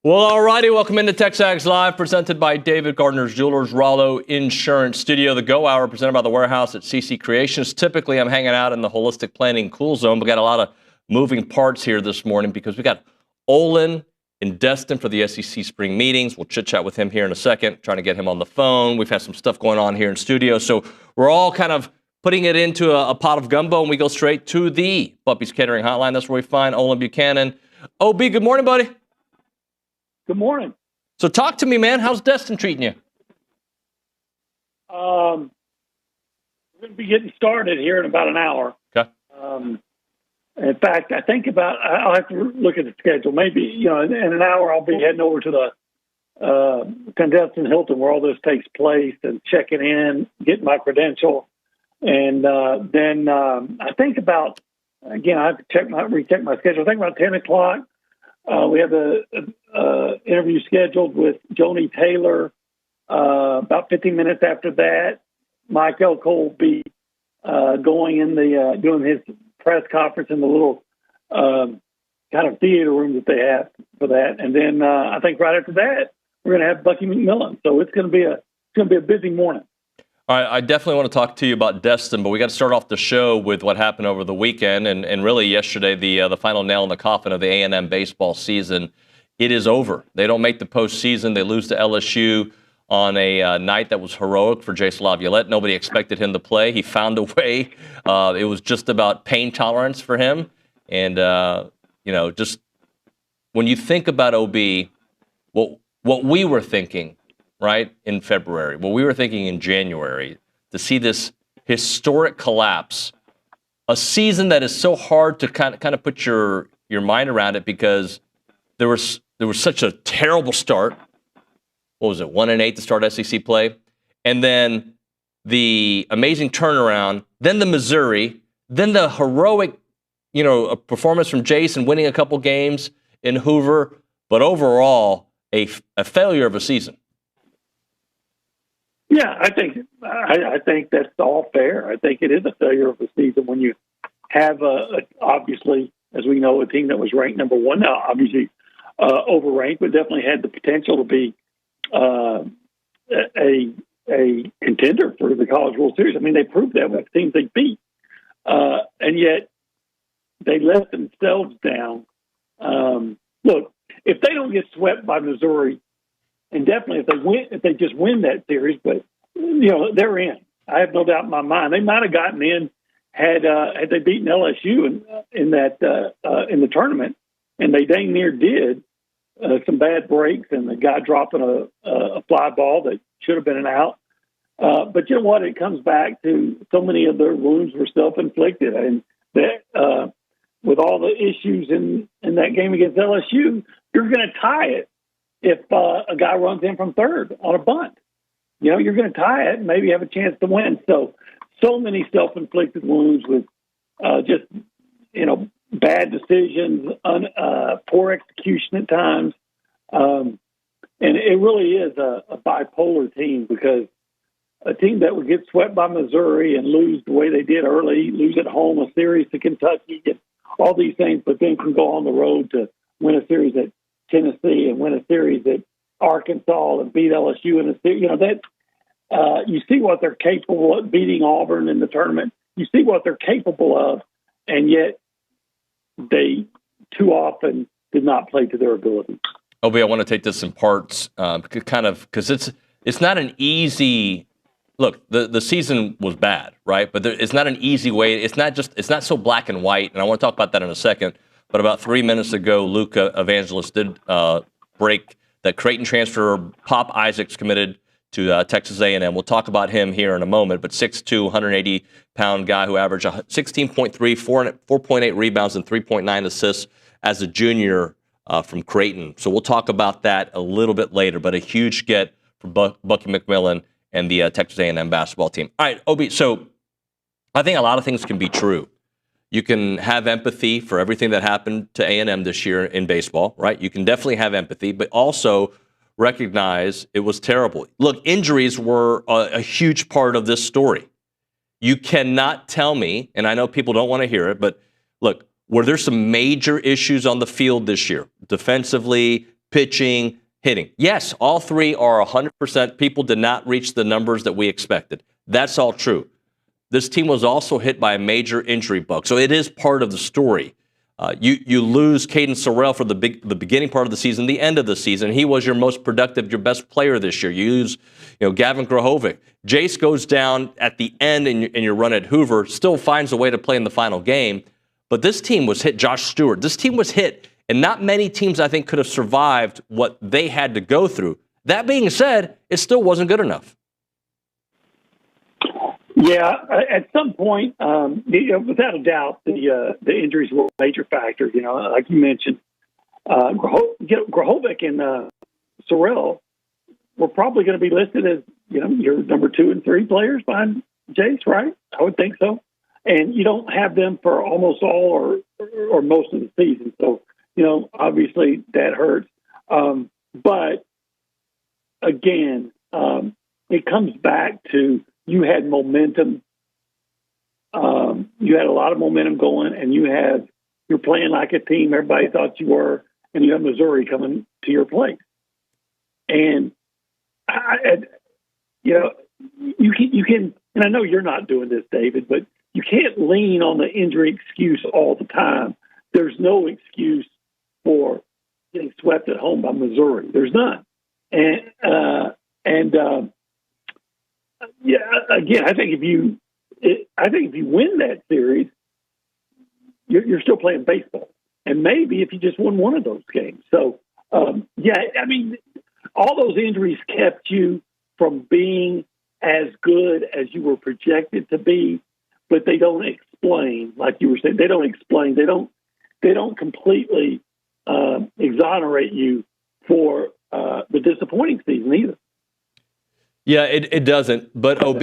Well, all righty. Welcome into TexAgs Live, presented by David Gardner's Jewelers, Rollo Insurance Studio. The Go Hour presented by the Warehouse at CC Creations. Typically, I'm hanging out in the Holistic Planning Cool Zone. We got a lot of moving parts here this morning because we got Olin in Destin for the SEC spring meetings. We'll chit-chat with him here in a second, trying to get him on the phone. We've had some stuff going on here in studio. So we're all kind of putting it into a pot of gumbo, and we go straight to the Bumpy's Catering Hotline. That's where we find Olin Buchanan. OB, good morning, buddy. Good morning. So talk to me, man. How's Destin treating you? We're going to be getting started here in about an hour. Okay. In fact, I'll have to look at the schedule. Maybe, in an hour I'll be heading over to the Destin Hilton where all this takes place and checking in, getting my credential. And then I think about, again, I have to recheck my schedule. I think about 10 o'clock. We have a interview scheduled with Joni Taylor. About 15 minutes after that, Mike Elko will be going in doing his press conference in the little kind of theater room that they have for that. And then I think right after that, we're going to have Bucky McMillan. So it's going to be a busy morning. All right, I definitely want to talk to you about Destin, but we got to start off the show with what happened over the weekend and really yesterday, the final nail in the coffin of the A&M baseball season. It is over. They don't make the postseason. They lose to LSU on a night that was heroic for Jace Laviolette. Nobody expected him to play. He found a way. It was just about pain tolerance for him. And, just when you think about OB, what we were thinking, right, in February, what we were thinking in January, to see this historic collapse, a season that is so hard to kind of put your mind around it because there was such a terrible start. What was it, 1-8 to start SEC play? And then the amazing turnaround, then the Missouri, then the heroic, performance from Jace and winning a couple games in Hoover, but overall, a failure of a season. Yeah, I think that's all fair. I think it is a failure of the season when you have obviously, as we know, a team that was ranked number one. Now, obviously, overranked, but definitely had the potential to be a contender for the College World Series. I mean, they proved that with teams they beat, and yet they let themselves down. Look, if they don't get swept by Missouri. And definitely, if they just win that series, but they're in. I have no doubt in my mind they might have gotten in had they beaten LSU in the tournament, and they dang near did. Some bad breaks and the guy dropping a fly ball that should have been an out. But you know what? It comes back to so many of their wounds were self-inflicted, and that with all the issues in that game against LSU, you're going to tie it. If a guy runs in from third on a bunt, you're going to tie it and maybe have a chance to win. So many self-inflicted wounds with just, bad decisions, poor execution at times. And it really is a bipolar team because a team that would get swept by Missouri and lose the way they did early, lose at home a series to Kentucky, get all these things, but then can go on the road to win a series at Tennessee and win a series at Arkansas and beat LSU in a series. You see what they're capable of, beating Auburn in the tournament. You see what they're capable of, and yet they too often did not play to their ability. Obi, I want to take this in parts, because it's not an easy look. The season was bad, right? But it's not an easy way. It's not so black and white, and I want to talk about that in a second. But about 3 minutes ago, Luca Evangelist did break that Creighton transfer Pop Isaacs committed to Texas A&M. We'll talk about him here in a moment. But 6'2", 180-pound guy who averaged 16.3, 4.8 rebounds, and 3.9 assists as a junior from Creighton. So we'll talk about that a little bit later. But a huge get for Bucky McMillan and the Texas A&M basketball team. All right, Obi, so I think a lot of things can be true. You can have empathy for everything that happened to A&M this year in baseball, right? You can definitely have empathy, but also recognize it was terrible. Look, injuries were a huge part of this story. You cannot tell me, and I know people don't want to hear it, but look, were there some major issues on the field this year, defensively, pitching, hitting. Yes, all three are 100%. People did not reach the numbers that we expected. That's all true. This team was also hit by a major injury bug, so it is part of the story. You lose Caden Sorrell for the beginning part of the season, the end of the season. He was your most productive, your best player this year. You lose, Gavin Grahovic. Jace goes down at the end in your run at Hoover, still finds a way to play in the final game. But this team was hit. Josh Stewart. This team was hit, and not many teams I think could have survived what they had to go through. That being said, it still wasn't good enough. Yeah, at some point, without a doubt, the injuries were a major factor. Like you mentioned, Grahovic and Sorrell were probably going to be listed as your number 2 and 3 players behind Jace, right? I would think so. And you don't have them for almost all or most of the season, so obviously that hurts. But again, it comes back to. You had momentum. You had a lot of momentum going, and you're playing like a team. Everybody thought you were, and you have Missouri coming to your place. And you can, and I know you're not doing this, David, but you can't lean on the injury excuse all the time. There's no excuse for getting swept at home by Missouri. There's none. Yeah, again, I think if you win that series, you're still playing baseball, and maybe if you just won one of those games. So, all those injuries kept you from being as good as you were projected to be, but they don't explain, like you were saying, they don't explain. They don't completely exonerate you for the disappointing season either. Yeah, it doesn't. But, OB,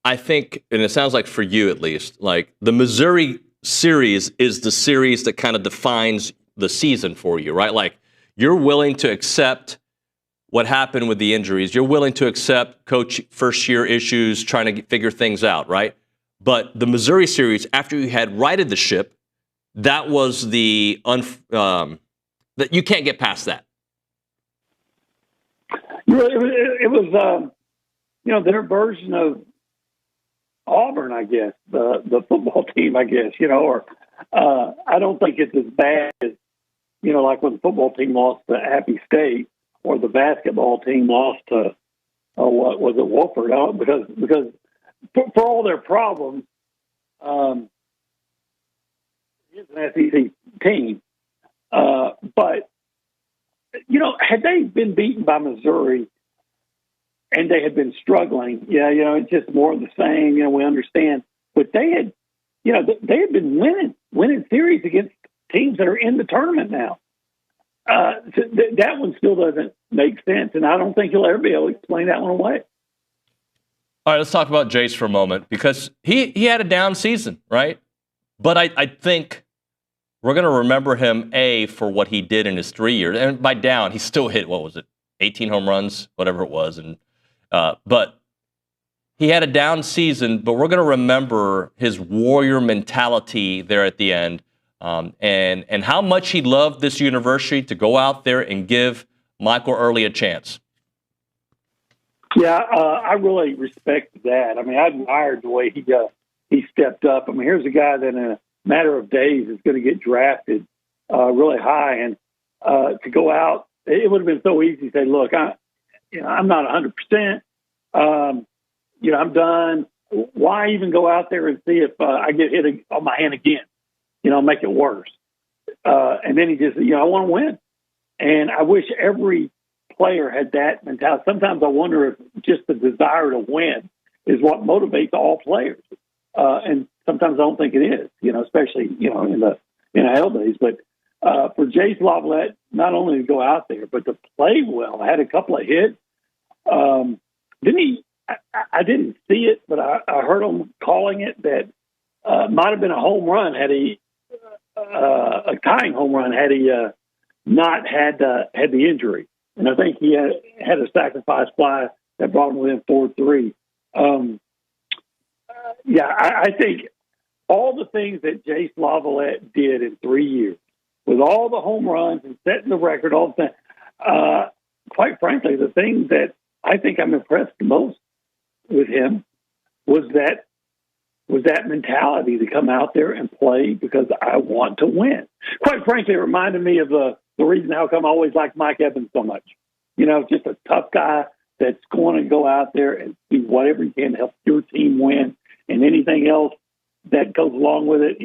I think, and it sounds like for you at least, like the Missouri series is the series that kind of defines the season for you, right? Like you're willing to accept what happened with the injuries. You're willing to accept coach first-year issues, trying to figure things out, right? But the Missouri series, after you had righted the ship, that was that you can't get past that. It was their version of Auburn, I guess, the football team, I guess, or I don't think it's as bad as, like when the football team lost to Appy State or the basketball team lost to, what was it, Wofford? Because for all their problems, it's an SEC team. But, had they been beaten by Missouri and they had been struggling, it's just more of the same, we understand. But they had been winning series against teams that are in the tournament now. So that one still doesn't make sense, and I don't think you'll ever be able to explain that one away. All right, let's talk about Jace for a moment, because he had a down season, right? But I think we're going to remember him, for what he did in his 3 years. And by down, he still hit, 18 home runs, whatever it was. And but he had a down season, but we're going to remember his warrior mentality there at the end, and how much he loved this university to go out there and give Michael Early a chance. Yeah, I really respect that. I mean, I admired the way he stepped up. I mean, here's a guy that in a matter of days is going to get drafted really high, and to go out, it would have been so easy to say, "Look, I'm not 100%. I'm done. Why even go out there and see if I get hit on my hand again? Make it worse." And then he just, I want to win, and I wish every player had that mentality. Sometimes I wonder if just the desire to win is what motivates all players. And sometimes I don't think it is, especially, in the NIL days. But for Jace Lavalette, not only to go out there, but to play well, I had a couple of hits. Didn't he? I didn't see it, but I heard him calling it that might have been a home run had he, a tying home run had he not had the injury. And I think he had a sacrifice fly that brought him within 4-3. I think all the things that Jace Lavalette did in 3 years, with all the home runs and setting the record, all the time. Quite frankly, the thing that I think I'm impressed the most with him was that mentality to come out there and play because I want to win. Quite frankly, it reminded me of the reason how come I always liked Mike Evans so much. Just a tough guy that's going to go out there and do whatever he can to help your team win, and anything else that goes along with it,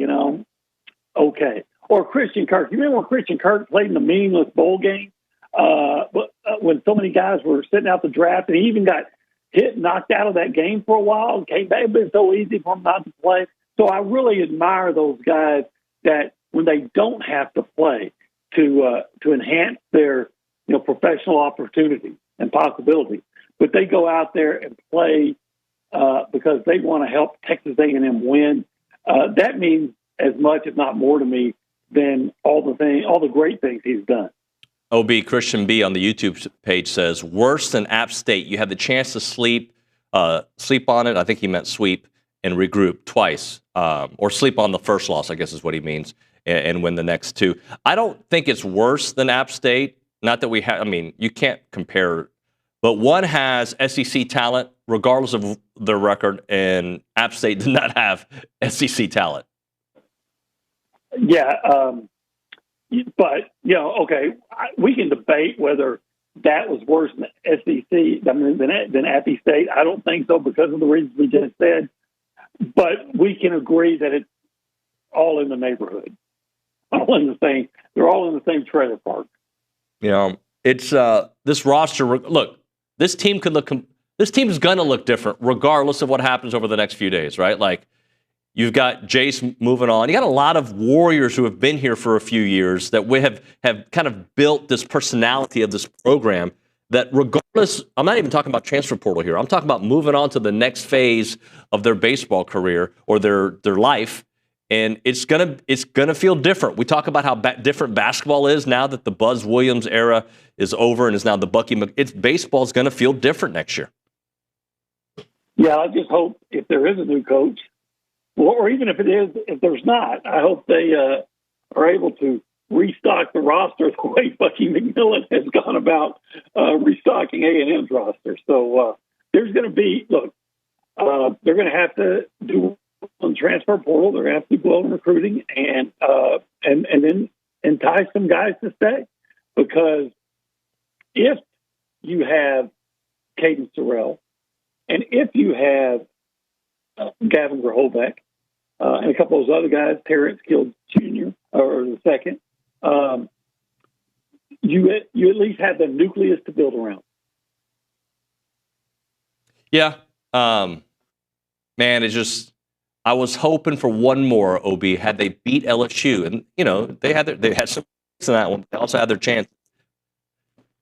okay. Or Christian Kirk. You remember when Christian Kirk played in the meaningless bowl game? When so many guys were sitting out the draft, and he even got knocked out of that game for a while and came back. It was so easy for him not to play. So I really admire those guys that when they don't have to play to enhance their professional opportunities and possibilities, but they go out there and play because they want to help Texas A&M win. That means as much, if not more, to me than all the great things he's done. OB Christian B on the YouTube page says, worse than App State. You had the chance to sleep on it. I think he meant sweep and regroup twice, or sleep on the first loss, I guess is what he means, and win the next two. I don't think it's worse than App State. Not that we have, you can't compare, but one has SEC talent regardless of their record, and App State did not have SEC talent. Yeah, but, okay, we can debate whether that was worse than SEC, than Appy State. I don't think so because of the reasons we just said. But we can agree that it's all in the neighborhood. They're all in the same trailer park. It's this roster. Look, this team is going to look different regardless of what happens over the next few days, right? Like, you've got Jace moving on. You got a lot of Warriors who have been here for a few years that we have kind of built this personality of this program that regardless, I'm not even talking about transfer portal here. I'm talking about moving on to the next phase of their baseball career or their life. And it's gonna feel different. We talk about how different basketball is now that the Buzz Williams era is over and is now the Bucky. Baseball's gonna feel different next year. Yeah, I just hope if there is a new coach, or even if there's not, I hope they are able to restock the roster the way Bucky McMillan has gone about restocking A&M's roster. So there's going to be, they're going to have to do on transfer portal. They're going to have to do well in recruiting and then entice some guys to stay. Because if you have Caden Sorrell and if you have Gavin Grahovac, and a couple of those other guys, Terrence Kills Jr. or the second, you at least have the nucleus to build around. Yeah, man, it's just I was hoping for one more. OB had they beat LSU, and they had some in that one. They also had their chance.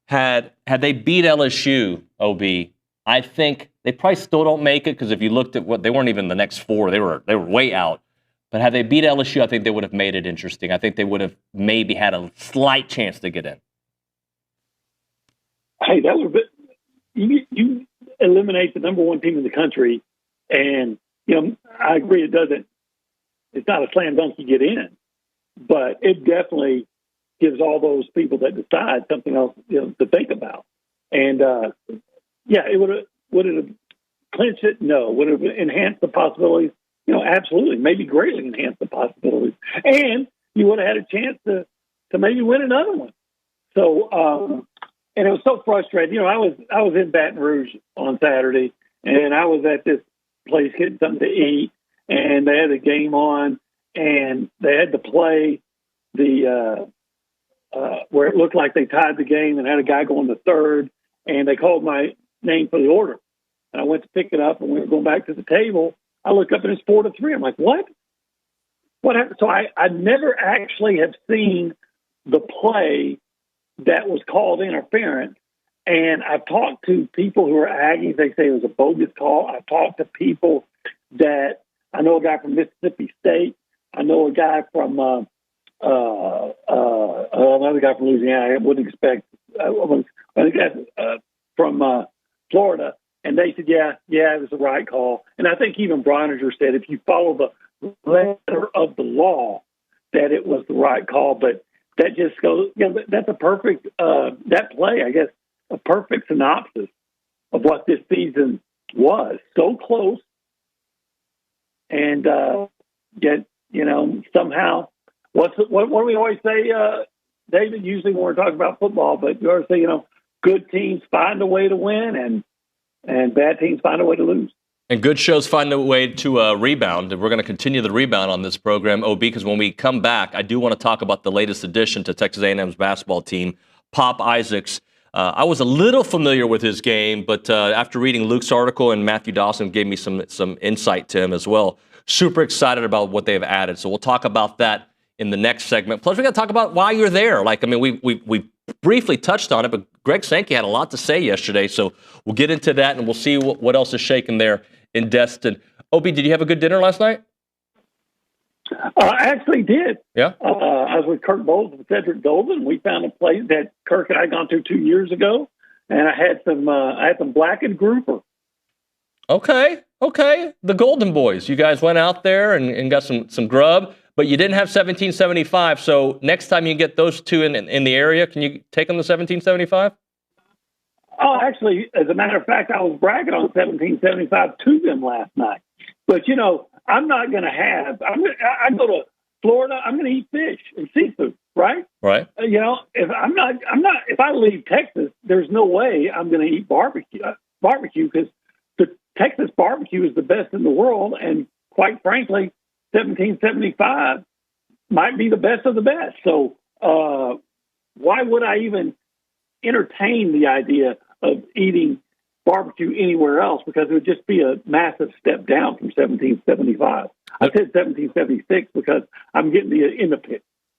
Had they beat LSU, OB, I think they probably still don't make it because if you looked at what they weren't even the next four, they were way out. But had they beat LSU, I think they would have made it interesting. I think they would have maybe had a slight chance to get in. Hey, that would be you eliminate the number one team in the country, and I agree it's not a slam dunk you get in, but it definitely gives all those people that decide something else to think about. And yeah, it would it have clinched it? No. Would it have enhanced the possibilities? Absolutely, maybe greatly enhanced the possibilities. And you would have had a chance to maybe win another one. So, and it was so frustrating. I was in Baton Rouge on Saturday, and I was at this place getting something to eat, and they had a game on, and they had to play the where it looked like they tied the game and had a guy going to third, and they called my name for the order. And I went to pick it up, and we were going back to the table. I look up and it's 4-3. I'm like, what? What happened? So I never actually have seen the play that was called interference. And I've talked to people who are Aggies. They say it was a bogus call. I've talked to people that I know a guy from Mississippi State. I know a guy from another guy from Louisiana. I wouldn't expect. A guy from Florida. And they said, yeah, it was the right call. And I think even Brininger said if you follow the letter of the law, that it was the right call. But that just goes, that's a perfect, that play, I guess, a perfect synopsis of what this season was. So close. And yet, somehow, what do we always say, David, usually when we're talking about football, but you always say, good teams find a way to win and bad teams find a way to lose. And good shows find a way to rebound. And we're going to continue the rebound on this program, OB, because when we come back, I do want to talk about the latest addition to Texas A&M's basketball team, Pop Isaacs. I was a little familiar with his game, but after reading Luke's article and Matthew Dawson gave me some insight to him as well. Super excited about what they've added. So we'll talk about that in the next segment. Plus, we got to talk about why you're there. We briefly touched on it, but Greg Sankey had a lot to say yesterday. So we'll get into that, and we'll see what else is shaking there in Destin. Obi, did you have a good dinner last night? I actually did. Yeah. I was with Kirk Bowles and Cedric Golden. We found a place that Kirk and I had gone to 2 years ago, and I had some blackened grouper. Okay. The Golden Boys. You guys went out there and got some grub, but you didn't have 1775. So next time you get those two in the area, can you take them to 1775? Oh, actually, as a matter of fact, I was bragging on 1775 to them last night. But, I'm not going to I go to Florida, I'm going to eat fish and seafood, right? Right. If I leave Texas, there's no way I'm going to eat barbecue because the Texas barbecue is the best in the world. And quite frankly, 1775 might be the best of the best. So why would I even entertain the idea of eating barbecue anywhere else? Because it would just be a massive step down from 1775. I said 1776 because I'm getting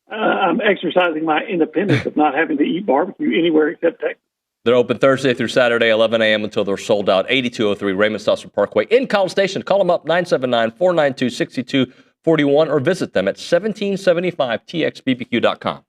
I'm exercising my independence of not having to eat barbecue anywhere except Texas. They're open Thursday through Saturday, 11 a.m. until they're sold out. 8203 Raymond Stusser Parkway in College Station. Call them up, 979-492-6241, or visit them at 1775txbbq.com.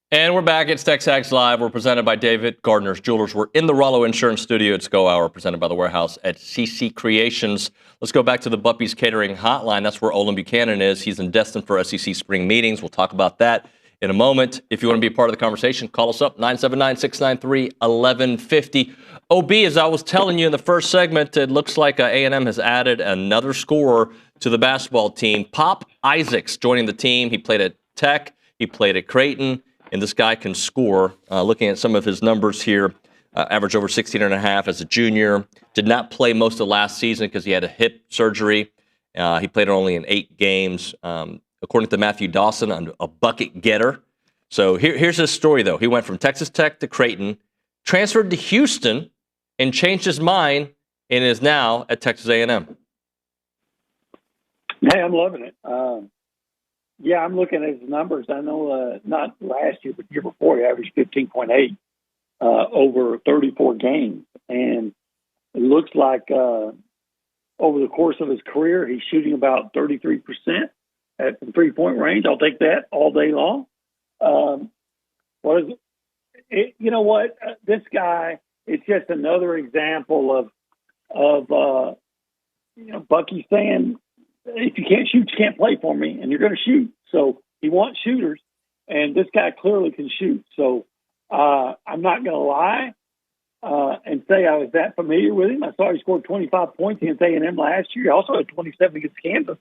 And we're back. It's TexAgs Live. We're presented by David Gardner's Jewelers. We're in the Rollo Insurance Studio. It's Go Hour, presented by The Warehouse at CC Creations. Let's go back to the Buppy's Catering Hotline. That's where Olin Buchanan is. He's in Destin for SEC spring meetings. We'll talk about that in a moment. If you want to be a part of the conversation, call us up, 979-693-1150. OB, as I was telling you in the first segment, it looks like A&M has added another scorer to the basketball team. Pop Isaacs joining the team. He played at Tech. He played at Creighton. And this guy can score. Looking at some of his numbers here, average over 16 and a half as a junior. Did not play most of last season because he had a hip surgery. He played only in 8 games. According to Matthew Dawson, a bucket getter. So here's his story, though. He went from Texas Tech to Creighton, transferred to Houston, and changed his mind, and is now at Texas A&M. Hey, I'm loving it. Yeah, I'm looking at his numbers. I know not last year, but the year before, he averaged 15.8 over 34 games. And it looks like over the course of his career, he's shooting about 33% at the three-point range. I'll take that all day long. What is it? You know what? This guy, it's just another example of Bucky saying, if you can't shoot, you can't play for me, and you're going to shoot. So he wants shooters, and this guy clearly can shoot. So I'm not going to lie and say I was that familiar with him. I saw he scored 25 points against A&M last year. He also had 27 against Kansas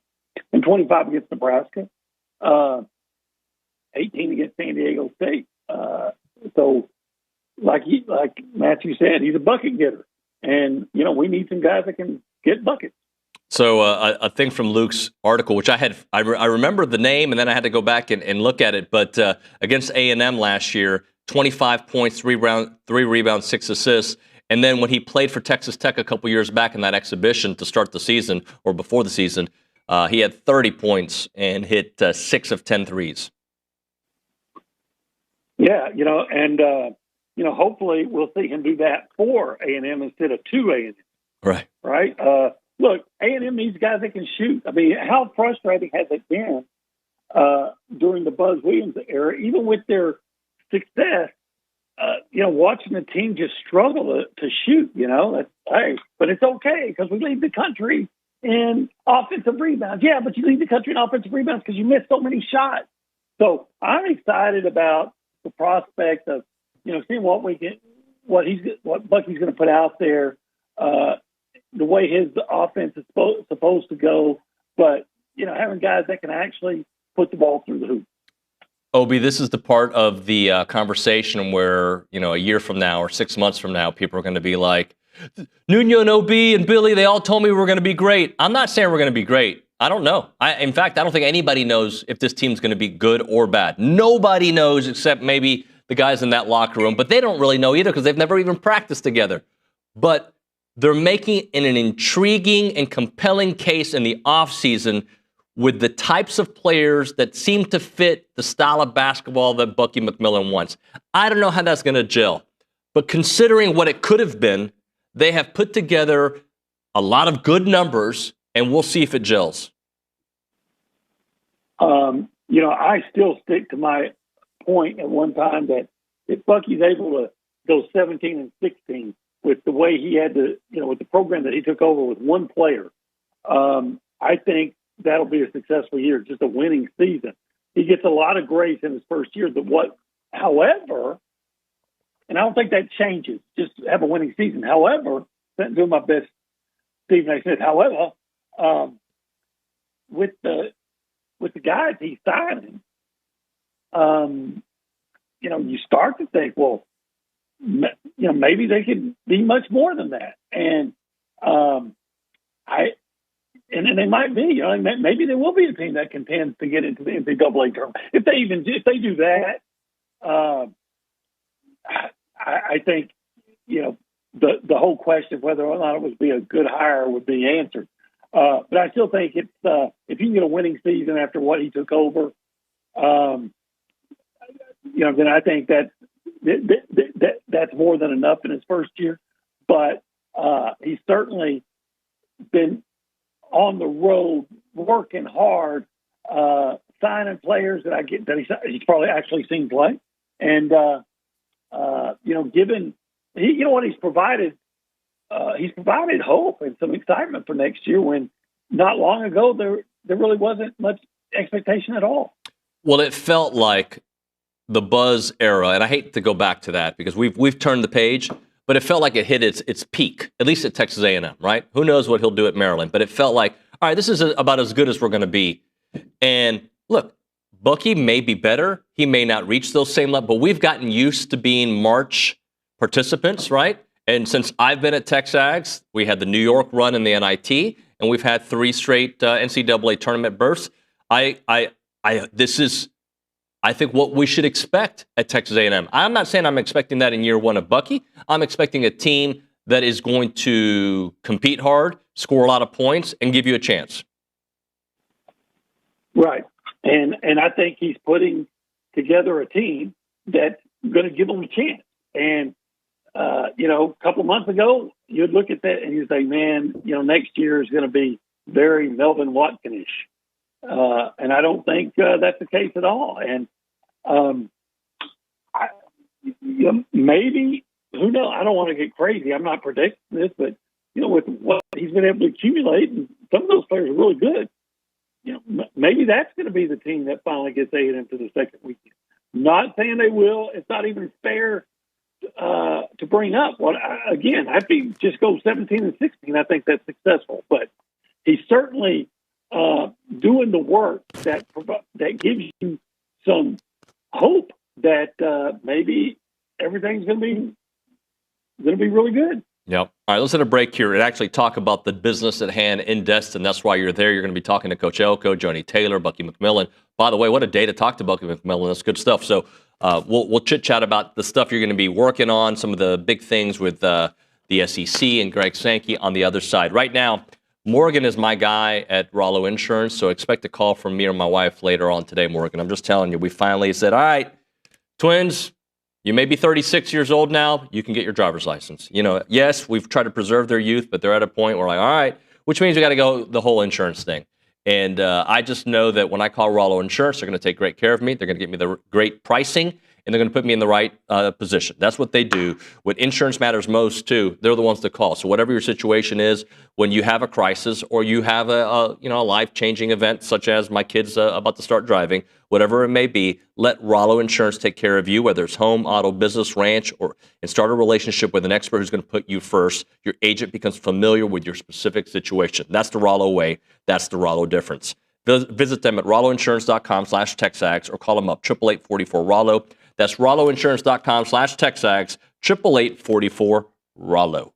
and 25 against Nebraska, 18 against San Diego State. So like Matthew said, he's a bucket getter. And, we need some guys that can get buckets. So a thing from Luke's article, which I remember the name, and then I had to go back and look at it. But against A&M last year, 25 points, 3 rebounds, 6 assists. And then when he played for Texas Tech a couple years back in that exhibition to start the season, or before the season, he had 30 points and hit 6 of 10 threes. Yeah, and hopefully we'll see him do that for A&M instead of to A&M. Right. Right. Look, A&M needs guys that can shoot. I mean, how frustrating has it been during the Buzz Williams era, even with their success, watching the team just struggle to shoot, but it's okay because we lead the country in offensive rebounds. Yeah, but you lead the country in offensive rebounds because you miss so many shots. So I'm excited about the prospect of, seeing what Bucky's going to put out there. The way his offense is supposed to go, but, having guys that can actually put the ball through the hoop. Obi, this is the part of the conversation where, a year from now or 6 months from now, people are going to be like, Nuño and OB and Billy, they all told me we were going to be great. I'm not saying we're going to be great. I don't know. In fact, I don't think anybody knows if this team's going to be good or bad. Nobody knows except maybe the guys in that locker room, but they don't really know either because they've never even practiced together. But they're making an intriguing and compelling case in the offseason with the types of players that seem to fit the style of basketball that Bucky McMillan wants. I don't know how that's going to gel, but considering what it could have been, they have put together a lot of good numbers, and we'll see if it gels. I still stick to my point at one time that if Bucky's able to go 17 and 16 with the way he had to, with the program that he took over with one player, I think that'll be a successful year, just a winning season. He gets a lot of grace in his first year. However, and I don't think that changes, just have a winning season. However, doing my best, Stephen A. Smith. However, with the guys he's signing, you start to think, well, maybe they could be much more than that. And and they might be, maybe there will be a team that contends to get into the NCAA tournament. If they do that, I think, the whole question of whether or not it would be a good hire would be answered. But I still think it's if you can get a winning season after what he took over, then I think that's more than enough in his first year. But he's certainly been on the road working hard, signing players that he's probably actually seen play. And given he's provided hope and some excitement for next year when not long ago there really wasn't much expectation at all. Well, it felt like the Buzz era, and I hate to go back to that because we've turned the page, but it felt like it hit its peak, at least at Texas A&M, right? Who knows what he'll do at Maryland, but it felt like, all right, this is about as good as we're going to be. And look, Bucky may be better. He may not reach those same levels, but we've gotten used to being March participants, right? And since I've been at TexAgs, we had the New York run in the NIT, and we've had 3 straight NCAA tournament berths. This is, I think, what we should expect at Texas A&M. I'm not saying I'm expecting that in year 1 of Bucky. I'm expecting a team that is going to compete hard, score a lot of points, and give you a chance. Right. And I think he's putting together a team that's going to give them a chance. And, a couple of months ago, you'd look at that and you'd say, man, next year is going to be very Melvin Watkinish. And I don't think that's the case at all. And maybe, who knows? I don't want to get crazy. I'm not predicting this, but, with what he's been able to accumulate, and some of those players are really good, maybe that's going to be the team that finally gets A&M to the second weekend. Not saying they will. It's not even fair to bring up. Again, I think just go 17-16. I think that's successful. But he's certainly doing the work that gives you some hope that maybe everything's going to be really good. Yep. All right, let's hit a break here and actually talk about the business at hand in Destin. That's why you're there. You're going to be talking to Coach Elko, Joni Taylor, Bucky McMillan. By the way, what a day to talk to Bucky McMillan. That's good stuff. So we'll chit-chat about the stuff you're going to be working on, some of the big things with the SEC and Greg Sankey on the other side. Right now, Morgan is my guy at Rollo Insurance, so expect a call from me or my wife later on today, Morgan. I'm just telling you, we finally said, all right, Twins, you may be 36 years old now. You can get your driver's license. Yes, we've tried to preserve their youth, but they're at a point where we're like, all right, which means we got to go the whole insurance thing. And I just know that when I call Rollo Insurance, they're going to take great care of me. They're going to get me the great pricing, and they're going to put me in the right position. That's what they do. When insurance matters most, too, they're the ones to call. So whatever your situation is, when you have a crisis or you have a life-changing event, such as my kid's about to start driving, whatever it may be, let Rollo Insurance take care of you, whether it's home, auto, business, ranch, and start a relationship with an expert who's going to put you first. Your agent becomes familiar with your specific situation. That's the Rollo way. That's the Rollo difference. Visit them at rolloinsurance.com/TexAgs or call them up, 888-44-ROLLO. That's rolloinsurance.com/TexAgs, 888-44-ROLLO.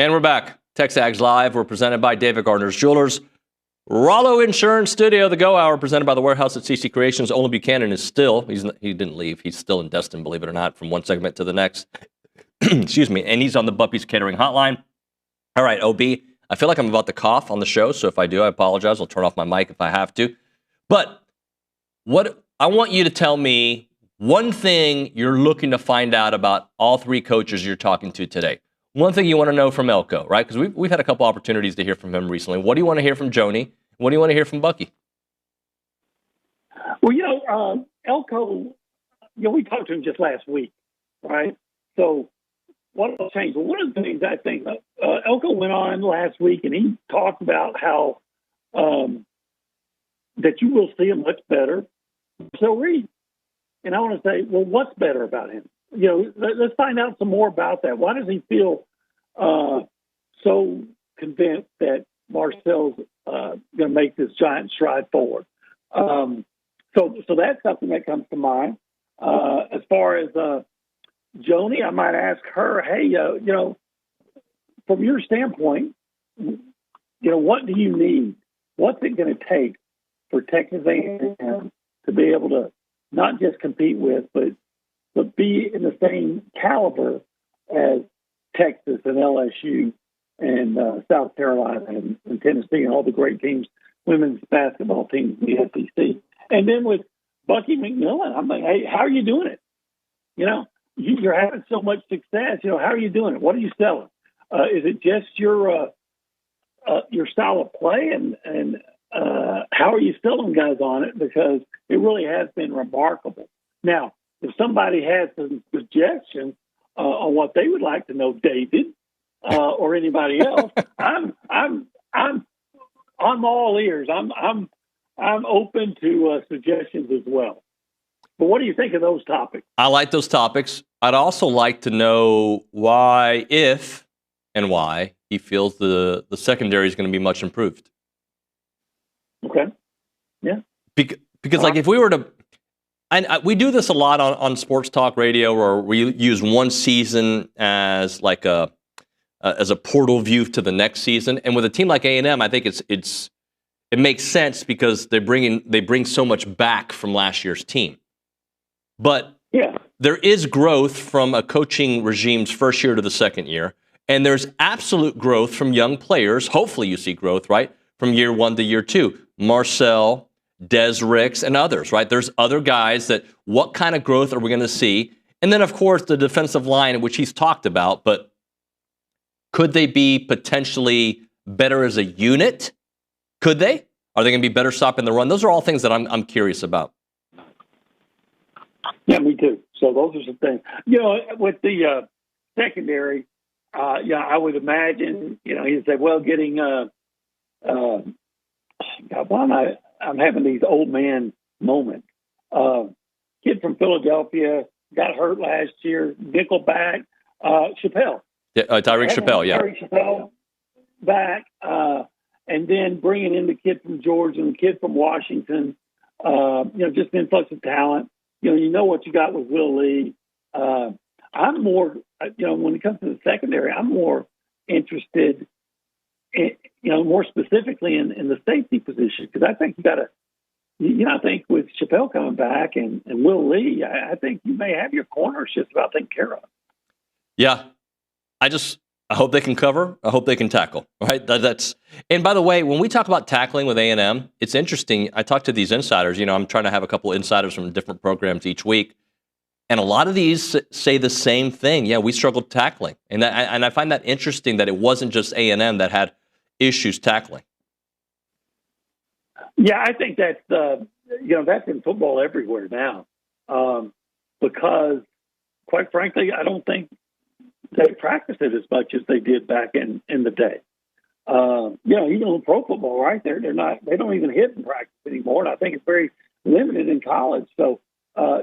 And we're back. TexAgs Live. We're presented by David Gardner's Jewelers. Rollo Insurance Studio, the Go Hour, presented by the Warehouse at CC Creations. Olin Buchanan is still, he didn't leave. He's still in Destin, believe it or not, from one segment to the next. Excuse me. And he's on the Buppy's Catering Hotline. All right, OB, I feel like I'm about to cough on the show, so if I do, I apologize. I'll turn off my mic if I have to. But what I want you to tell me one thing you're looking to find out about all three coaches you're talking to today. One thing you want to know from Elko, right? Because we've had a couple opportunities to hear from him recently. What do you want to hear from Joni? What do you want to hear from Bucky? Well, Elko, we talked to him just last week, right? So what will change? Well, one of the things I think Elko went on last week, and he talked about how that you will see a much better Marcel Reed. And I want to say, well, what's better about him? Let's find out some more about that. Why does he feel so convinced that Marcel's going to make this giant stride forward? So that's something that comes to mind. As far as Joni, I might ask her, hey, from your standpoint, what do you need? What's it going to take for Texas A&M to be able to not just compete with, but be in the same caliber as Texas and LSU and South Carolina and Tennessee and all the great teams, women's basketball teams in the SEC. And then with Bucky McMillan, I'm like, hey, how are you doing it? You're having so much success. How are you doing it? What are you selling? Is it just your style of play? And how are you selling guys on it? Because it really has been remarkable. Now, if somebody has some suggestions on what they would like to know, David or anybody else, I'm all ears. I'm open to suggestions as well. But what do you think of those topics? I like those topics. I'd also like to know why, if and why he feels the secondary is going to be much improved. Okay. Yeah. Because like if we were to. And we do this a lot on sports talk radio, where we use one season as like as a portal view to the next season. And with a team like A&M, I think it makes sense because they bring so much back from last year's team. But yeah, there is growth from a coaching regime's first year to the second year, and there's absolute growth from young players. Hopefully, you see growth, right, from year one to year two. Marcel, Des Ricks, and others, right? There's other guys that what kind of growth are we going to see? And then, of course, the defensive line, which he's talked about, but could they be potentially better as a unit? Could they? Are they going to be better stopping the run? Those are all things that I'm curious about. Yeah, me too. So those are some things. With the secondary, I would imagine, he'd say, well, getting God, why I'm having these old man moments. Kid from Philadelphia got hurt last year. Nickelback, Chappelle. Yeah, Tyreek Chappelle. Yeah. Tyreek Chappelle back, and then bringing in the kid from Georgia and the kid from Washington. Just an influx of talent. You know what you got with Will Lee. I'm more, when it comes to the secondary, I'm more interested more specifically in the safety position, because I think you got to, I think with Chappelle coming back and Will Lee, I think you may have your corners just about taken care of. Yeah, I hope they can cover. I hope they can tackle. Right? And by the way, when we talk about tackling with A&M, it's interesting. I talk to these insiders. I'm trying to have a couple insiders from different programs each week, and a lot of these say the same thing. Yeah, we struggled tackling, and I find that interesting that it wasn't just A&M that had issues tackling. Yeah, I think that's that's in football everywhere now, because quite frankly, I don't think they practice it as much as they did back in the day. Even in pro football, right? They don't even hit in practice anymore, and I think it's very limited in college. So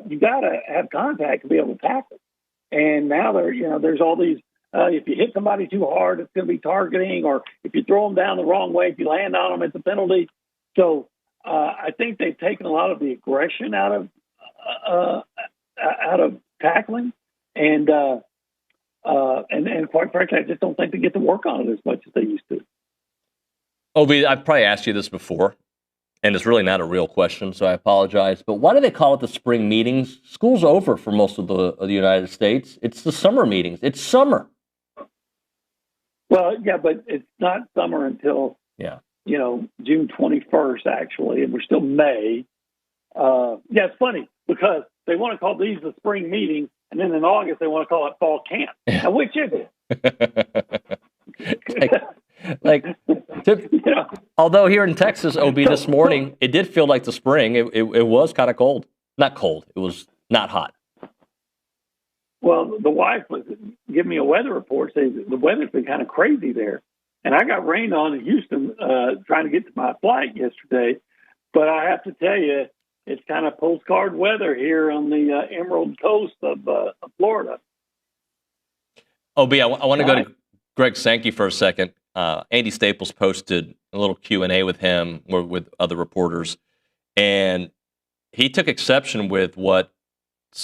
you got to have contact to be able to tackle. And now there's all these. If you hit somebody too hard, it's going to be targeting, or if you throw them down the wrong way, if you land on them, it's a penalty. So I think they've taken a lot of the aggression out of tackling, and And quite frankly, I just don't think they get to work on it as much as they used to. Obi, I've probably asked you this before, and it's really not a real question, so I apologize. But why do they call it the spring meetings? School's over for most of the United States. It's the summer meetings. It's summer. Well, yeah, but it's not summer until June 21st, actually, and we're still May. It's funny because they want to call these the spring meeting, and then in August they want to call it fall camp. Now, which is it? Although here in Texas, OB, this morning, it did feel like the spring. It was kind of cold. Not cold. It was not hot. Well, the wife was giving me a weather report saying the weather's been kind of crazy there. And I got rained on in Houston trying to get to my flight yesterday. But I have to tell you, it's kind of postcard weather here on the Emerald Coast of Florida. OB, I want to go to Greg Sankey for a second. Andy Staples posted a little Q&A with him or with other reporters, and he took exception with what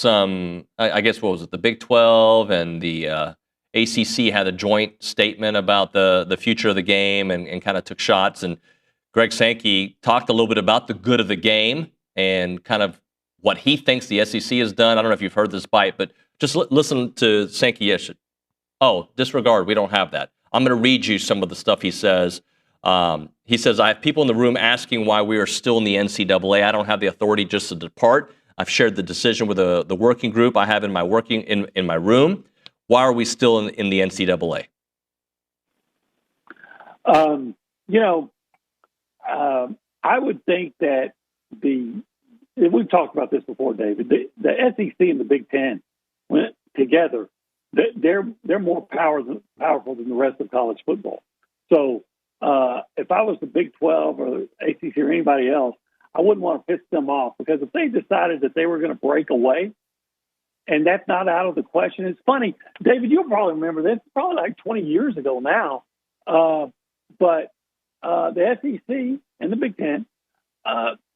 what was it, the Big 12 and the ACC had a joint statement about the future of the game and kind of took shots. And Greg Sankey talked a little bit about the good of the game and kind of what he thinks the SEC has done. I don't know if you've heard this bite, but just listen to Sankey yesterday. Oh, disregard. We don't have that. I'm going to read you some of the stuff he says. He says, I have people in the room asking why we are still in the NCAA. I don't have the authority just to depart. I've shared the decision with the working group I have in my room. Why are we still in the NCAA? I would think that we've talked about this before, David. The SEC and the Big Ten went together. They're more powerful than the rest of college football. So if I was the Big 12 or the ACC or anybody else, I wouldn't want to piss them off, because if they decided that they were going to break away, and that's not out of the question. It's funny, David, you'll probably remember this, probably like 20 years ago now. But the SEC and the Big Ten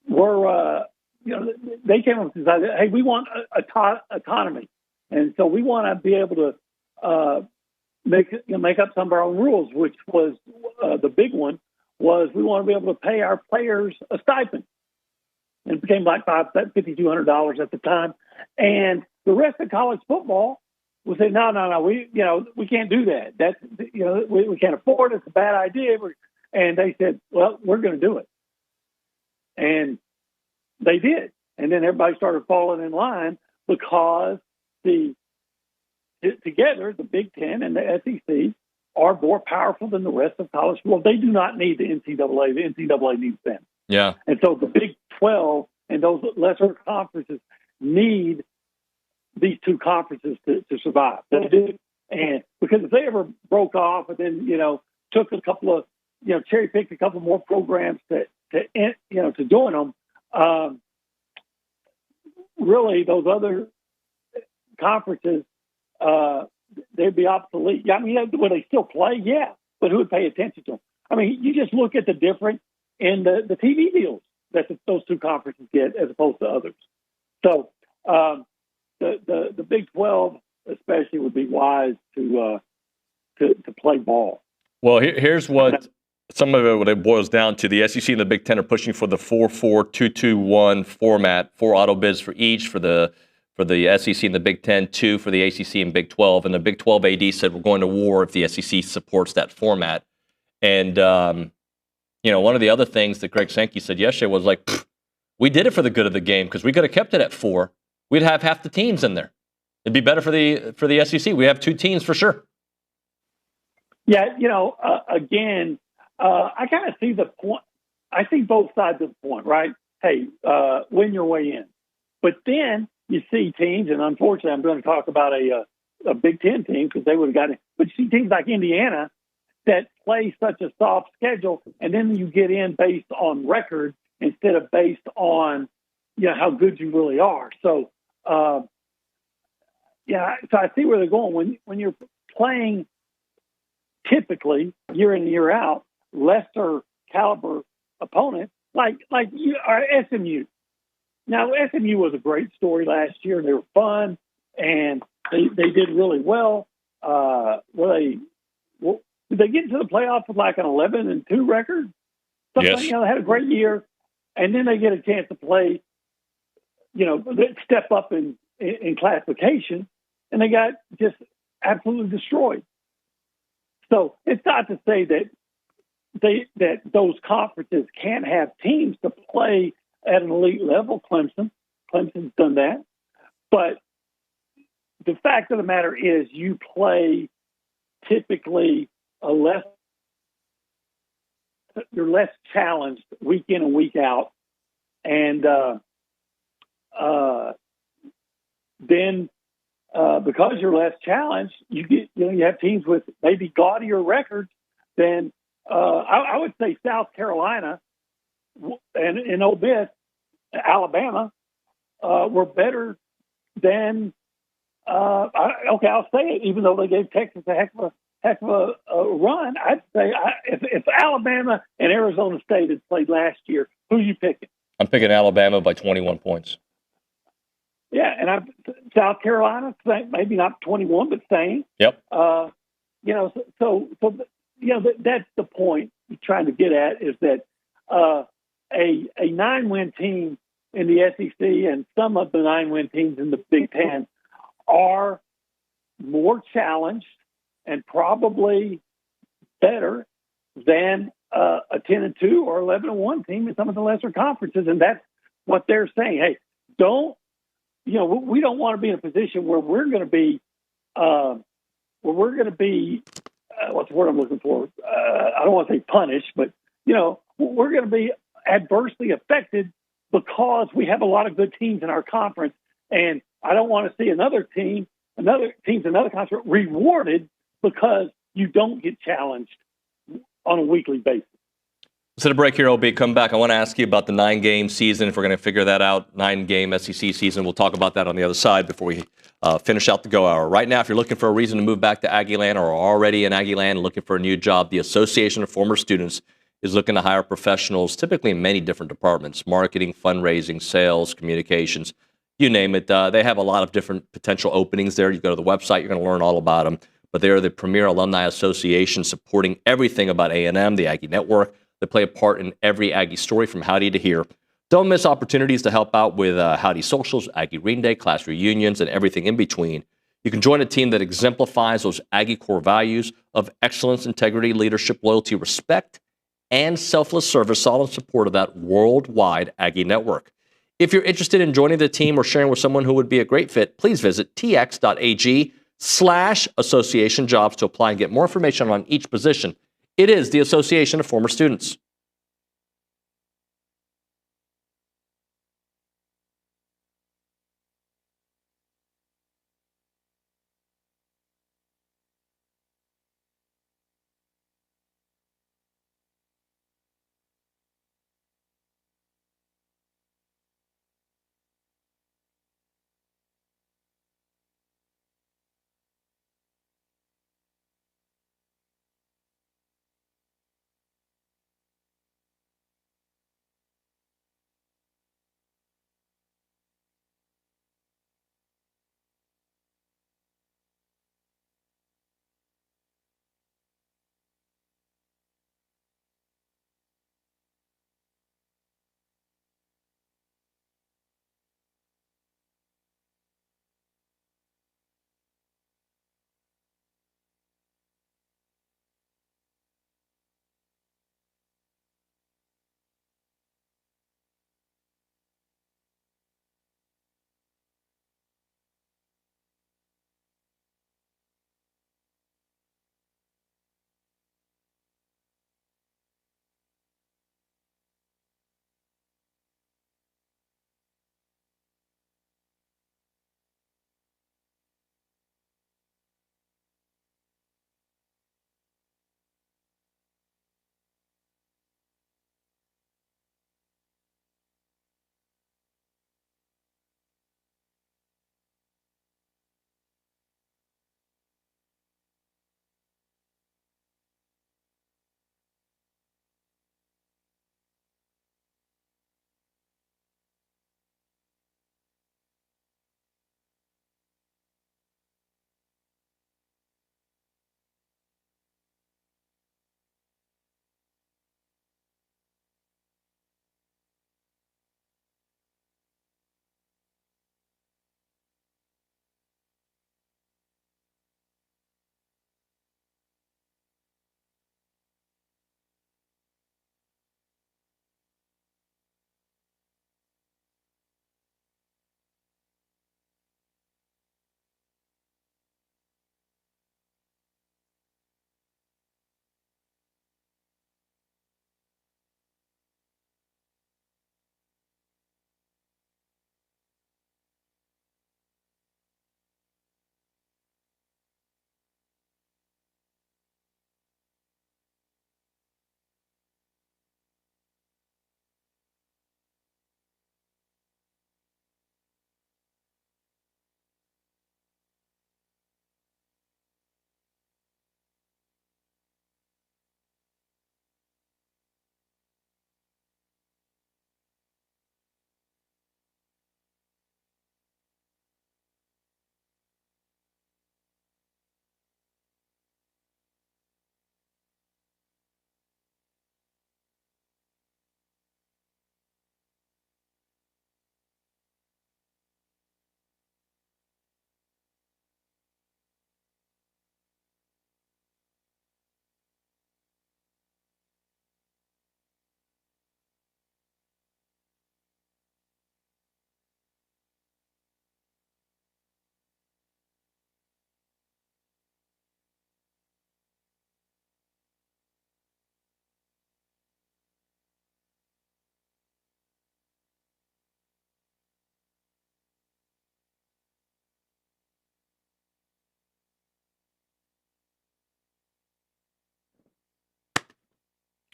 were, they came up and decided, hey, we want autonomy. And so we want to be able to make up some of our own rules, which was the big one was we want to be able to pay our players a stipend. And it became like $5,200 at the time. And the rest of college football was saying, no, we can't do that. That's, we can't afford it. It's a bad idea. And they said, well, we're going to do it. And they did. And then everybody started falling in line because together, the Big Ten and the SEC are more powerful than the rest of college football. They do not need the NCAA. The NCAA needs them. Yeah. And so the Big 12 and those lesser conferences need these two conferences to survive. They do. And because if they ever broke off and then, took a couple of, cherry picked a couple more programs to join them, really those other conferences, they'd be obsolete. I mean, would they still play? Yeah. But who would pay attention to them? I mean, you just look at the difference in the TV deals that those two conferences get as opposed to others. So the Big 12 especially would be wise to play ball. Well, here's what some of what it boils down to. The SEC and the Big Ten are pushing for the 4-4-2-2-1 format, 4 auto bids for each for the SEC and the Big Ten, 2 for the ACC and Big 12. And the Big 12 AD said we're going to war if the SEC supports that format. And one of the other things that Greg Sankey said yesterday was like, we did it for the good of the game because we could have kept it at 4. We'd have half the teams in there. It'd be better for the SEC. We have 2 teams for sure. Yeah, again, I kind of see the point. I see both sides of the point, right? Hey, win your way in. But then you see teams, and unfortunately I'm going to talk about a Big Ten team because they would have gotten it. But you see teams like Indiana that play such a soft schedule, and then you get in based on record instead of based on how good you really are. So, so I see where they're going. When you're playing typically year in and year out lesser caliber opponents like you are SMU. Now SMU was a great story last year. They were fun and they did really well. did they get into the playoffs with like an 11-2 record? Something, Yes. they had a great year, and then they get a chance to play, step up in classification, and they got just absolutely destroyed. So it's not to say that those conferences can't have teams to play at an elite level. Clemson's done that, but the fact of the matter is, you play typically you're less challenged week in and week out, and then because you're less challenged, you have teams with maybe gaudier records than I would say South Carolina and Ole Miss, Alabama were better than. I'll say it. Even though they gave Texas a heck of a run, I'd say if Alabama and Arizona State had played last year, who are you picking? I'm picking Alabama by 21 points. Yeah, and South Carolina, maybe not 21, but same. Yep. So that's the point you're trying to get at, is that a 9-win team in the SEC and some of the 9-win teams in the Big Ten are more challenged and probably better than a 10-2 or 11-1 team in some of the lesser conferences, and that's what they're saying. Hey, we don't want to be in a position where we're going to be, what's the word I'm looking for? I don't want to say punished, but we're going to be adversely affected because we have a lot of good teams in our conference, and I don't want to see another teams in another conference rewarded because you don't get challenged on a weekly basis. Let's hit a break here, OB. Come back. I want to ask you about the 9-game season, if we're going to figure that out, 9-game SEC season. We'll talk about that on the other side before we finish out the Go Hour. Right now, if you're looking for a reason to move back to Aggie Land or are already in Aggie Land and looking for a new job, the Association of Former Students is looking to hire professionals, typically in many different departments: marketing, fundraising, sales, communications, you name it. They have a lot of different potential openings there. You go to the website, you're going to learn all about them. But they are the premier alumni association supporting everything about A&M, the Aggie Network. They play a part in every Aggie story from Howdy to Here. Don't miss opportunities to help out with Howdy Socials, Aggie Reading Day, class reunions, and everything in between. You can join a team that exemplifies those Aggie core values of excellence, integrity, leadership, loyalty, respect, and selfless service, all in support of that worldwide Aggie Network. If you're interested in joining the team or sharing with someone who would be a great fit, please visit tx.ag/association jobs to apply and get more information on each position. It is the Association of Former Students.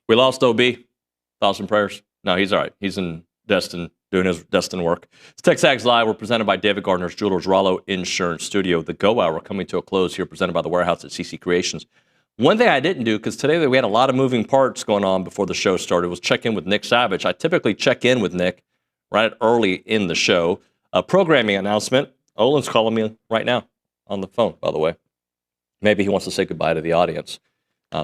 We lost OB. Thoughts and prayers. No, he's all right. He's in Destin doing his Destin work. It's TexAgs Live. We're presented by David Gardner's Jewelers Rollo Insurance Studio. The Go Hour coming to a close here, presented by the Warehouse at CC Creations. One thing I didn't do, because today we had a lot of moving parts going on before the show started, was check in with Nick Savage. I typically check in with Nick right early in the show. A programming announcement. Olin's calling me right now on the phone, by the way. Maybe he wants to say goodbye to the audience.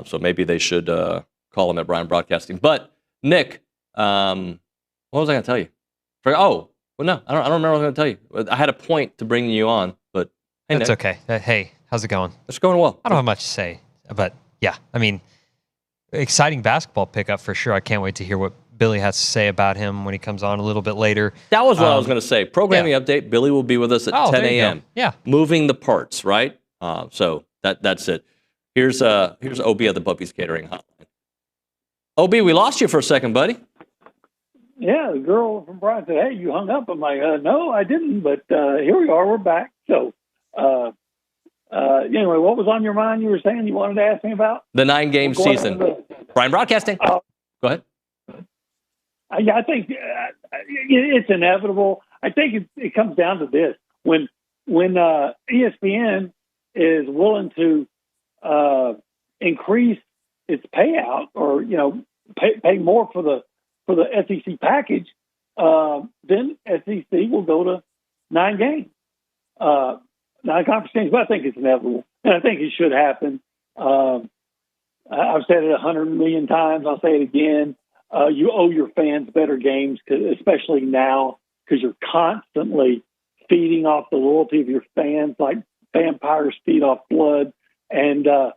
So maybe they should call him at Brian Broadcasting. But, Nick, what was I going to tell you? No, I don't remember what I was going to tell you. I had a point to bring you on, but hey, That's Nick. okay. Hey, how's it going? It's going well. I don't have much to say, but yeah, I mean, exciting basketball pickup for sure. I can't wait to hear what Billy has to say about him when he comes on a little bit later. That was what I was going to say. Programming update. Billy will be with us at 10 a.m. Yeah. Moving the parts, right? So that's it. Here's OB at the Puppies Catering Hotline. OB, we lost you for a second, buddy. Yeah, the girl from Brian said, "Hey, you hung up." I'm like, "No, I didn't." But here we are. We're back. So anyway, what was on your mind? You were saying you wanted to ask me about the 9-game season. Brian Broadcasting. Go ahead. I think it's inevitable. I think it comes down to this: when ESPN is willing to increase its payout, or pay more for the SEC package, then SEC will go to 9 games, 9 conference games. But I think it's inevitable, and I think it should happen. I've said it 100 million times. I'll say it again. You owe your fans better games, especially now, because you're constantly feeding off the loyalty of your fans like vampires feed off blood. And the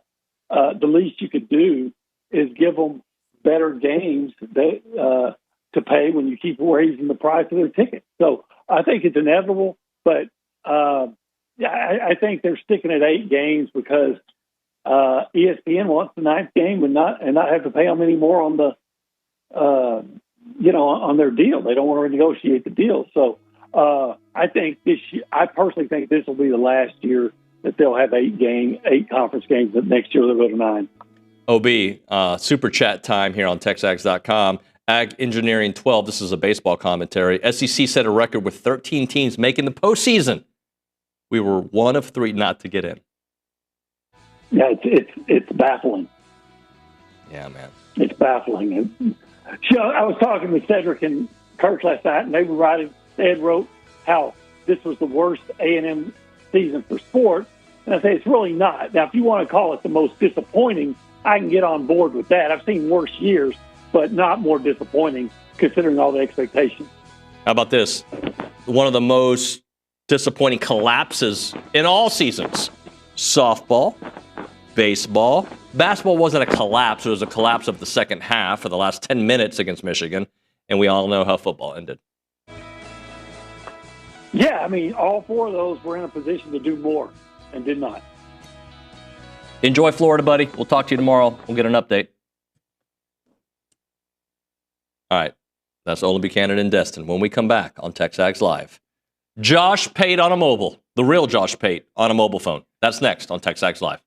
least you could do is give them better games to pay when you keep raising the price of their tickets. So I think it's inevitable, but I think they're sticking at 8 games because ESPN wants the 9th game and not have to pay them any more on the on their deal. They don't want to renegotiate the deal. So I personally think this will be the last year that they'll have 8 conference games. But next year they'll go to 9. OB, super chat time here on TexAgs.com. Ag Engineering 12, this is a baseball commentary. SEC set a record with 13 teams making the postseason. We were one of 3 not to get in. Yeah, it's baffling. Yeah, man. It's baffling. I was talking with Cedric and Kurt last night, and they had wrote how this was the worst A&M season for sports. And I say it's really not. Now, if you want to call it the most disappointing, I can get on board with that. I've seen worse years, but not more disappointing considering all the expectations. How about this? One of the most disappointing collapses in all seasons. Softball, baseball. Basketball wasn't a collapse. It was a collapse of the second half for the last 10 minutes against Michigan. And we all know how football ended. Yeah, I mean, all 4 of those were in a position to do more and did not. Enjoy Florida, buddy. We'll talk to you tomorrow. We'll get an update. All right. That's Olin Buchanan in Destin. When we come back on TexAgs Live, Josh Pate on a mobile. The real Josh Pate on a mobile phone. That's next on TexAgs Live.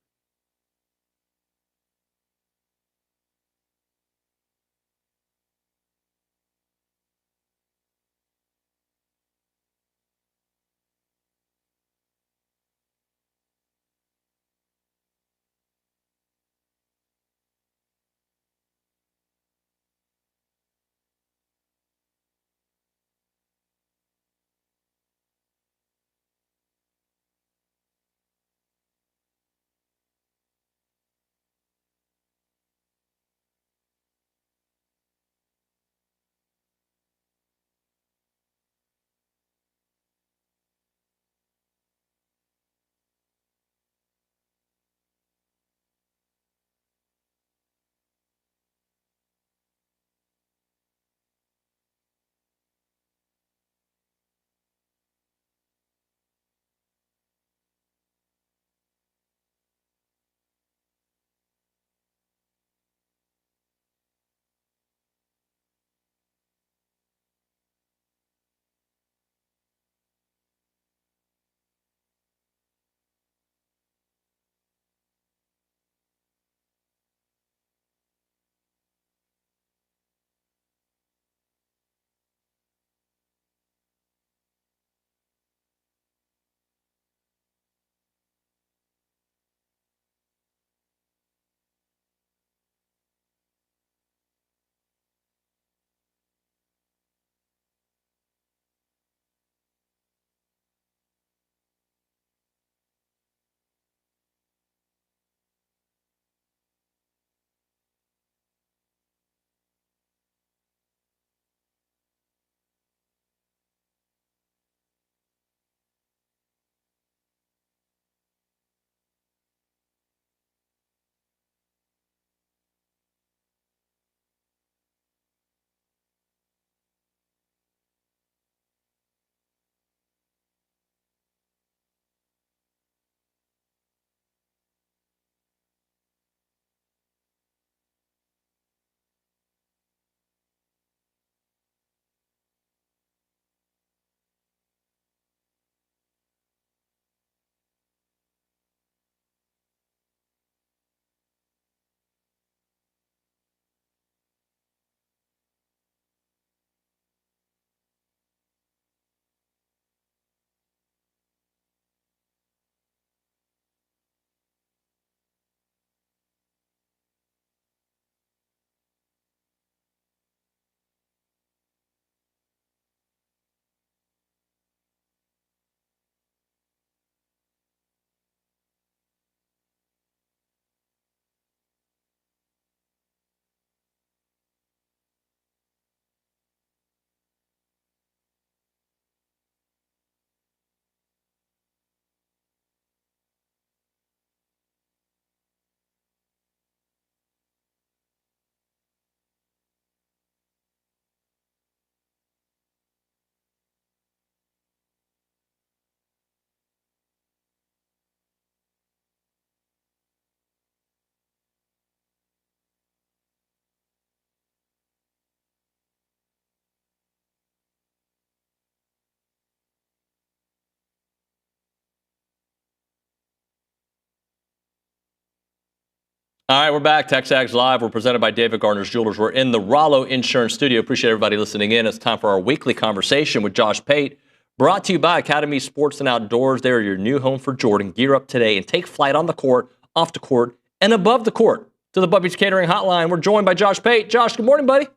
All right, we're back. TexAgs Live. We're presented by David Gardner's Jewelers. We're in the Rollo Insurance Studio. Appreciate everybody listening in. It's time for our weekly conversation with Josh Pate, brought to you by Academy Sports and Outdoors. They're your new home for Jordan. Gear up today and take flight on the court, off the court, and above the court. To the Bubby's Catering Hotline, we're joined by Josh Pate. Josh, good morning, buddy.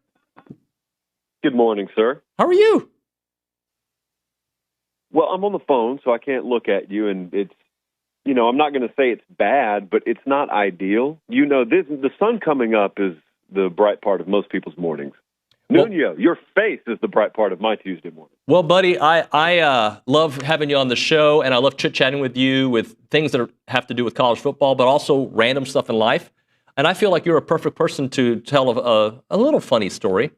Good morning, sir. How are you? Well, I'm on the phone, so I can't look at you, and it's, I'm not going to say it's bad, but it's not ideal. The sun coming up is the bright part of most people's mornings. Well, Nuño, your face is the bright part of my Tuesday morning. Well, buddy, I love having you on the show, and I love chit-chatting with you with things that have to do with college football, but also random stuff in life. And I feel like you're a perfect person to tell a little funny story.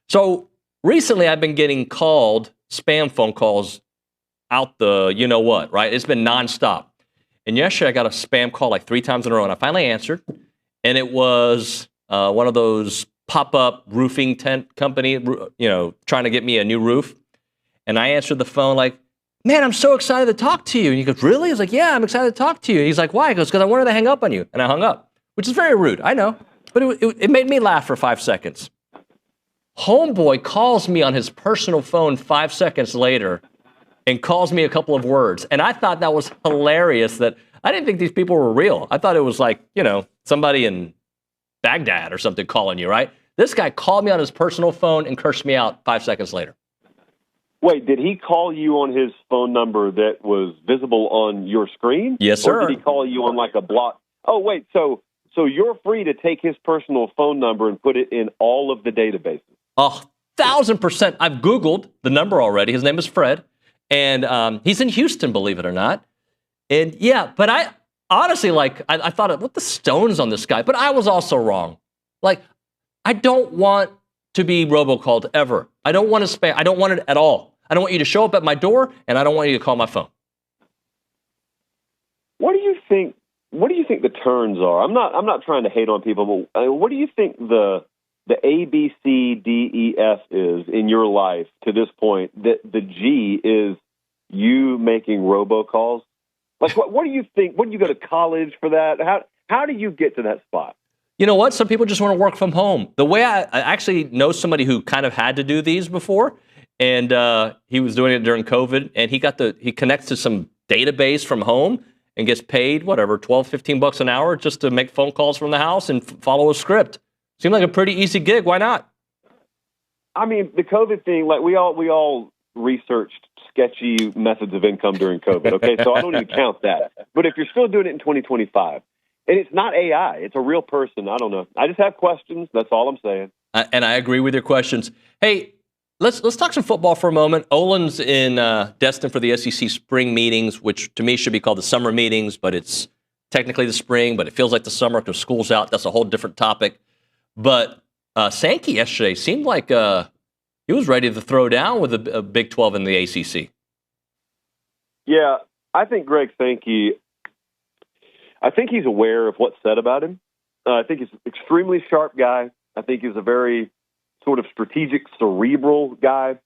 So recently I've been getting spam phone calls out the you-know-what, right? It's been nonstop. And yesterday I got a spam call like 3 times in a row, and I finally answered. And it was one of those pop-up roofing tent company, trying to get me a new roof. And I answered the phone like, man, I'm so excited to talk to you. And he goes, really? I was like, yeah, I'm excited to talk to you. He's like, why? He goes, because I wanted to hang up on you. And I hung up, which is very rude, I know. But it made me laugh for 5 seconds. Homeboy calls me on his personal phone 5 seconds later and calls me a couple of words. And I thought that was hilarious that I didn't think these people were real. I thought it was like, somebody in Baghdad or something calling you, right? This guy called me on his personal phone and cursed me out 5 seconds later. Wait, did he call you on his phone number that was visible on your screen? Yes, sir. Or did he call you on like a block? Oh, wait, so you're free to take his personal phone number and put it in all of the databases? 1,000%. I've Googled the number already. His name is Fred. And he's in Houston, believe it or not. And yeah, but I honestly, I thought, what the stones on this guy? But I was also wrong. Like, I don't want to be robocalled ever. I don't want to spam. I don't want it at all. I don't want you to show up at my door, and I don't want you to call my phone. What do you think the turns are? I'm not trying to hate on people, but what do you think the A, B, C, D, E, F is in your life to this point, that the G is you making robocalls? Like, what do you think? When you go to college for that? How do you get to that spot? You know what? Some people just want to work from home. The way I actually know somebody who kind of had to do these before, and he was doing it during COVID, and he connects to some database from home and gets paid, whatever, $12-15 an hour just to make phone calls from the house and follow a script. Seemed like a pretty easy gig. Why not? I mean, the COVID thing, like we all researched sketchy methods of income during COVID. Okay, so I don't even count that. But if you're still doing it in 2025, and it's not AI, it's a real person. I don't know. I just have questions. That's all I'm saying. And I agree with your questions. Hey, let's talk some football for a moment. Olin's destined for the SEC spring meetings, which to me should be called the summer meetings, but it's technically the spring, but it feels like the summer because school's out. That's a whole different topic. But Sankey yesterday seemed like he was ready to throw down with a Big 12 in the ACC. Yeah, I think Greg Sankey, he's aware of what's said about him. I think he's an extremely sharp guy. I think he's a very sort of strategic, cerebral guy.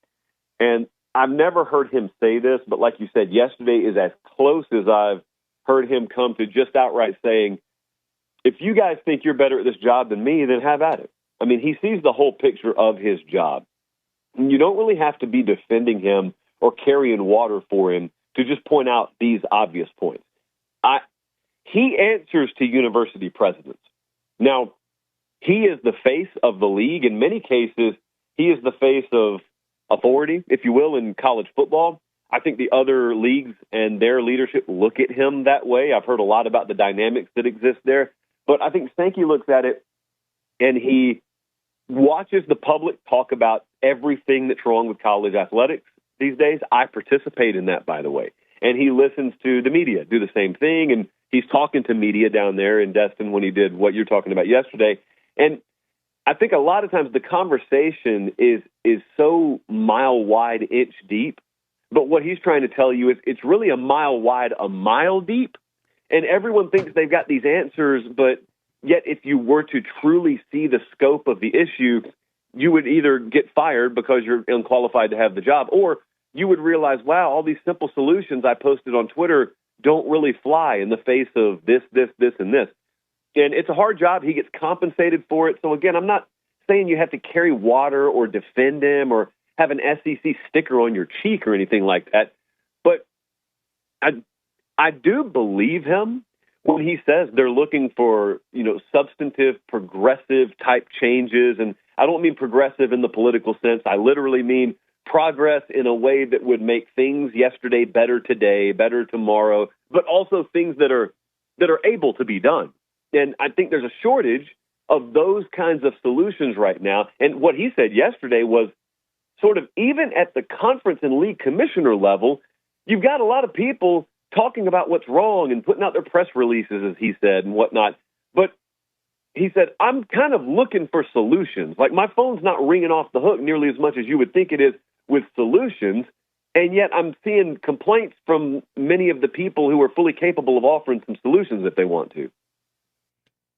And I've never heard him say this, but like you said, yesterday is as close as I've heard him come to just outright saying, if you guys think you're better at this job than me, then have at it. I mean, he sees the whole picture of his job. And you don't really have to be defending him or carrying water for him to just point out these obvious points. He answers to university presidents. Now, he is the face of the league. In many cases, he is the face of authority, if you will, in college football. I think the other leagues and their leadership look at him that way. I've heard a lot about the dynamics that exist there. But I think Sankey looks at it and he watches the public talk about everything that's wrong with college athletics these days. I participate in that, by the way. And he listens to the media do the same thing. And he's talking to media down there in Destin when he did what you're talking about yesterday. And I think a lot of times the conversation is so mile wide, inch deep. But what he's trying to tell you is it's really a mile wide, a mile deep. And everyone thinks they've got these answers, but yet if you were to truly see the scope of the issue, you would either get fired because you're unqualified to have the job, or you would realize, wow, all these simple solutions I posted on Twitter don't really fly in the face of this, and this. And it's a hard job. He gets compensated for it. So, again, I'm not saying you have to carry water or defend him or have an SEC sticker on your cheek or anything like that. But I do believe him when he says they're looking for, substantive, progressive type changes. And I don't mean progressive in the political sense. I literally mean progress in a way that would make things yesterday better today, better tomorrow, but also things that are able to be done. And I think there's a shortage of those kinds of solutions right now. And what he said yesterday was sort of even at the conference and league commissioner level, you've got a lot of people talking about what's wrong and putting out their press releases, as he said, and whatnot. But he said, I'm kind of looking for solutions. Like, my phone's not ringing off the hook nearly as much as you would think it is with solutions. And yet I'm seeing complaints from many of the people who are fully capable of offering some solutions if they want to.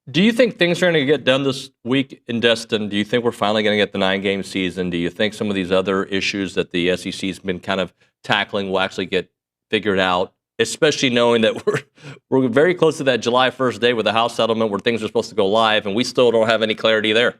Do you think things are going to get done this week in Destin? Do you think we're finally going to get the 9-game season? Do you think some of these other issues that the SEC's been kind of tackling will actually get figured out, especially knowing that we're very close to that July 1st day with the House settlement where things are supposed to go live, and we still don't have any clarity there?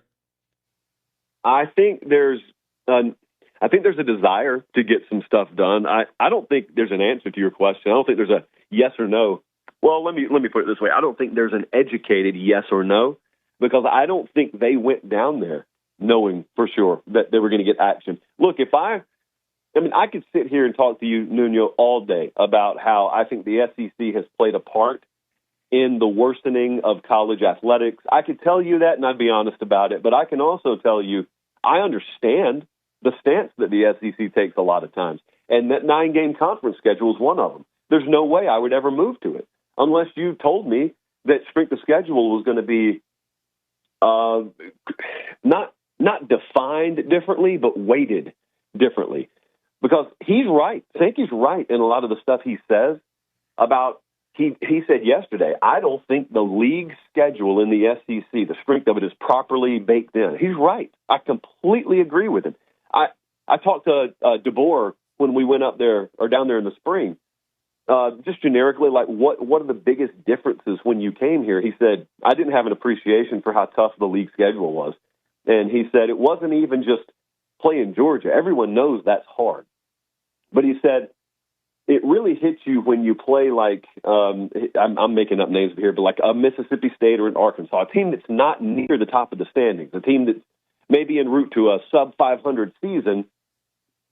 I think there's a desire to get some stuff done. I don't think there's an answer to your question. I don't think there's a yes or no. Well, let me put it this way. I don't think there's an educated yes or no, because I don't think they went down there knowing for sure that they were going to get action. Look, I could sit here and talk to you, Nuño, all day about how I think the SEC has played a part in the worsening of college athletics. I could tell you that, and I'd be honest about it, but I can also tell you I understand the stance that the SEC takes a lot of times, and that 9-game conference schedule is one of them. There's no way I would ever move to it unless you told me that strength of schedule was going to be not defined differently, but weighted differently. Because he's right. Sankey's right in a lot of the stuff he says about, he said yesterday, I don't think the league schedule in the SEC, the strength of it, is properly baked in. He's right. I completely agree with him. I talked to DeBoer when we went up there or down there in the spring. Just generically, like what are the biggest differences when you came here? He said, I didn't have an appreciation for how tough the league schedule was. And he said, it wasn't even just playing Georgia. Everyone knows that's hard. But he said, it really hits you when you play like, I'm making up names here, but like a Mississippi State or an Arkansas, a team that's not near the top of the standings, a team that's maybe en route to a sub-500 season,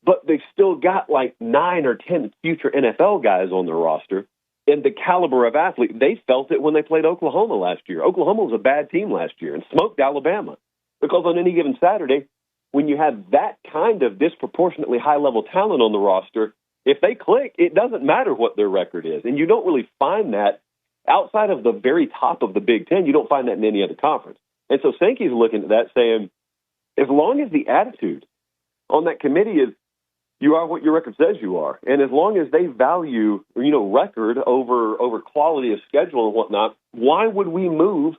but they've still got like 9 or 10 future NFL guys on their roster. And the caliber of athlete, they felt it when they played Oklahoma last year. Oklahoma was a bad team last year and smoked Alabama. Because on any given Saturday, when you have that kind of disproportionately high-level talent on the roster, if they click, it doesn't matter what their record is. And you don't really find that outside of the very top of the Big Ten. You don't find that in any other conference. And so Sankey's looking at that saying, as long as the attitude on that committee is you are what your record says you are, and as long as they value, record over quality of schedule and whatnot, why would we move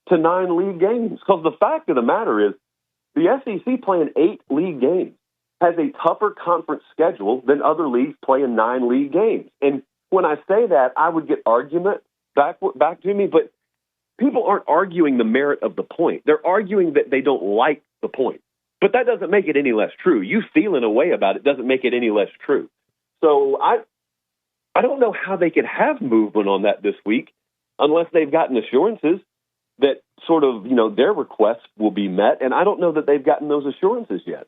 to 9 league games? Because the fact of the matter is the SEC playing 8 league games has a tougher conference schedule than other leagues playing 9 league games. And when I say that, I would get argument back to me, but people aren't arguing the merit of the point. They're arguing that they don't like the point. But that doesn't make it any less true. You feeling a way about it doesn't make it any less true. So I don't know how they could have movement on that this week unless they've gotten assurances that sort of, their requests will be met. And I don't know that they've gotten those assurances yet.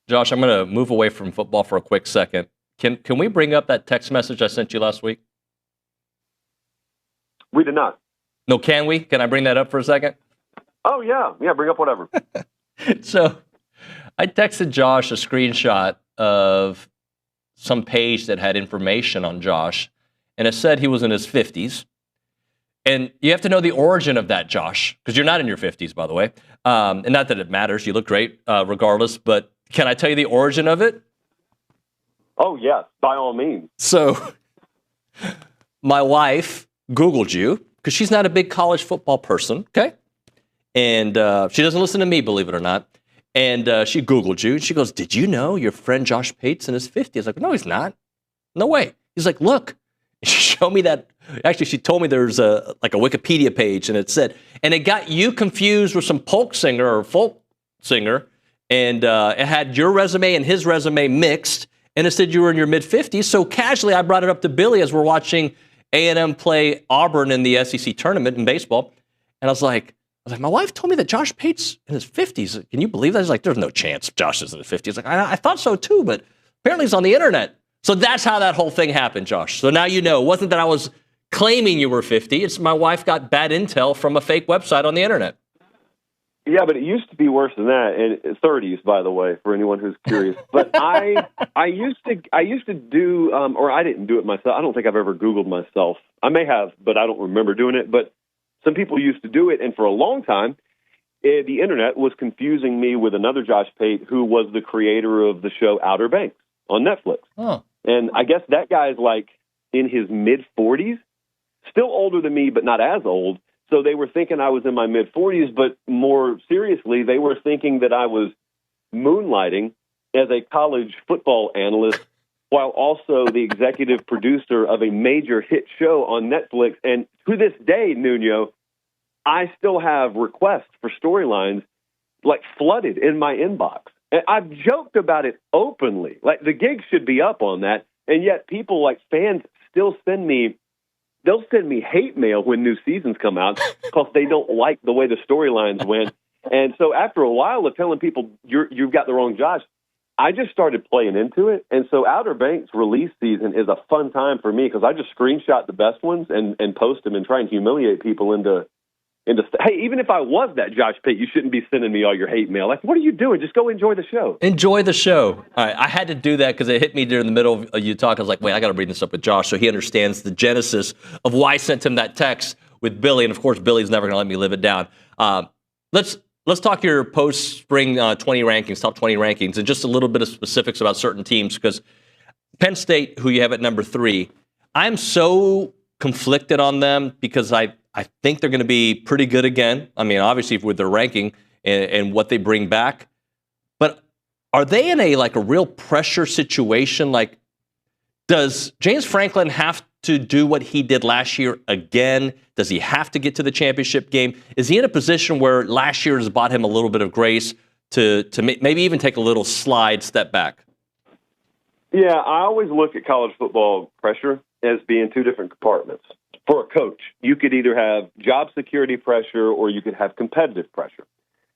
Josh, I'm going to move away from football for a quick second. Can we bring up that text message I sent you last week? We did not. No, can we? Can I bring that up for a second? Oh, yeah. Yeah, bring up whatever. So I texted Josh a screenshot of some page that had information on Josh, and it said he was in his 50s. And you have to know the origin of that, Josh, because you're not in your 50s, by the way. And not that it matters. You look great regardless. But can I tell you the origin of it? Oh, yes, by all means. So my wife Googled you because she's not a big college football person, okay? And she doesn't listen to me, believe it or not. And she Googled you. And she goes, did you know your friend Josh Pate's in his 50s? I was like, no, he's not. No way. He's like, look. She showed me that Actually, she told me there's a Wikipedia page, and it said, and it got you confused with some folk singer, and it had your resume and his resume mixed, and it said you were in your mid-50s. So casually, I brought it up to Billy as we're watching A&M play Auburn in the SEC tournament in baseball, and I was like, my wife told me that Josh Pate's in his 50s. Can you believe that? He's like, there's no chance Josh is in his 50s. Like, I thought so too, but apparently he's on the internet. So that's how that whole thing happened, Josh. So now you know. It wasn't that I was claiming you were 50. It's my wife got bad intel from a fake website on the internet. Yeah, but it used to be worse than that. And 30s, by the way, for anyone who's curious. But I used to do, or I didn't do it myself. I don't think I've ever Googled myself. I may have, but I don't remember doing it. But some people used to do it, and for a long time, the internet was confusing me with another Josh Pate, who was the creator of the show Outer Banks on Netflix. Oh. And I guess that guy's like in his mid-40s, still older than me, but not as old. So they were thinking I was in my mid-40s, but more seriously, they were thinking that I was moonlighting as a college football analyst while also the executive producer of a major hit show on Netflix. And to this day, Nuño, I still have requests for storylines like flooded in my inbox. And I've joked about it openly. Like, the gig should be up on that. And yet people, like fans, still they'll send me hate mail when new seasons come out because they don't like the way the storylines went. And so after a while of telling people you've got the wrong Josh, I just started playing into it. And so Outer Banks release season is a fun time for me because I just screenshot the best ones and post them and try and humiliate people into hey, even if I was that Josh Pate, you shouldn't be sending me all your hate mail. Like, what are you doing? Just go enjoy the show. Enjoy the show. All right, I had to do that because it hit me during the middle of you talk. I was like, wait, I got to bring this up with Josh so he understands the genesis of why I sent him that text with Billy. And, of course, Billy's never going to let me live it down. Let's talk your post-spring 20 rankings, top 20 rankings, and just a little bit of specifics about certain teams because Penn State, who you have at number 3, I'm so conflicted on them because I think they're going to be pretty good again. I mean, obviously with their ranking and what they bring back. But are they in a real pressure situation? Like, does James Franklin have to do what he did last year again? Does he have to get to the championship game? Is he in a position where last year has bought him a little bit of grace to maybe even take a little step back? Yeah, I always look at college football pressure as being two different compartments. For a coach, you could either have job security pressure or you could have competitive pressure.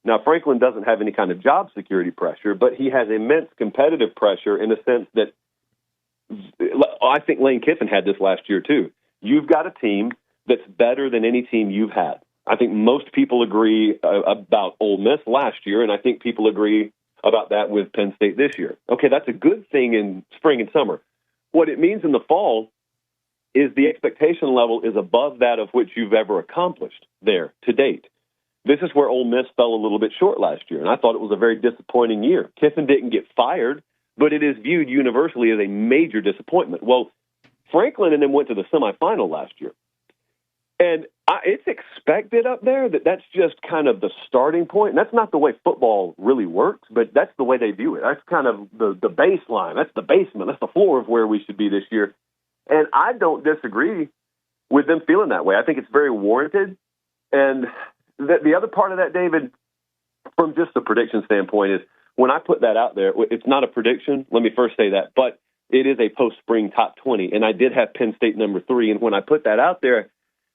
Now, Franklin doesn't have any kind of job security pressure, but he has immense competitive pressure in the sense that I think Lane Kiffin had this last year, too. You've got a team that's better than any team you've had. I think most people agree about Ole Miss last year, and I think people agree about that with Penn State this year. Okay, that's a good thing in spring and summer. What it means in the fall is the expectation level is above that of which you've ever accomplished there to date. This is where Ole Miss fell a little bit short last year, and I thought it was a very disappointing year. Kiffin didn't get fired, but it is viewed universally as a major disappointment. Well, Franklin and them went to the semifinal last year, and it's expected up there that that's just kind of the starting point. And that's not the way football really works, but that's the way they view it. That's kind of the baseline. That's the basement. That's the floor of where we should be this year. And I don't disagree with them feeling that way. I think it's very warranted. And the other part of that, David, from just the prediction standpoint, is when I put that out there, it's not a prediction. Let me first say that. But it is a post-spring top 20. And I did have Penn State number 3. And when I put that out there,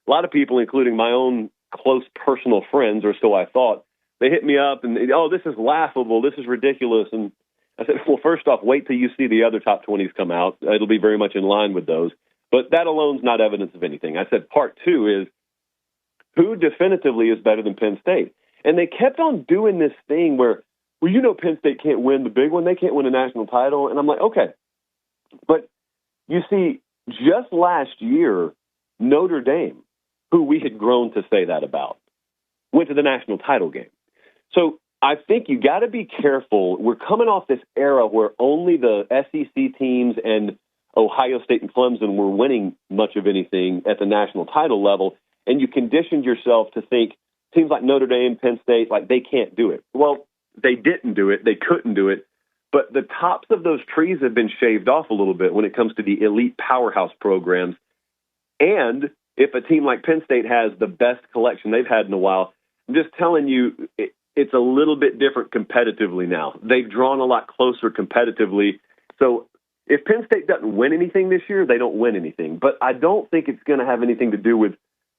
a lot of people, including my own close personal friends, or so I thought, they hit me up and, oh, this is laughable. This is ridiculous. And I said, well, first off, wait till you see the other top 20s come out. It'll be very much in line with those. But that alone is not evidence of anything. I said part 2 is who definitively is better than Penn State? And they kept on doing this thing where, well, you know Penn State can't win the big one. They can't win a national title. And I'm like, okay. But you see, just last year, Notre Dame, who we had grown to say that about, went to the national title game. So I think you got to be careful. We're coming off this era where only the SEC teams and Ohio State and Clemson were winning much of anything at the national title level, and you conditioned yourself to think teams like Notre Dame, Penn State, like they can't do it. Well, they didn't do it. They couldn't do it. But the tops of those trees have been shaved off a little bit when it comes to the elite powerhouse programs. And if a team like Penn State has the best collection they've had in a while, I'm just telling you, it's a little bit different competitively now. They've drawn a lot closer competitively. So if Penn State doesn't win anything this year, they don't win anything. But I don't think it's going to have anything to do with,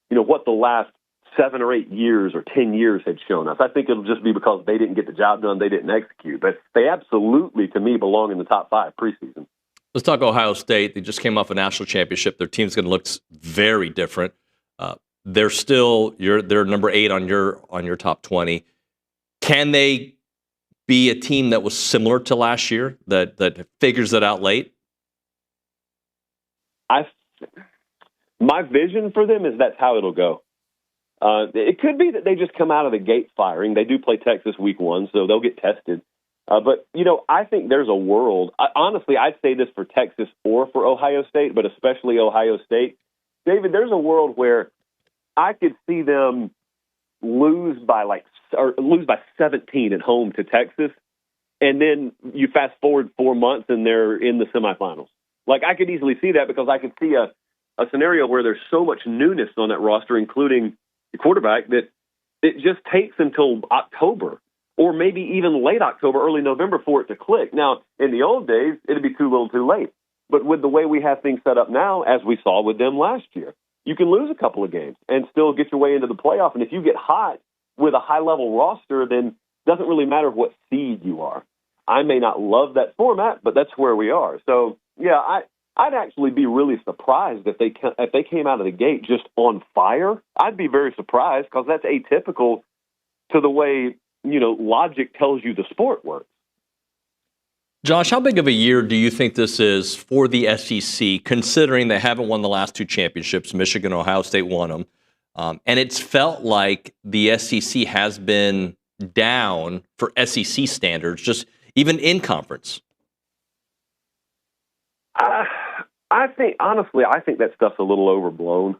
what the last 7 or 8 years or 10 years had shown us. I think it'll just be because they didn't get the job done, they didn't execute. But they absolutely, to me, belong in the top 5 preseason. Let's talk Ohio State. They just came off a national championship. Their team's going to look very different. They're still they're number 8 on your top 20. Can they be a team that was similar to last year that figures it out late? My vision for them is that's how it'll go. It could be that they just come out of the gate firing. They do play Texas week 1, so they'll get tested. But, I think there's a world. Honestly, I'd say this for Texas or for Ohio State, but especially Ohio State. David, there's a world where I could see them lose by 17 at home to Texas, and then you fast forward 4 months and they're in the semifinals. Like, I could easily see that because I could see a scenario where there's so much newness on that roster, including the quarterback, that it just takes until October or maybe even late October, early November for it to click. Now, in the old days, it'd be too little too late. But with the way we have things set up now, as we saw with them last year, you can lose a couple of games and still get your way into the playoff. And if you get hot with a high-level roster, then it doesn't really matter what seed you are. I may not love that format, but that's where we are. So, yeah, I'd actually be really surprised if they came out of the gate just on fire. I'd be very surprised because that's atypical to the way, logic tells you the sport works. Josh, how big of a year do you think this is for the SEC, considering they haven't won the last 2 championships? Michigan and Ohio State won them. And it's felt like the SEC has been down for SEC standards, just even in conference. I think that stuff's a little overblown.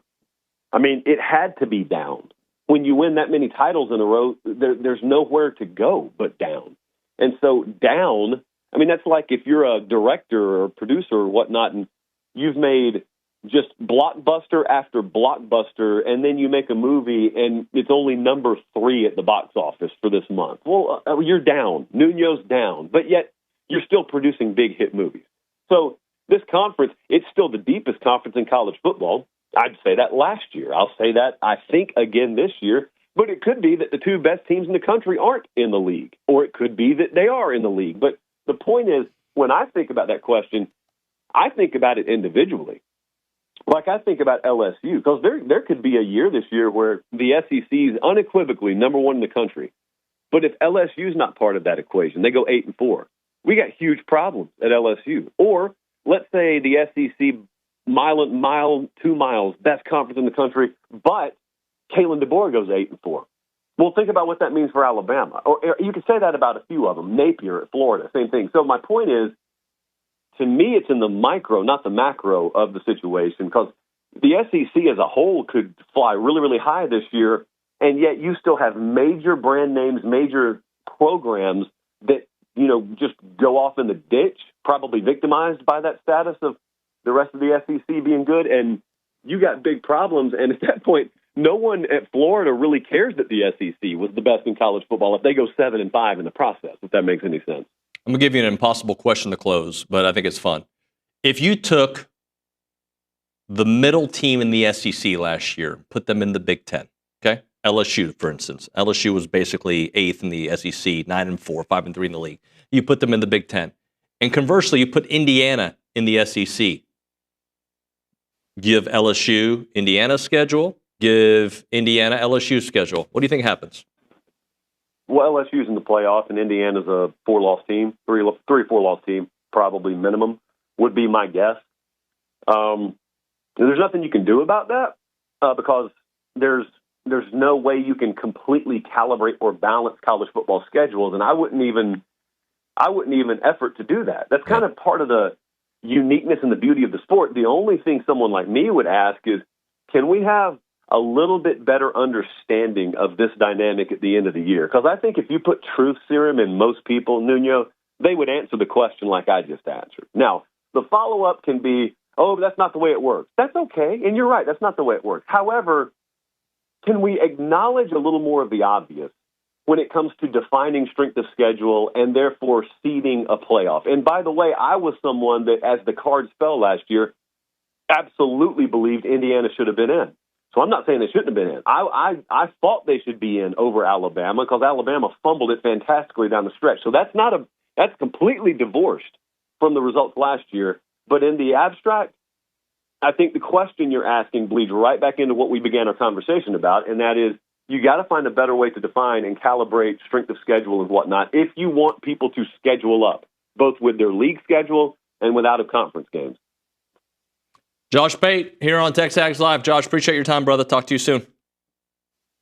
I mean, it had to be down. When you win that many titles in a row, there's nowhere to go but down. And so down, I mean, that's like if you're a director or producer or whatnot, and you've made just blockbuster after blockbuster, and then you make a movie and it's only number 3 at the box office for this month. Well, you're down. Nuño's down, but yet you're still producing big hit movies. So this conference, it's still the deepest conference in college football. I'd say that last year. I'll say that, I think, again this year. But it could be that the 2 best teams in the country aren't in the league, or it could be that they are in the league. But the point is, when I think about that question, I think about it individually. Like I think about LSU, because there could be a year this year where the SEC is unequivocally number 1 in the country. But if LSU's not part of that equation, they go 8-4. We got huge problems at LSU. Or let's say the SEC mile, 2 miles, best conference in the country, but Kalen DeBoer goes 8-4. Well, think about what that means for Alabama. Or you could say that about a few of them. Napier at Florida, same thing. So my point is, to me, it's in the micro, not the macro of the situation, because the SEC as a whole could fly really, really high this year, and yet you still have major brand names, major programs that, just go off in the ditch, probably victimized by that status of the rest of the SEC being good, and you got big problems. And at that point, no one at Florida really cares that the SEC was the best in college football if they go 7-5 in the process, if that makes any sense. I'm going to give you an impossible question to close, but I think it's fun. If you took the middle team in the SEC last year, put them in the Big Ten, okay? LSU, for instance. LSU was basically 8th in the SEC, 9-4, 5-3 in the league. You put them in the Big Ten. And conversely, you put Indiana in the SEC. Give LSU Indiana's schedule, give Indiana LSU's schedule. What do you think happens? Well, LSU's in the playoff, and Indiana's a 4-loss team, 3 or 4-loss team, probably minimum, would be my guess. There's nothing you can do about that because there's no way you can completely calibrate or balance college football schedules, and I wouldn't even effort to do that. That's kind of part of the uniqueness and the beauty of the sport. The only thing someone like me would ask is, can we have a little bit better understanding of this dynamic at the end of the year? Because I think if you put truth serum in most people, Nuño, they would answer the question like I just answered. Now, the follow-up can be, oh, that's not the way it works. That's okay, and you're right, that's not the way it works. However, can we acknowledge a little more of the obvious when it comes to defining strength of schedule and therefore seeding a playoff? And by the way, I was someone that, as the cards fell last year, absolutely believed Indiana should have been in. So I'm not saying they shouldn't have been in. I thought they should be in over Alabama because Alabama fumbled it fantastically down the stretch. So that's completely divorced from the results last year. But in the abstract, I think the question you're asking bleeds right back into what we began our conversation about, and that is you got to find a better way to define and calibrate strength of schedule and whatnot if you want people to schedule up, both with their league schedule and with out-of-conference games. Josh Pate here on TexAgs Live. Josh, appreciate your time, brother. Talk to you soon.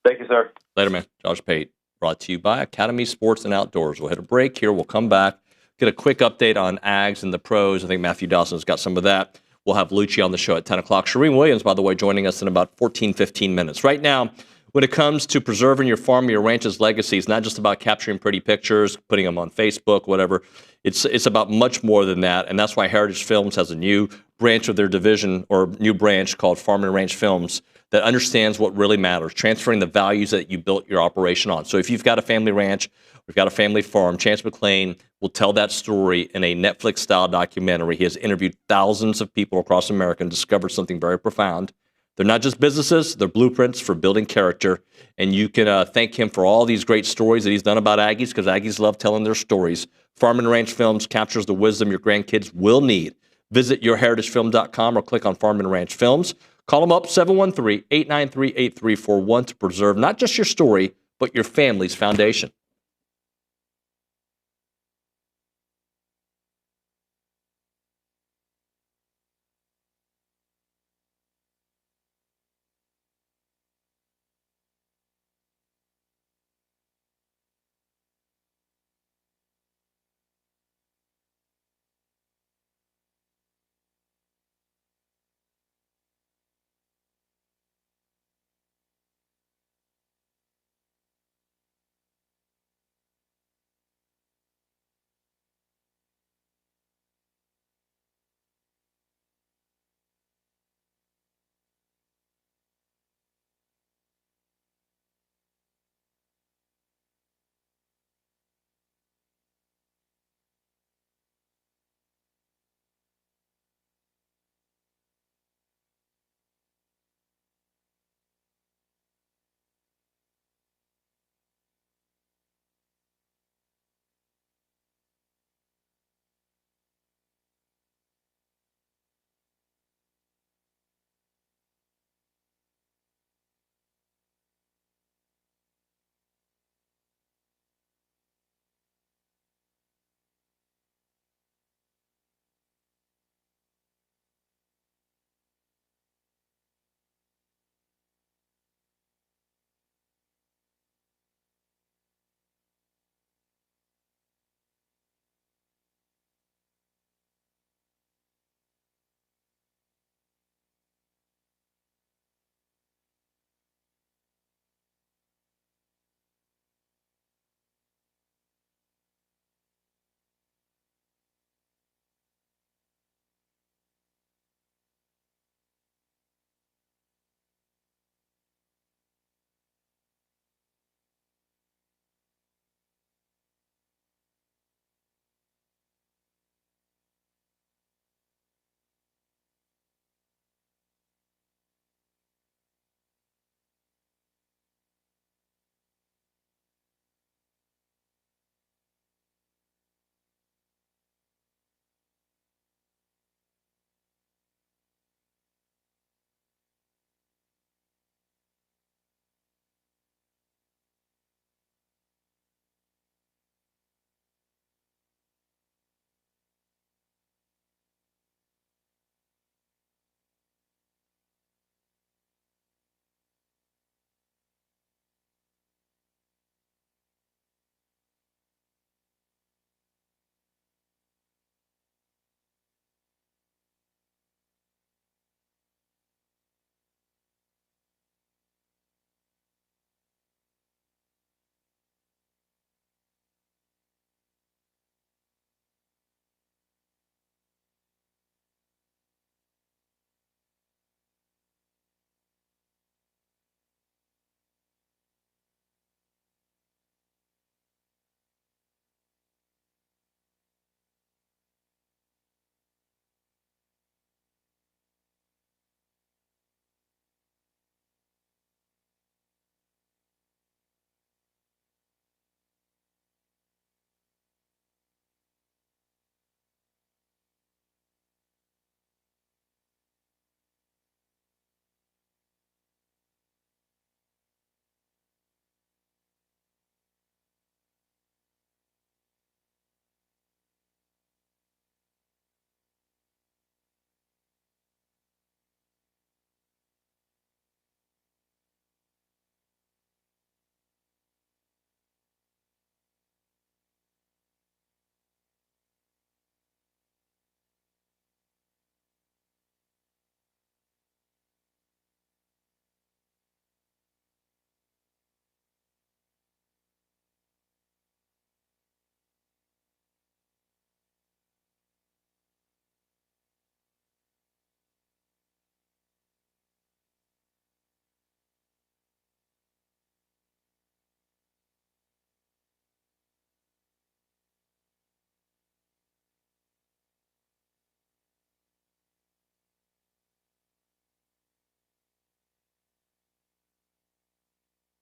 Thank you, sir. Later, man. Josh Pate, brought to you by Academy Sports and Outdoors. We'll hit a break here. We'll come back, get a quick update on Ags and the pros. I think Matthew Dawson's got some of that. We'll have Liucci on the show at 10 o'clock. Charean Williams, by the way, joining us in about 14, 15 minutes. Right now, when it comes to preserving your farm, your ranch's legacy, it's not just about capturing pretty pictures, putting them on Facebook, whatever. It's about much more than that, and that's why Heritage Films has a new branch of their division, or new branch called Farm and Ranch Films, that understands what really matters, transferring the values that you built your operation on. So if you've got a family ranch, we've got a family farm, Chance McClain will tell that story in a Netflix-style documentary. He has interviewed thousands of people across America and discovered something very profound. They're not just businesses, they're blueprints for building character. And you can thank him for all these great stories that he's done about Aggies, because Aggies love telling their stories. Farm and Ranch Films captures the wisdom your grandkids will need. Visit yourheritagefilm.com or click on Farm and Ranch Films. Call them up, 713-893-8341, to preserve not just your story, but your family's foundation.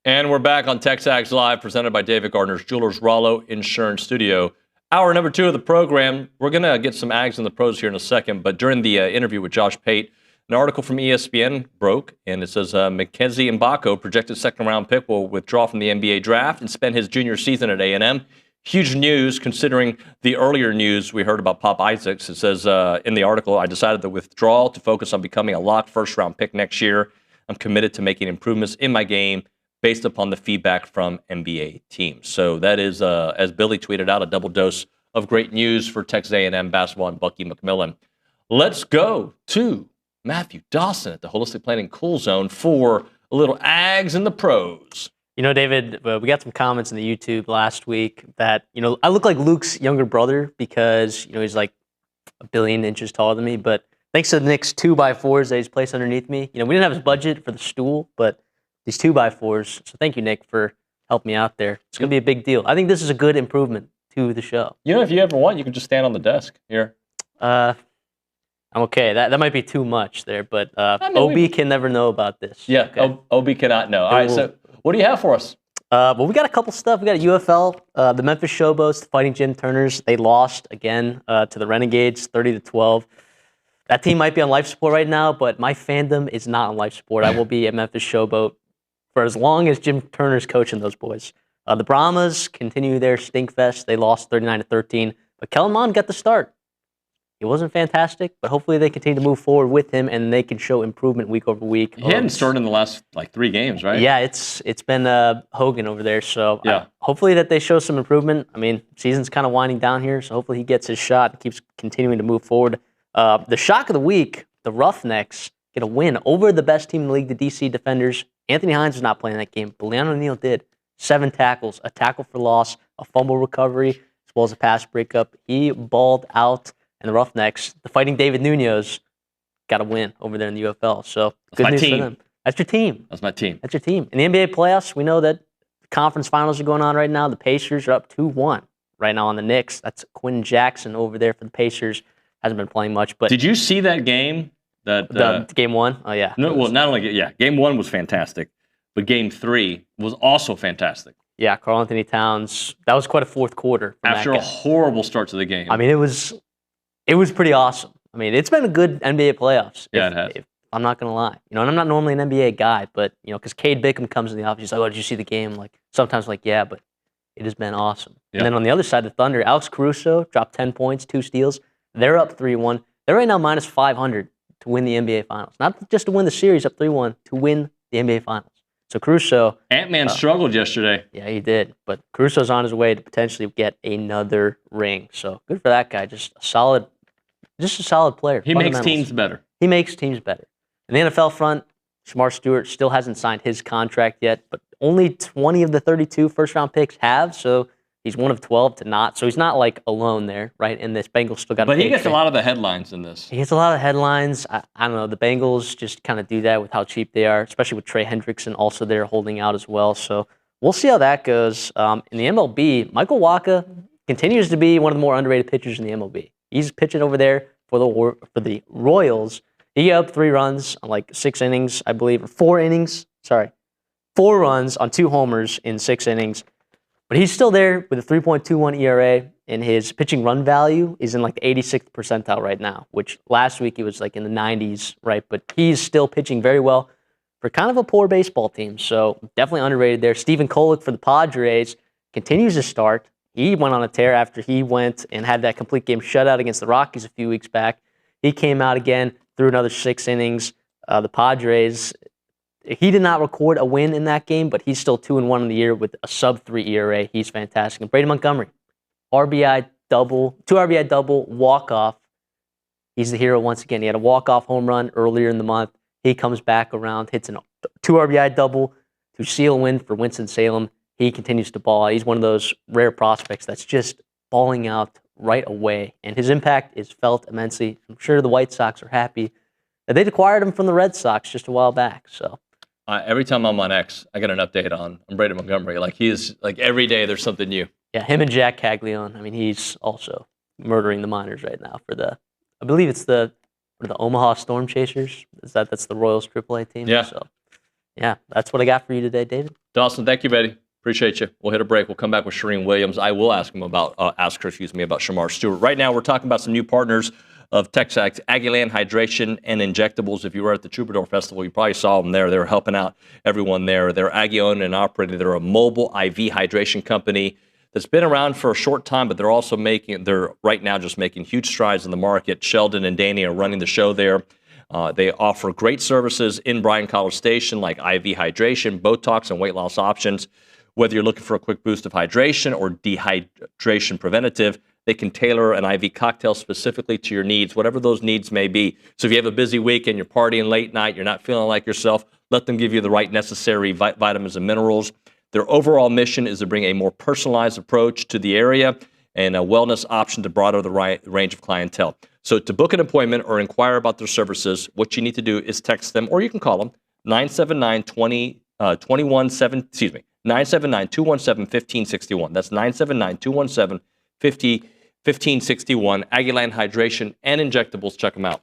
And we're back on TexAgs Live, presented by David Gardner's Jewelers Rollo Insurance Studio. Hour number 2 of the program. We're going to get some Ags and the pros here in a second, but during the interview with Josh Pate, an article from ESPN broke, and it says Mackenzie Mbako, projected second-round pick, will withdraw from the NBA draft and spend his junior season at A&M. Huge news considering the earlier news we heard about Pop Isaacs. It says in the article, I decided to withdraw to focus on becoming a locked first-round pick next year. I'm committed to making improvements in my game based upon the feedback from NBA teams. So that is, as Billy tweeted out, a double dose of great news for Texas A&M basketball and Bucky McMillan. Let's go to Matthew Dawson at the Holistic Planning Cool Zone for a little Ags and the pros. You know, David, we got some comments in the YouTube last week that, I look like Luke's younger brother because, he's like a billion inches taller than me. But thanks to Nick's 2x4s that he's placed underneath me, we didn't have his budget for the stool, but these 2x4s. So thank you, Nick, for helping me out there. It's going to be a big deal. I think this is a good improvement to the show. If you ever want, you can just stand on the desk here. I'm okay. That might be too much there, but OB can never know about this. Yeah, okay. OB cannot know. All right, so what do you have for us? Well, we got a couple stuff. We got a UFL. The Memphis Showboats, the Fighting Jim Turners, they lost again to the Renegades, 30-12. That team might be on life support right now, but my fandom is not on life support. I will be a Memphis Showboat for as long as Jim Turner's coaching those boys. The Brahmas continue their stink fest. They lost 39-13, but Kellen Mond got the start. He wasn't fantastic, but hopefully they continue to move forward with him and they can show improvement week over week. He hadn't started in the last 3 games, right? Yeah, it's been Hogan over there. So yeah. Hopefully that they show some improvement. I mean, season's kind of winding down here, so hopefully he gets his shot and keeps continuing to move forward. The shock of the week, the Roughnecks get a win over the best team in the league, the DC Defenders. Anthony Hines was not playing that game, but Leon O'Neal did. 7 tackles, a tackle for loss, a fumble recovery, as well as a pass breakup. He balled out. And the Roughnecks, the Fighting David Nuños, got a win over there in the UFL. So good news for them. That's your team. That's my team. That's your team. In the NBA playoffs, we know that the conference finals are going on right now. The Pacers are up 2-1 right now on the Knicks. That's Quinn Jackson over there for the Pacers. Hasn't been playing much. But did you see that game? Game 1? Oh, yeah. No, well, not only, game 1 was fantastic, but game 3 was also fantastic. Yeah, Karl Anthony Towns. That was quite a fourth quarter. After a horrible start to the game. I mean, it was pretty awesome. I mean, it's been a good NBA playoffs. Yeah, it has. I'm not going to lie. And I'm not normally an NBA guy, but, because Cade Bickham comes in the office, he's like, oh, did you see the game? Sometimes yeah, but it has been awesome. Yeah. And then on the other side, the Thunder, Alex Caruso dropped 10 points, 2 steals. They're up 3-1. They're right now minus 500 to win the NBA Finals. Not just to win the series, up 3-1, to win the NBA Finals. So Caruso... Ant-Man struggled yesterday. Yeah, he did. But Caruso's on his way to potentially get another ring. So good for that guy. Just a solid player. He makes teams better. He makes teams better. In the NFL front, Shamar Stewart still hasn't signed his contract yet, but only 20 of the 32 first-round picks have, so he's one of 12 to not. So he's not alone there, right? And this Bengals still got. But he gets a lot of the headlines in this. He gets a lot of headlines. I don't know. The Bengals just kind of do that with how cheap they are, especially with Trey Hendrickson also there holding out as well. So we'll see how that goes. In the MLB, Michael Wacha continues to be one of the more underrated pitchers in the MLB. He's pitching over there for the Royals. He got up 3 runs on 6 innings, I believe, or 4 innings. 4 runs on 2 homers in 6 innings. But he's still there with a 3.21 ERA, and his pitching run value is in the 86th percentile right now, which last week he was in the 90s, right? But he's still pitching very well for kind of a poor baseball team. So definitely underrated there. Stephen Kolek for the Padres continues to start. He went on a tear after he went and had that complete game shutout against the Rockies a few weeks back. He came out again, threw another 6 innings. The Padres, he did not record a win in that game, but he's still 2-1 in the year with a sub-3 ERA. He's fantastic. And Brady Montgomery, 2 RBI double, walk-off. He's the hero once again. He had a walk-off home run earlier in the month. He comes back around, hits a 2 RBI double to seal a win for Winston-Salem. He continues to ball. He's one of those rare prospects that's just balling out right away, and his impact is felt immensely. I'm sure the White Sox are happy that they'd acquired him from the Red Sox just a while back. So every time I'm on X, I get an update on Brady Montgomery. He is every day there's something new. Yeah, him and Jack Caglione. I mean, he's also murdering the minors right now for I believe it's the Omaha Storm Chasers. That's the Royals AAA team. Yeah. So Yeah, that's what I got for you today, David. Dawson, thank you, buddy. Appreciate you. We'll hit a break. We'll come back with Charean Williams. I will ask her about Shamar Stewart. Right now, we're talking about some new partners of TexAgs, Aggieland Hydration and Injectables. If you were at the Troubadour Festival, you probably saw them there. They were helping out everyone there. They're Aggie-owned and operated. They're a mobile IV hydration company that's been around for a short time, but they're right now just making huge strides in the market. Sheldon and Danny are running the show there. They offer great services in Bryan College Station, like IV hydration, Botox, and weight loss options. Whether you're looking for a quick boost of hydration or dehydration preventative, they can tailor an IV cocktail specifically to your needs, whatever those needs may be. So if you have a busy week and you're partying late night, you're not feeling like yourself, let them give you the right necessary vitamins and minerals. Their overall mission is to bring a more personalized approach to the area and a wellness option to broaden the range of clientele. So to book an appointment or inquire about their services, what you need to do is text them, or you can call them, 979-217-1561. That's 979-217-1561. Aggieland Hydration and Injectables. Check them out.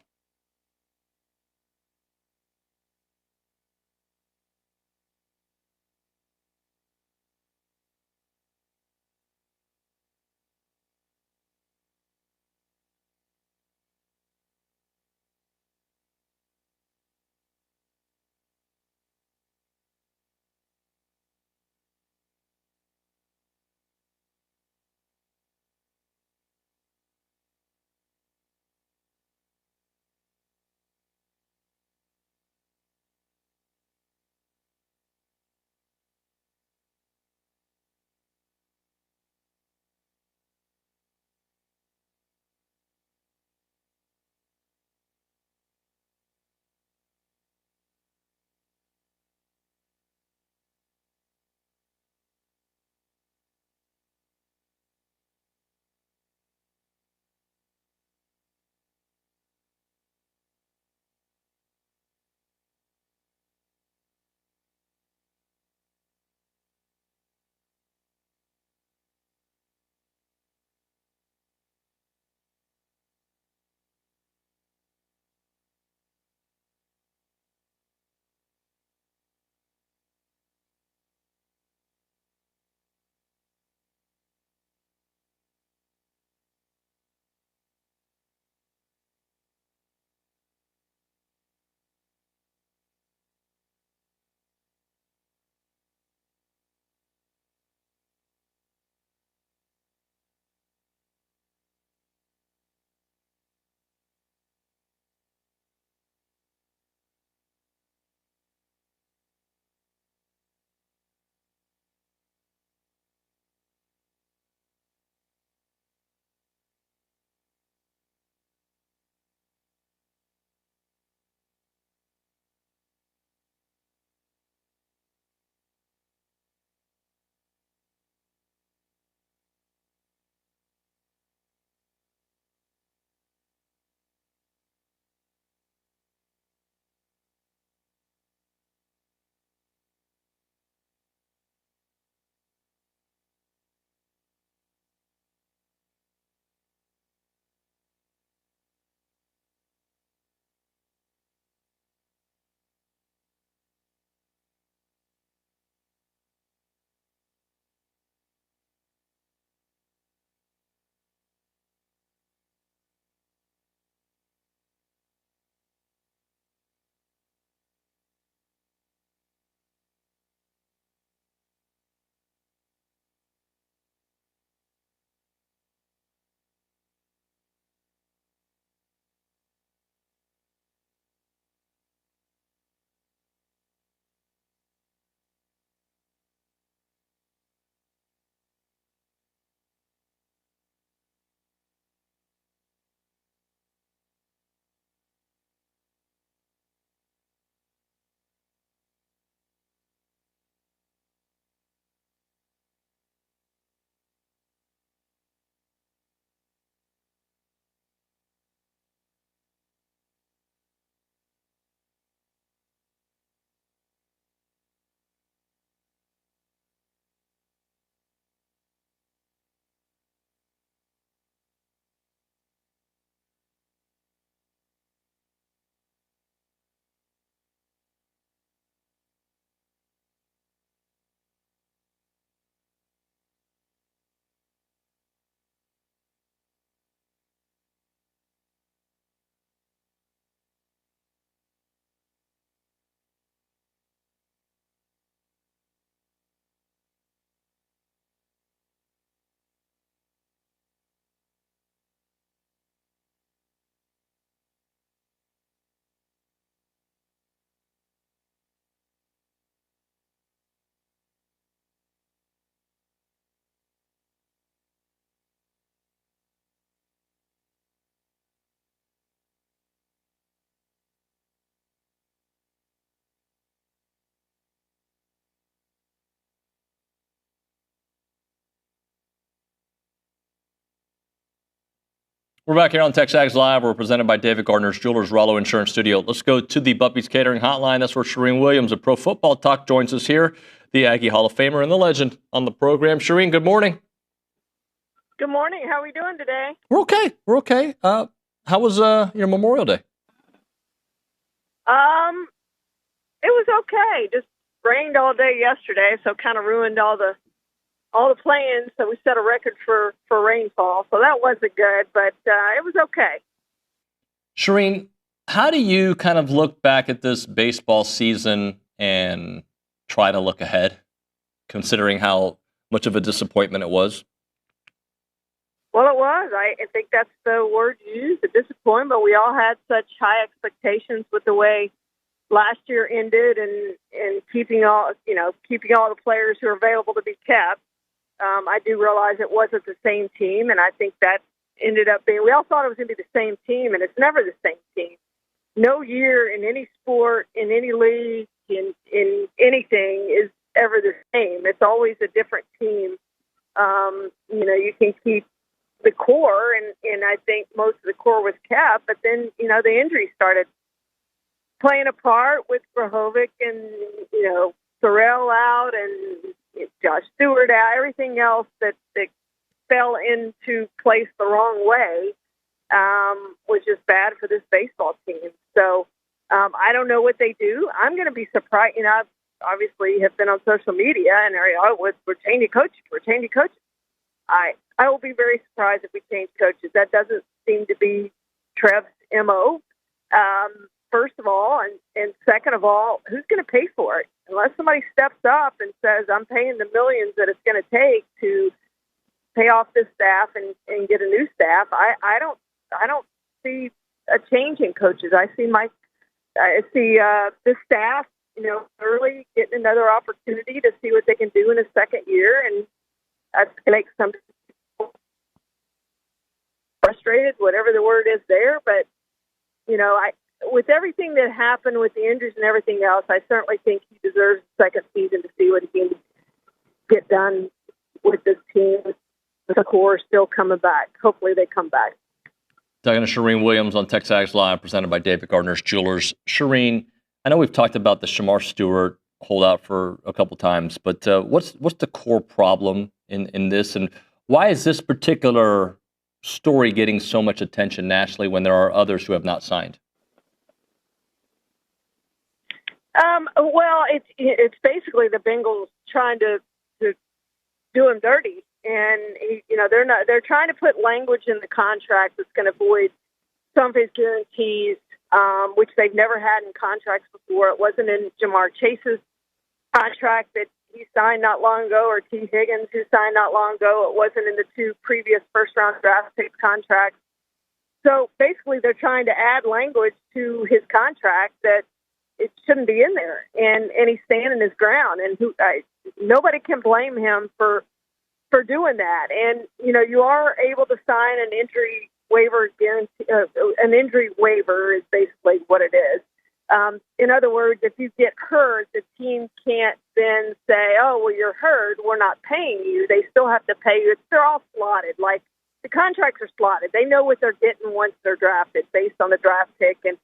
We're back here on TexAgs Live. We're presented by David Gardner's Jewelers, Rollo Insurance Studio. Let's go to the Buppy's Catering Hotline. That's where Charean Williams of Pro Football Talk joins us here, the Aggie Hall of Famer and the legend on the program. Charean, good morning. Good morning. How are we doing today? We're okay. We're okay. How was your Memorial Day? It was okay. Just rained all day yesterday, so kind of ruined all the plans. So we set a record for rainfall, so that wasn't good, but it was okay. Charean, how do you kind of look back at this baseball season and try to look ahead, considering how much of a disappointment it was? Well, it was. I think that's the word used, a disappointment. We all had such high expectations with the way last year ended and keeping all the players who are available to be kept. I do realize it wasn't the same team, and I think that ended up being, we all thought it was going to be the same team, and it's never the same team. No year in any sport, in any league, in anything is ever the same. It's always a different team. You can keep the core, and I think most of the core was kept, but then, the injuries started playing a part with Grahovic and, Sorrell out and Josh Stewart out, everything else that fell into place the wrong way was just bad for this baseball team. So I don't know what they do. I'm going to be surprised. I obviously have been on social media and we're changing coaches. I will be very surprised if we change coaches. That doesn't seem to be Trev's MO, first of all. And second of all, who's going to pay for it? Unless somebody steps up and says, I'm paying the millions that it's going to take to pay off this staff and get a new staff, I don't see a change in coaches. I see this staff, early getting another opportunity to see what they can do in a second year, and that's going to make some people frustrated, whatever the word is there. But, with everything that happened with the injuries and everything else, I certainly think he deserves a second season to see what he can get done with this team, with the core still coming back. Hopefully they come back. Talking to Charean Williams on TexAgs Live, presented by David Gardner's Jewelers. Charean, I know we've talked about the Shamar Stewart holdout for a couple times, but what's the core problem in this, and why is this particular story getting so much attention nationally when there are others who have not signed? Well, it's basically the Bengals trying to do him dirty, and they're trying to put language in the contract that's going to void some of his guarantees, which they've never had in contracts before. It wasn't in Jamar Chase's contract that he signed not long ago, or T. Higgins, who signed not long ago. It wasn't in the two previous first-round draft pick contracts. So basically, they're trying to add language to his contract that it shouldn't be in there, and he's standing his ground, and nobody can blame him for doing that. And you are able to sign an injury waiver guarantee. An injury waiver is basically what it is. In other words, if you get hurt, the team can't then say, "Oh, well, you're hurt, we're not paying you." They still have to pay you. They're all slotted. Like, the contracts are slotted. They know what they're getting once they're drafted, based on the draft pick and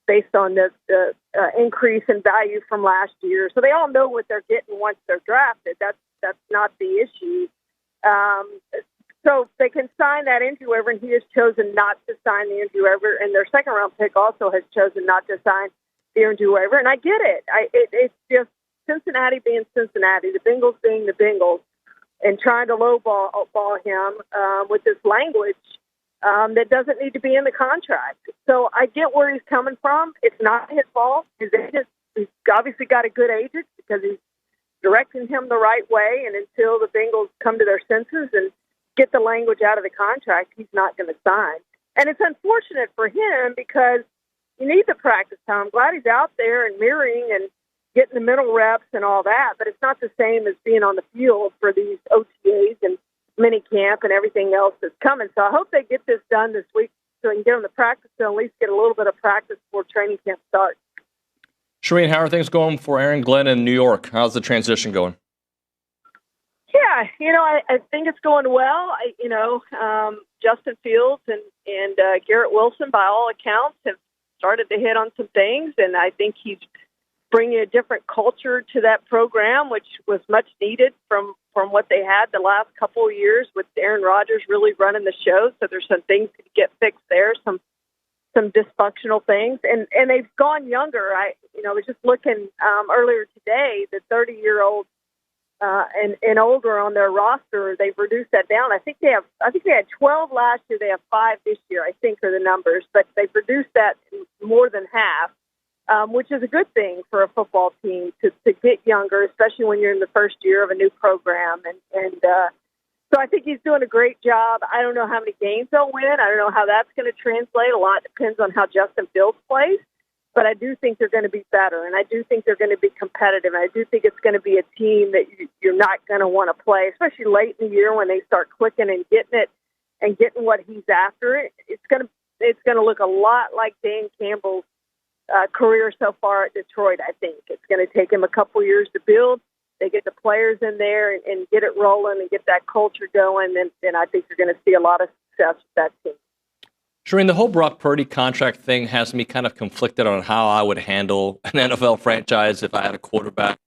based on the increase in value from last year. So they all know what they're getting once they're drafted. That's not the issue. So they can sign that injury waiver, and he has chosen not to sign the injury waiver, and their second-round pick also has chosen not to sign the injury waiver. And I get it. It's just Cincinnati being Cincinnati, the Bengals being the Bengals, and trying to lowball him with this language that doesn't need to be in the contract. So I get where he's coming from. It's not his fault. He's obviously got a good agent because he's directing him the right way, and until the Bengals come to their senses and get the language out of the contract, he's not going to sign. And it's unfortunate for him because you need the practice time. I'm glad he's out there and mirroring and getting the mental reps and all that, but it's not the same as being on the field for these OTAs and mini camp and everything else that's coming. So I hope they get this done this week so they can get on the practice and at least get a little bit of practice before training camp starts. Charean, how are things going for Aaron Glenn in New York? How's the transition going? Yeah, I think it's going well. Justin Fields and And Garrett Wilson, by all accounts, have started to hit on some things, and I think he's bringing a different culture to that program, which was much needed from what they had the last couple of years with Aaron Rodgers really running the show. So there's some things to get fixed there, some dysfunctional things, and they've gone younger. I was just looking earlier today, the 30-year-old and older on their roster, they've reduced that down. I think they had 12 last year. They have 5 this year, I think, are the numbers, but they've reduced that more than half, which is a good thing for a football team to get younger, especially when you're in the first year of a new program. And so I think he's doing a great job. I don't know how many games they'll win. I don't know how that's going to translate. A lot depends on how Justin Fields plays. But I do think they're going to be better, and I do think they're going to be competitive. And I do think it's going to be a team that you're not going to want to play, especially late in the year when they start clicking and getting it and getting what he's after. It's going to look a lot like Dan Campbell's career so far at Detroit. I think it's going to take him a couple years to build. They get the players in there and get it rolling and get that culture going, and I think you're going to see a lot of success with that team. Charean, the whole Brock Purdy contract thing has me kind of conflicted on how I would handle an NFL franchise if I had a quarterback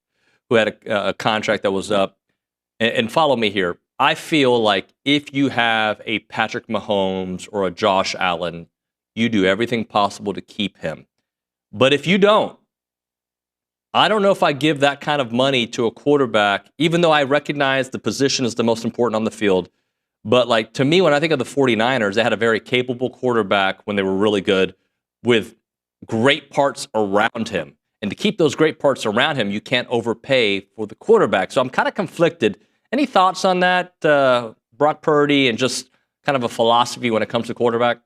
who had a contract that was up. And follow me here. I feel like if you have a Patrick Mahomes or a Josh Allen, you do everything possible to keep him. But if you don't, I don't know if I give that kind of money to a quarterback, even though I recognize the position is the most important on the field. But like to me, when I think of the 49ers, they had a very capable quarterback when they were really good with great parts around him. And to keep those great parts around him, you can't overpay for the quarterback. So I'm kind of conflicted. Any thoughts on that, Brock Purdy, and just kind of a philosophy when it comes to quarterback?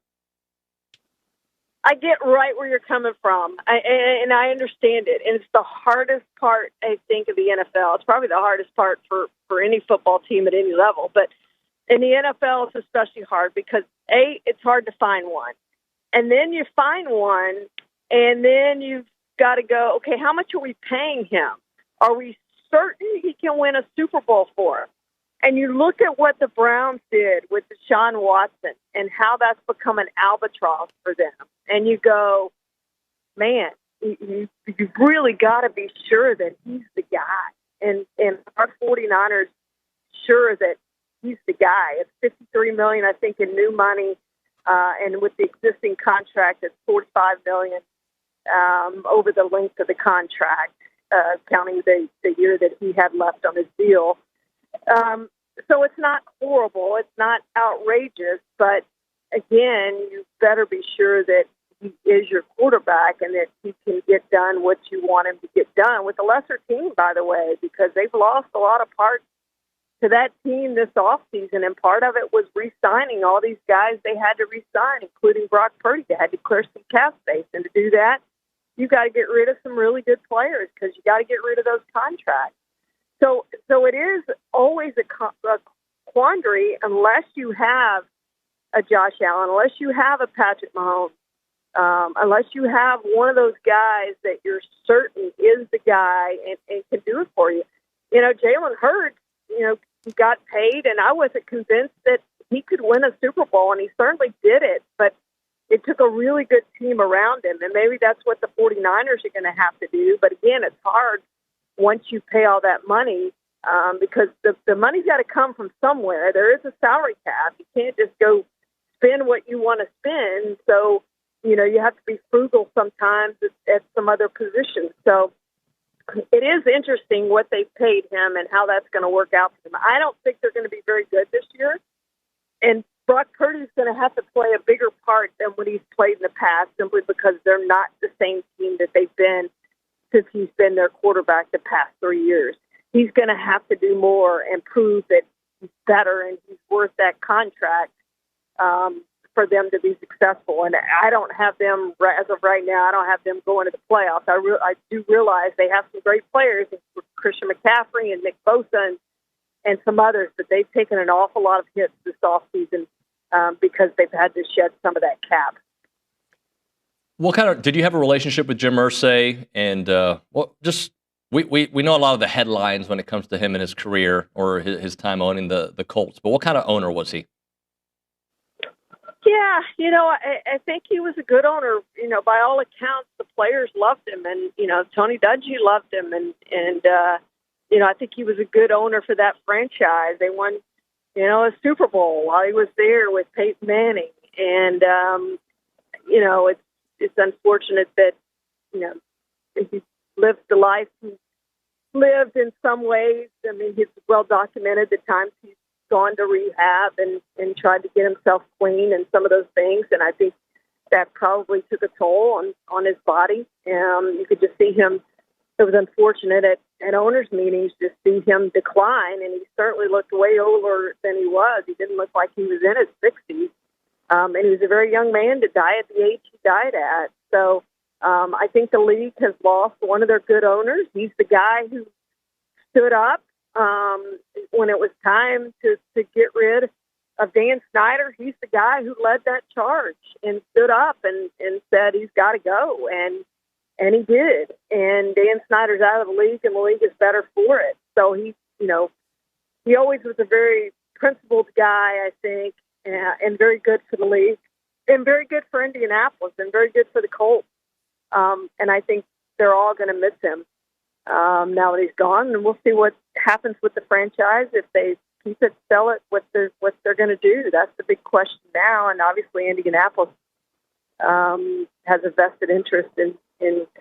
I get right where you're coming from, and I understand it. And it's the hardest part, I think, of the NFL. It's probably the hardest part for any football team at any level. But in the NFL, it's especially hard because, A, it's hard to find one. And then you find one, and then you've got to go, okay, how much are we paying him? Are we certain he can win a Super Bowl for us? And you look at what the Browns did with Deshaun Watson and how that's become an albatross for them. And you go, man, you've really got to be sure that he's the guy. And our 49ers sure that he's the guy. It's $53 million, I think, in new money, and with the existing contract, it's $45 million over the length of the contract, counting the year that he had left on his deal. So it's not horrible. It's not outrageous. But, again, you better be sure that he is your quarterback and that he can get done what you want him to get done with a lesser team, by the way, because they've lost a lot of parts to that team this offseason, and part of it was re-signing all these guys they had to re-sign, including Brock Purdy. They had to clear some cap space, and to do that, you got to get rid of some really good players because you got to get rid of those contracts. So it is always a quandary unless you have a Josh Allen, unless you have a Patrick Mahomes, unless you have one of those guys that you're certain is the guy and can do it for you. You know, Jalen Hurts, you know, he got paid, and I wasn't convinced that he could win a Super Bowl, and he certainly did it, but it took a really good team around him, and maybe that's what the 49ers are going to have to do. But again, it's hard once you pay all that money because the money's got to come from somewhere. There is a salary cap. You can't just go spend what you want to spend. So, you know, you have to be frugal sometimes at some other positions. So it is interesting what they've paid him and how that's going to work out for them. I don't think they're going to be very good this year. And Brock Purdy's going to have to play a bigger part than what he's played in the past simply because they're not the same team that they've been since he's been their quarterback the past 3 years. He's going to have to do more and prove that he's better and he's worth that contract for them to be successful. And I don't have them, as of right now, I don't have them going to the playoffs. I do realize they have some great players, Christian McCaffrey and Nick Bosa and some others, but they've taken an awful lot of hits this offseason because they've had to shed some of that cap. What kind of did you have a relationship with Jim Irsay? And we know a lot of the headlines when it comes to him and his career or his time owning the Colts. But what kind of owner was he? Yeah, I think he was a good owner. By all accounts, the players loved him, and Tony Dungy loved him, and I think he was a good owner for that franchise. They won, a Super Bowl while he was there with Peyton Manning, and it's unfortunate that he lived the life he lived in some ways. I mean, it's well documented the times he's gone to rehab and tried to get himself clean and some of those things. And I think that probably took a toll on his body. You could just see him. It was unfortunate at owners' meetings to see him decline, and he certainly looked way older than he was. He didn't look like he was in his 60s. And he was a very young man to die at the age he died at. So I think the league has lost one of their good owners. He's the guy who stood up when it was time to get rid of Dan Snyder. He's the guy who led that charge and stood up and said he's got to go. And he did. And Dan Snyder's out of the league, and the league is better for it. So he always was a very principled guy, I think, and very good for the league, and very good for Indianapolis, and very good for the Colts. And I think they're all going to miss him now that he's gone. And we'll see what happens with the franchise. If they keep it, sell it, what they're going to do. That's the big question now. And obviously Indianapolis has a vested interest in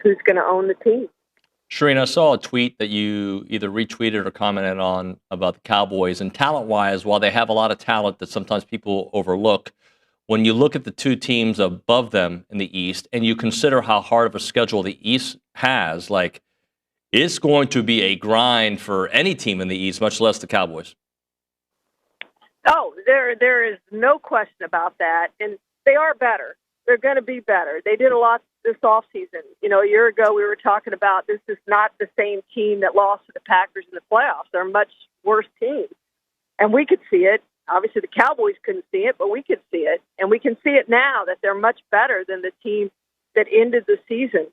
who's going to own the team. Charean, I saw a tweet that you either retweeted or commented on about the Cowboys. And talent-wise, while they have a lot of talent that sometimes people overlook, when you look at the two teams above them in the East and you consider how hard of a schedule the East has, like, it's going to be a grind for any team in the East, much less the Cowboys. Oh, there is no question about that. And they are better. They're going to be better. They did a lot this offseason. A year ago we were talking about this is not the same team that lost to the Packers in the playoffs. They're a much worse team. And we could see it. Obviously the Cowboys couldn't see it, but we could see it. And we can see it now that they're much better than the team that ended the season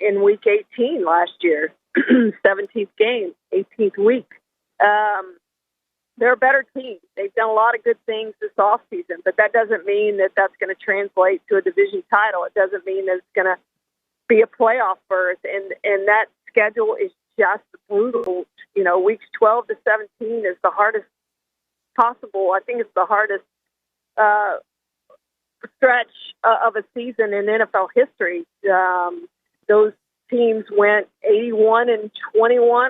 in week 18 last year, 17th game, 18th week. They're a better team. They've done a lot of good things this offseason, but that doesn't mean that that's going to translate to a division title. It doesn't mean that it's going to be a playoff berth. And that schedule is just brutal. Weeks 12 to 17 is the hardest possible. I think it's the hardest stretch of a season in NFL history. Those teams went 81-21,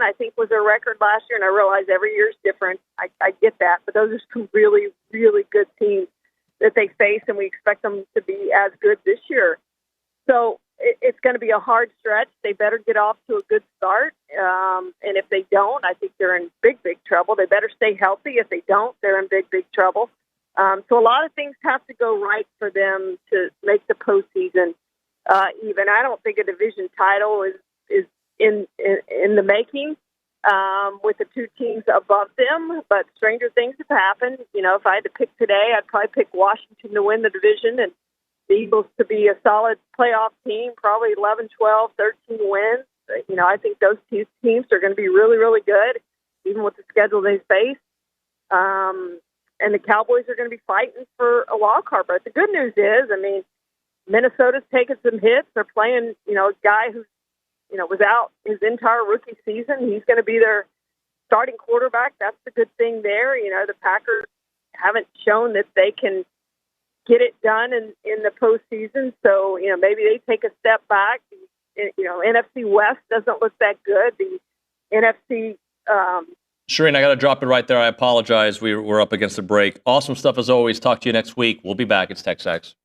I think was their record last year, and I realize every year is different. I get that, but those are some really, really good teams that they face, and we expect them to be as good this year. So it's going to be a hard stretch. They better get off to a good start, and if they don't, I think they're in big, big trouble. They better stay healthy. If they don't, they're in big, big trouble. So a lot of things have to go right for them to make the postseason. Even I don't think a division title is in the making with the two teams above them, but stranger things have happened. If I had to pick today, I'd probably pick Washington to win the division and the Eagles to be a solid playoff team, probably 11, 12, 13 wins. I think those two teams are going to be really, really good, even with the schedule they face. And the Cowboys are going to be fighting for a wild card. But the good news is, Minnesota's taking some hits. They're playing, a guy who, was out his entire rookie season. He's going to be their starting quarterback. That's the good thing there. The Packers haven't shown that they can get it done in the postseason. So, maybe they take a step back. NFC West doesn't look that good. The NFC. Charean, I got to drop it right there. I apologize. We're up against the break. Awesome stuff as always. Talk to you next week. We'll be back. It's TexAgs.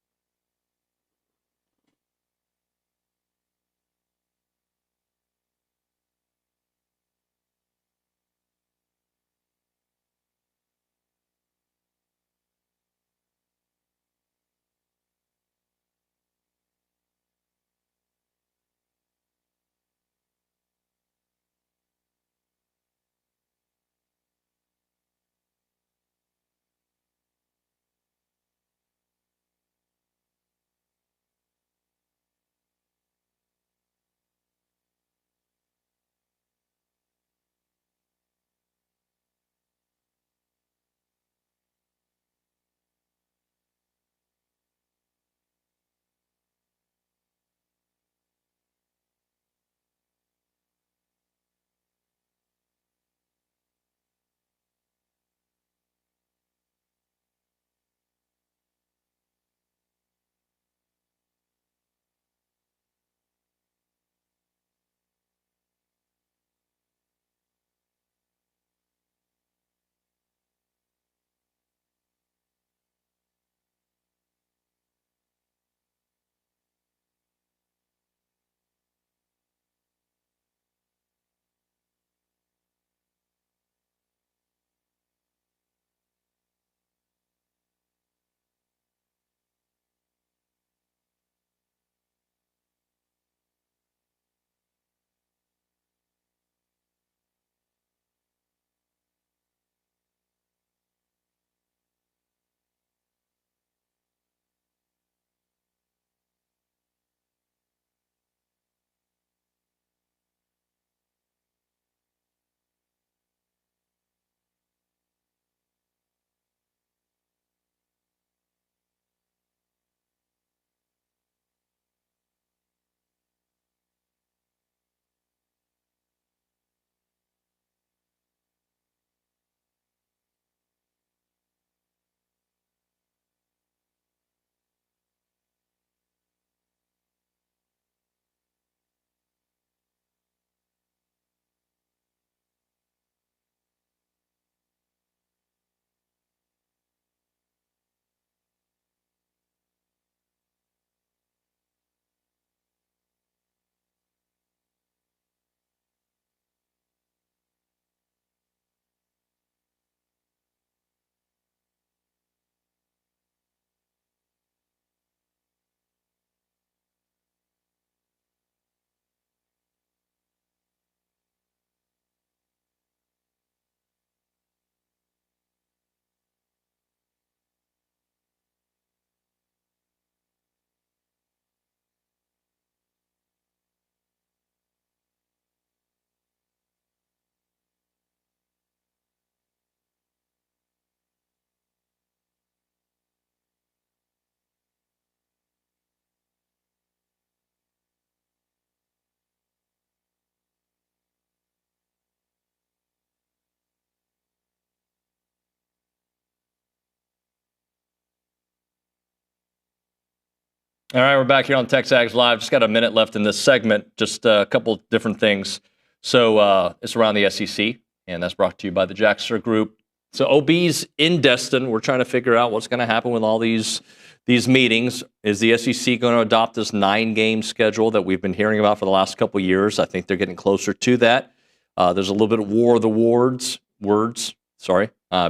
All right, we're back here on TexAgs Live. Just got a minute left in this segment. Just a couple different things. So it's around the SEC, and that's brought to you by the Jackster Group. So OB's in Destin. We're trying to figure out what's going to happen with all these meetings. Is the SEC going to adopt this 9-game schedule that we've been hearing about for the last couple of years? I think they're getting closer to that. There's a little bit of war of the words,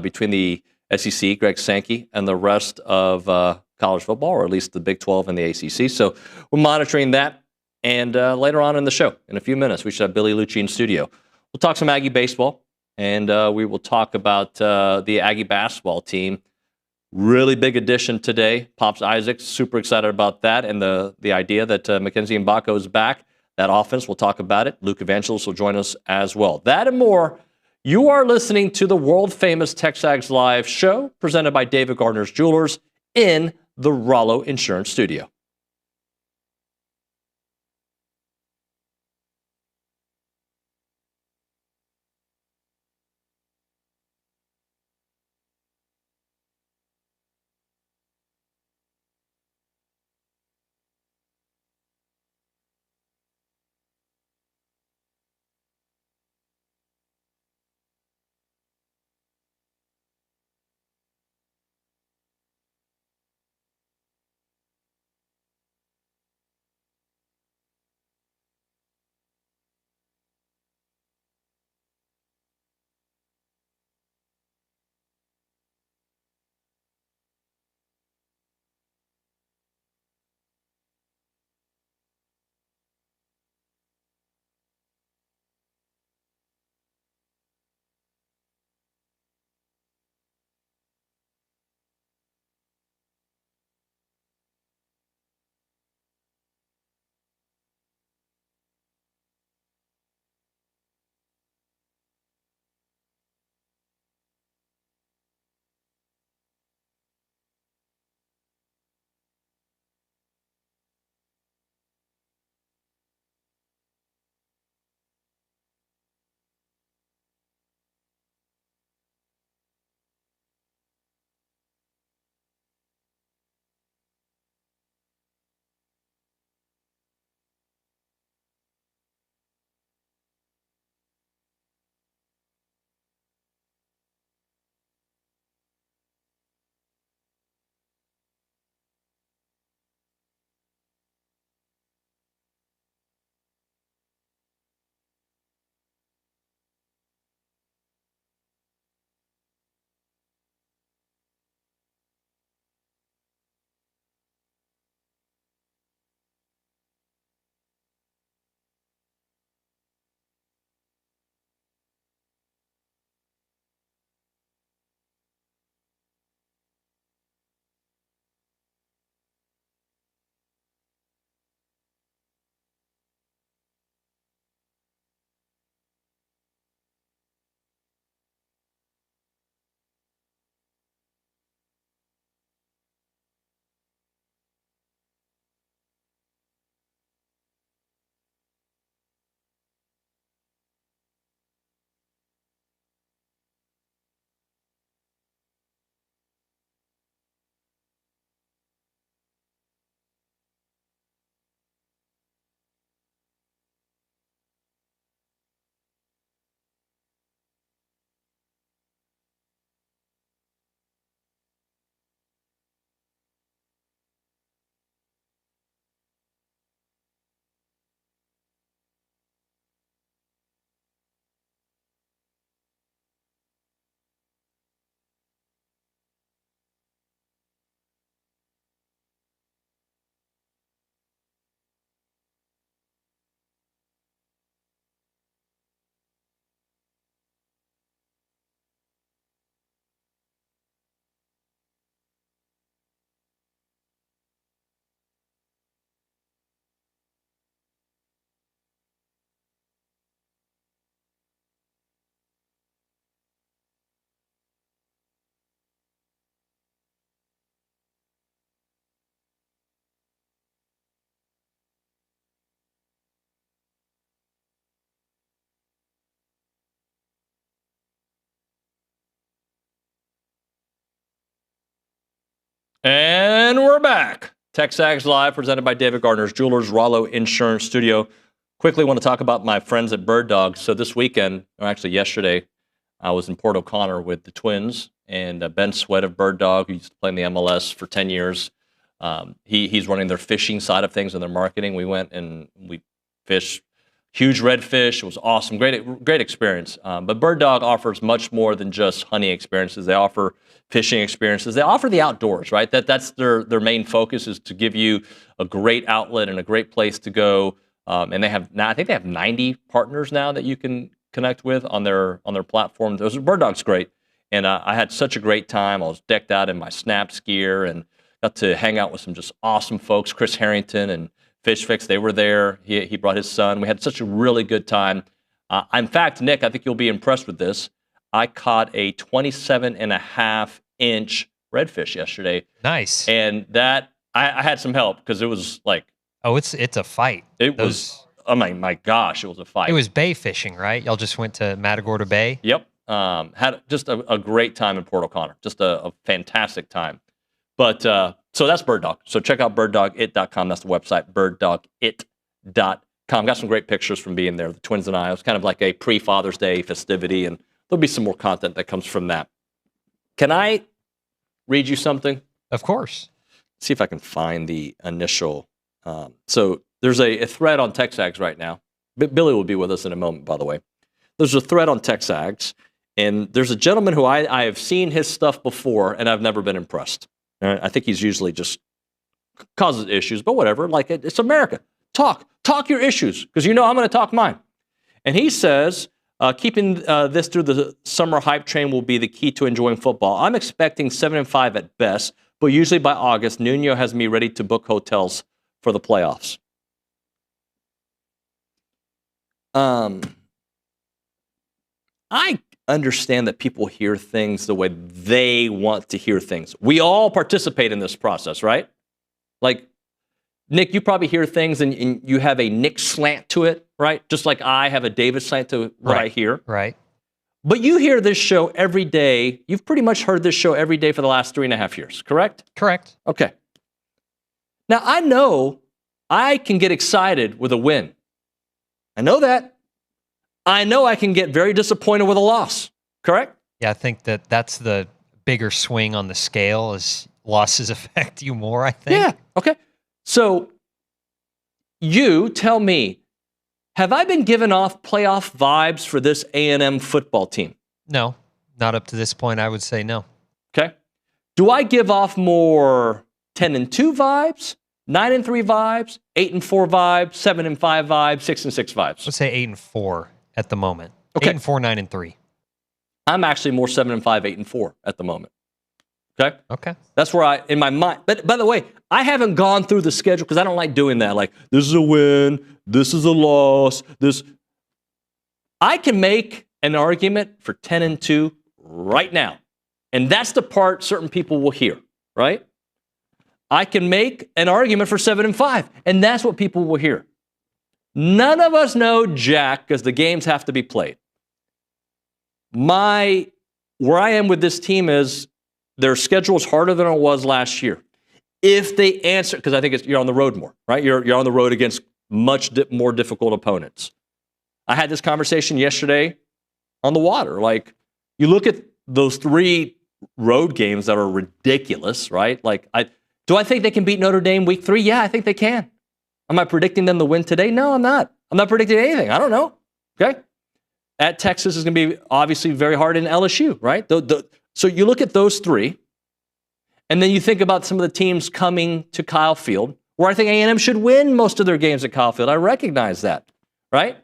between the SEC, Greg Sankey, and the rest of college football, or at least the Big 12 and the ACC. So we're monitoring that. And later on in the show, in a few minutes, we should have Billy Liucci in studio. We'll talk some Aggie baseball, and we will talk about the Aggie basketball team. Really big addition today. Pops Isaac, super excited about that, and the idea that Mackenzie Mbako is back. That offense, we'll talk about it. Luke Evangelist will join us as well. That and more. You are listening to the world-famous TexAgs Live show presented by David Gardner's Jewelers in the Rollo Insurance Studio. And we're back. TexAgs Live, presented by David Gardner's Jewelers, Rollo Insurance Studio. Quickly want to talk about my friends at Bird Dog. So this weekend, or actually yesterday, I was in Port O'Connor with the Twins and Ben Sweat of Bird Dog, who used to play in the MLS for 10 years. He's running their fishing side of things and their marketing. We went and we fished huge redfish. It was awesome. Great experience. But Bird Dog offers much more than just hunting experiences. They offer fishing experiences. They offer the outdoors, right? That's their main focus, is to give you a great outlet and a great place to go. And they have now, I think they have 90 partners now that you can connect with on their platform. Bird Dog's great. And I had such a great time. I was decked out in my Snaps gear and got to hang out with some just awesome folks. Chris Harrington and Fish Fix, they were there. He brought his son. We had such a really good time. In fact, Nick, I think you'll be impressed with this. I caught a 27.5-inch redfish yesterday. Nice. And that, I had some help because it was like... Oh, it's a fight. Was, oh my gosh, it was a fight. It was bay fishing, right? Y'all just went to Matagorda Bay? Yep. Had just a great time in Port O'Connor. Just a fantastic time. But so that's Bird Dog. So check out birddogit.com. That's the website, birddogit.com. Got some great pictures from being there. The Twins and I. It was kind of like a pre-Father's Day festivity, and there'll be some more content that comes from that. Can I read you something? Of course. See if I can find the initial. So there's a thread on TexAgs right now. Billy will be with us in a moment, by the way. There's a thread on TexAgs, and there's a gentleman who I have seen his stuff before, and I've never been impressed. I think he's usually just causes issues, but whatever. Like, it's America. Talk your issues, because I'm going to talk mine. And he says, keeping this through the summer hype train will be the key to enjoying football. I'm expecting 7-5 at best, but usually by August, Nuño has me ready to book hotels for the playoffs. I understand that people hear things the way they want to hear things. We all participate in this process, right? Like, Nick, you probably hear things and you have a Nick slant to it, right? Just like I have a David slant to what I hear. Right. But you hear this show every day. You've pretty much heard this show every day for the last 3.5 years, correct? Correct. Okay. Now, I know I can get excited with a win. I know that. I know I can get very disappointed with a loss, correct? Yeah, I think that's the bigger swing on the scale, is losses affect you more, I think. Yeah, okay. So you tell me, have I been giving off playoff vibes for this A&M football team? No, not up to this point, I would say no. Okay. Do I give off more 10-2 vibes, 9-3 vibes, 8-4 vibes, 7-5 vibes, 6-6 vibes? Let's say 8-4 at the moment. Okay. 8-4, 9-3. I'm actually more 7-5, 8-4 at the moment. Okay? Okay. That's where I, in my mind, but by the way, I haven't gone through the schedule because I don't like doing that. Like, this is a win, this is a loss, I can make an argument for 10-2 right now. And that's the part certain people will hear, right? I can make an argument for 7-5, and that's what people will hear. None of us know jack because the games have to be played. Where I am with this team is their schedule is harder than it was last year. If they answer, because I think you're on the road more, right? You're on the road against much more difficult opponents. I had this conversation yesterday on the water. Like, you look at those 3 road games that are ridiculous, right? Like, do I think they can beat Notre Dame week 3? Yeah, I think they can. Am I predicting them to win today? No, I'm not. I'm not predicting anything. I don't know. Okay? At Texas is going to be obviously very hard in LSU, right? So you look at those 3, and then you think about some of the teams coming to Kyle Field, where I think A&M should win most of their games at Kyle Field. I recognize that, right?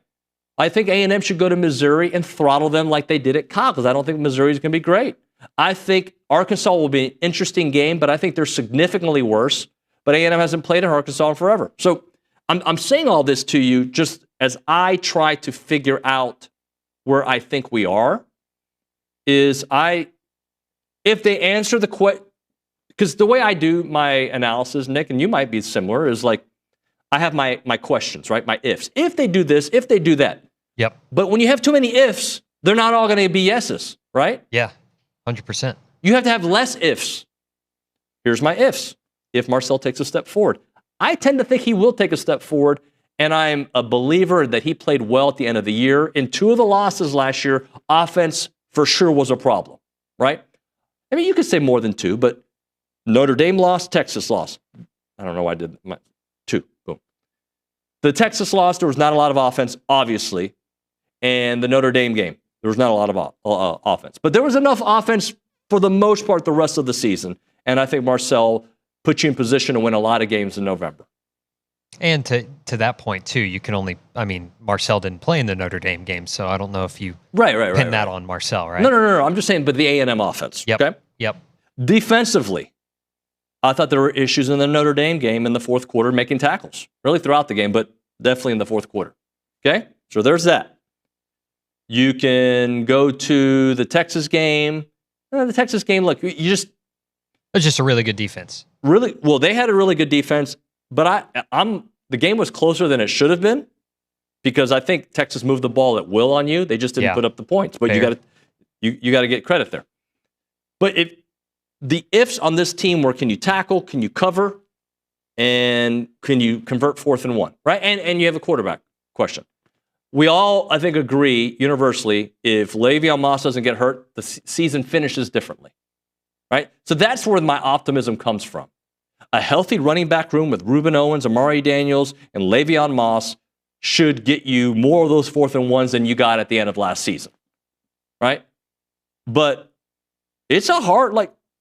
I think A&M should go to Missouri and throttle them like they did at Kyle, because I don't think Missouri is going to be great. I think Arkansas will be an interesting game, but I think they're significantly worse. But A&M hasn't played in Arkansas in forever. So I'm saying all this to you just as I try to figure out where I think we are. If they answer the question, because the way I do my analysis, Nick, and you might be similar, is like I have my questions, right? My ifs. If they do this, if they do that. Yep. But when you have too many ifs, they're not all going to be yeses, right? Yeah, 100%. You have to have less ifs. Here's my ifs. if Marcel takes a step forward. I tend to think he will take a step forward, and I'm a believer that he played well at the end of the year. In 2 of the losses last year, offense for sure was a problem, right? I mean, you could say more than 2, but Notre Dame lost, Texas lost. I don't know why I did 2. Boom. The Texas loss, there was not a lot of offense, obviously, and the Notre Dame game, there was not a lot of offense. But there was enough offense for the most part the rest of the season, and I think Marcel put you in position to win a lot of games in November. And to that point, too, you can only, I mean, Marcel didn't play in the Notre Dame game, so I don't know if you pin that on Marcel, right? No. I'm just saying, but the A&M offense. Yep. Okay? Yep. Defensively, I thought there were issues in the Notre Dame game in the fourth quarter making tackles, really throughout the game, but definitely in the fourth quarter. Okay? So there's that. You can go to the Texas game. The Texas game, look, it's just a really good defense. Really, well, they had a really good defense, but the game was closer than it should have been because I think Texas moved the ball at will on you. They just didn't put up the points, but you got to get credit there. But if the ifs on this team were, can you tackle, can you cover, and can you convert 4th and 1, right? And you have a quarterback question. We all, I think, agree universally if Le'Veon Moss doesn't get hurt, the season finishes differently, right? So that's where my optimism comes from. A healthy running back room with Reuben Owens, Amari Daniels, and Le'Veon Moss should get you more of those 4th and 1s than you got at the end of last season, right? But it's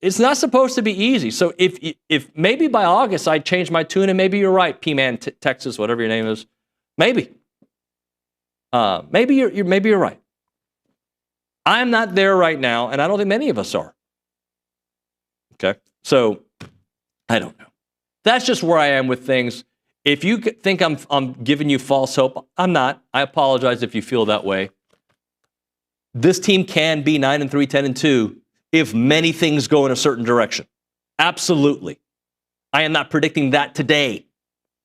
it's not supposed to be easy. So if maybe by August I change my tune, and maybe you're right, P-Man, Texas, whatever your name is, maybe you're right. I'm not there right now, and I don't think many of us are. Okay, so I don't know. That's just where I am with things. If you think I'm giving you false hope, I'm not. I apologize if you feel that way. This team can be 9-3, 10-2 if many things go in a certain direction. Absolutely. I am not predicting that today.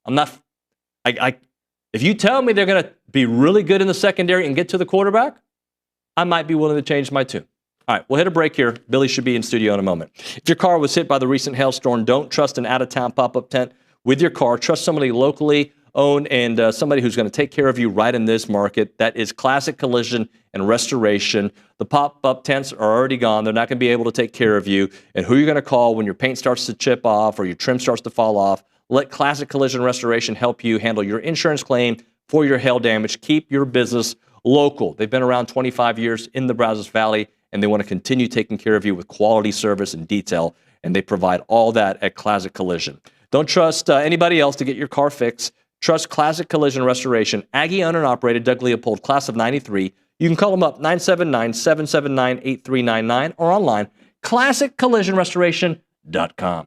I'm not. If you tell me they're going to be really good in the secondary and get to the quarterback, I might be willing to change my tune. All right, we'll hit a break here. Billy should be in studio in a moment. If your car was hit by the recent hailstorm, don't trust an out-of-town pop-up tent with your car. Trust somebody locally owned and somebody who's going to take care of you right in this market. That is Classic Collision and Restoration. The pop-up tents are already gone. They're not going to be able to take care of you. And who you're going to call when your paint starts to chip off or your trim starts to fall off, let Classic Collision Restoration help you handle your insurance claim for your hail damage. Keep your business local. They've been around 25 years in the Brazos Valley, and they want to continue taking care of you with quality service and detail, and they provide all that at Classic Collision. Don't trust anybody else to get your car fixed. Trust Classic Collision Restoration. Aggie owned and operated, Doug Leopold, class of 93. You can call them up, 979-779-8399, or online, classiccollisionrestoration.com.